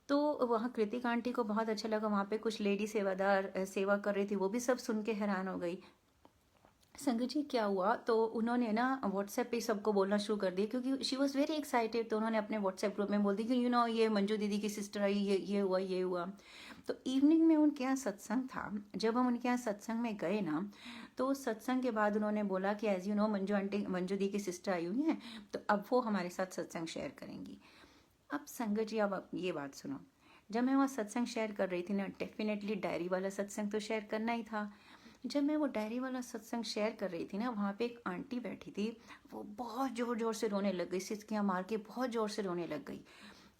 तो वहाँ कृतिका आंटी को बहुत अच्छा लगा, वहाँ पे कुछ लेडी सेवादार सेवा कर रही थी, वो भी सब सुन के हैरान हो गई। संगत जी क्या हुआ, तो उन्होंने ना व्हाट्सएप पे सबको बोलना शुरू कर दिया, क्योंकि शी वॉज वेरी एक्साइटेड। तो उन्होंने अपने व्हाट्सएप ग्रुप में बोल दी कि ये मंजू दीदी की सिस्टर आई, ये हुआ ये हुआ। तो इवनिंग में उनके यहाँ सत्संग था। जब हम उनके यहाँ सत्संग में गए ना, तो सत्संग के बाद उन्होंने बोला कि एज यू नो मंजू दी की सिस्टर आई हुई हैं, तो अब वो हमारे साथ सत्संग शेयर करेंगी। अब संगत जी अब ये बात सुनो, जब मैं वहाँ सत्संग शेयर कर रही थी ना, डेफिनेटली डायरी वाला सत्संग तो शेयर करना ही था। जब मैं वो डायरी वाला सत्संग शेयर कर रही थी ना, वहाँ पे एक आंटी बैठी थी, वो बहुत ज़ोर ज़ोर से रोने लग गई, सिसकियाँ मार के बहुत ज़ोर से रोने लग गई।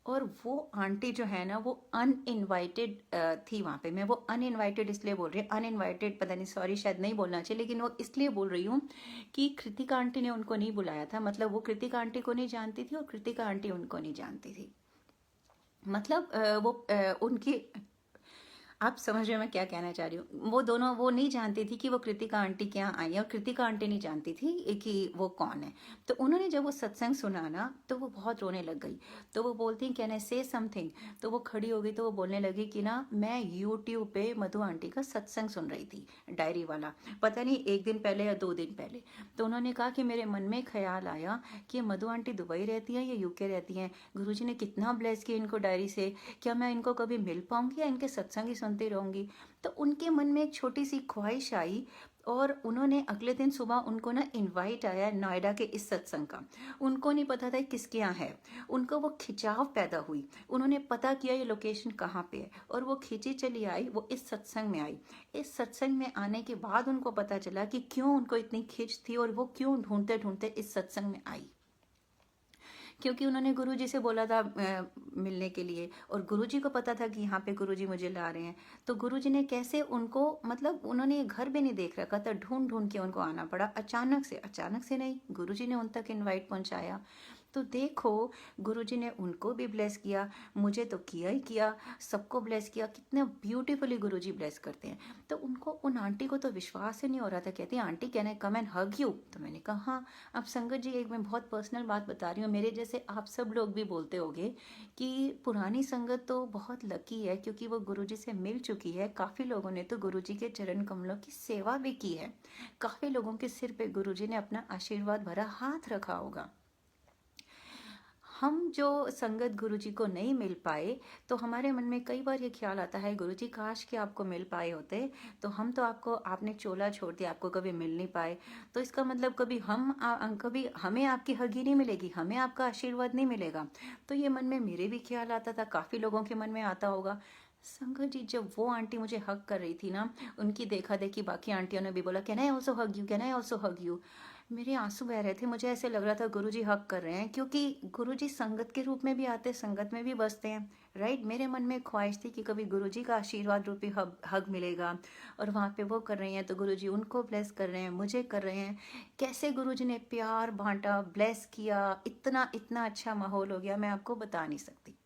और वो आंटी जो है ना, वो अनइनवाइटेड थी वहाँ पे। मैं वो अनइनवाइटेड इसलिए बोल रही हूँ, अनइनवाइटेड पता नहीं, सॉरी शायद नहीं बोलना चाहिए, लेकिन वो इसलिए बोल रही हूँ कि कृतिका आंटी ने उनको नहीं बुलाया था। मतलब वो कृतिका आंटी को नहीं जानती थी और कृतिका आंटी उनको नहीं जानती थी। मतलब उनकी, आप समझ रहे हो मैं क्या कहना चाह रही हूँ। वो दोनों, वो नहीं जानती थी कि वो कृतिका आंटी के यहाँ आई है, और कृतिका आंटी नहीं जानती थी कि वो कौन है। तो उन्होंने जब वो सत्संग सुना ना, तो वो बहुत रोने लग गई। तो वो बोलती कैन आई से समथिंग, तो वो खड़ी हो गई, तो वो बोलने लगी कि ना मैं यूट्यूब पे मधु आंटी का सत्संग सुन रही थी, डायरी वाला, पता नहीं 1 दिन पहले या 2 दिन पहले। तो उन्होंने कहा कि मेरे मन में ख्याल आया कि मधु आंटी दुबई रहती हैं या यूके रहती हैं, गुरुजी ने कितना ब्लेस किया इनको डायरी से, क्या मैं इनको कभी मिल पाऊंगी या इनके सत्संग ही सुनती रहूंगी। तो उनके मन में एक छोटी सी ख्वाहिश आई, और उन्होंने अगले दिन सुबह उनको ना इनवाइट आया नोएडा के इस सत्संग का। उनको नहीं पता था किसके यहाँ है, उनको वो खिंचाव पैदा हुई। उन्होंने पता किया ये लोकेशन कहाँ पे है, और वो खींची चली आई, वो इस सत्संग में आई। इस सत्संग में आने के बाद उनको पता चला कि क्यों उनको इतनी खिंच थी, और वो क्यों ढूंढते ढूंढते इस सत्संग में आई। क्योंकि उन्होंने गुरुजी से बोला था मिलने के लिए, और गुरुजी को पता था कि यहाँ पे गुरुजी मुझे ला रहे हैं। तो गुरुजी ने कैसे उनको, मतलब उन्होंने ये घर भी नहीं देख रखा था, ढूंढ ढूंढ के उनको आना पड़ा। अचानक से नहीं, गुरुजी ने उन तक इनवाइट पहुंचाया। तो देखो, गुरुजी ने उनको भी ब्लेस किया, मुझे तो किया ही किया, सबको ब्लेस किया। कितना ब्यूटीफुली गुरुजी ब्लेस करते हैं। तो उनको, उन आंटी को तो विश्वास ही नहीं हो रहा था। कहती aunty can I come and hug you. तो मैंने कहा हाँ। अब संगत जी, एक मैं बहुत पर्सनल बात बता रही हूँ, मेरे जैसे आप सब लोग भी बोलते होंगे कि पुरानी संगत तो बहुत लकी है, क्योंकि वो गुरुजी से मिल चुकी है। काफ़ी लोगों ने तो गुरुजी के चरण कमलों की सेवा भी की है, काफ़ी लोगों के सिर पे गुरुजी ने अपना आशीर्वाद भरा हाथ रखा होगा। हम जो संगत गुरुजी को नहीं मिल पाए, तो हमारे मन में कई बार ये ख्याल आता है, गुरुजी काश कि आपको मिल पाए होते, तो हम तो आपको, आपने चोला छोड़ दिया, आपको कभी मिल नहीं पाए, तो इसका मतलब कभी कभी हमें आपकी हगी नहीं मिलेगी, हमें आपका आशीर्वाद नहीं मिलेगा। तो ये मन में मेरे भी ख्याल आता था, काफ़ी लोगों के मन में आता होगा। संगत जी, जब वो आंटी मुझे हक कर रही थी ना, उनकी देखा देखी बाकी आंटियों ने भी बोला can I also hug you, can I also hug you. मेरे आंसू बह रहे थे, मुझे ऐसे लग रहा था गुरुजी हक कर रहे हैं, क्योंकि गुरुजी संगत के रूप में भी आते, संगत में भी बसते हैं, राइट। मेरे मन में ख्वाहिश थी कि कभी गुरुजी का आशीर्वाद रूपी हग मिलेगा, और वहाँ पे वो कर रही हैं तो गुरुजी उनको ब्लेस कर रहे हैं, मुझे कर रहे हैं। कैसे गुरुजी ने प्यार बांटा, ब्लेस किया, इतना इतना अच्छा माहौल हो गया, मैं आपको बता नहीं सकती।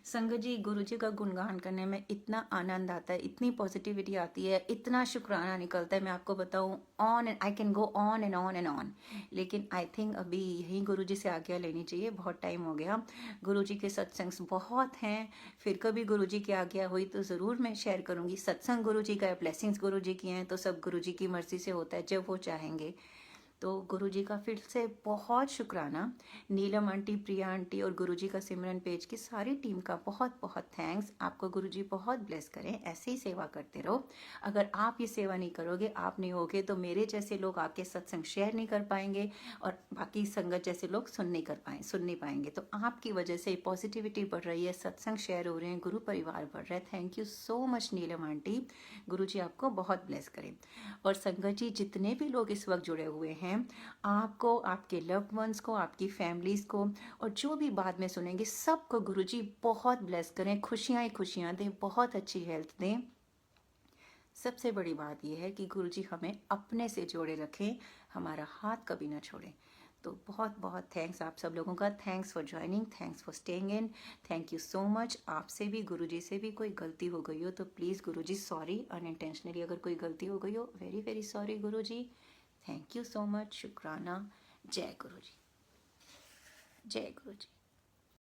संगत जी, गुरु जी का गुणगान करने में इतना आनंद आता है, इतनी पॉजिटिविटी आती है, इतना शुक्राना निकलता है, मैं आपको बताऊं, on and I can go on and on and on. लेकिन आई थिंक अभी यहीं गुरु जी से आज्ञा लेनी चाहिए, बहुत टाइम हो गया। गुरु जी के सत्संग बहुत हैं, फिर कभी गुरु जी की आज्ञा हुई तो ज़रूर मैं शेयर करूँगी। सत्संग गुरु जी का है, ब्लेसिंग्स गुरु जी की हैं, तो सब गुरु जी की मर्जी से होता है, जब वो चाहेंगे। तो गुरुजी का फिर से बहुत शुक्राना। नीलम आंटी, प्रिया आंटी और गुरुजी का सिमरन पेज की सारी टीम का बहुत बहुत थैंक्स। आपको गुरुजी बहुत ब्लेस करें, ऐसे ही सेवा करते रहो। अगर आप ये सेवा नहीं करोगे, आप नहीं होगे, तो मेरे जैसे लोग आपके सत्संग शेयर नहीं कर पाएंगे और बाकी संगत जैसे लोग सुन नहीं पाएंगे। तो आपकी वजह से पॉजिटिविटी बढ़ रही है, सत्संग शेयर हो रहे हैं, गुरु परिवार बढ़ रहा है। Thank you so much Neelam aunty. Guruji आपको बहुत ब्लेस करें। और संगत जी, जितने भी लोग इस वक्त जुड़े हुए हैं, आपको, आपके लव्ड वंस को, आपकी फैमिलीज को और जो भी बाद में सुनेंगे सबको गुरुजी बहुत ब्लेस करें, खुशियाँ ही खुशियाँ दें, बहुत अच्छी हेल्थ दें। सबसे बड़ी बात यह है कि गुरुजी हमें अपने से जोड़े रखें, हमारा हाथ कभी ना छोड़ें। तो बहुत बहुत थैंक्स आप सब लोगों का। Thanks for joining, thanks for staying in, thank you so much. आपसे भी, गुरुजी से भी कोई गलती हो गई हो तो प्लीज़ गुरुजी सॉरी, अनइंटेंशनली अगर कोई गलती हो गई हो, very very sorry Guruji. Thank you so much, शुक्राना। जय गुरुजी, जय गुरुजी।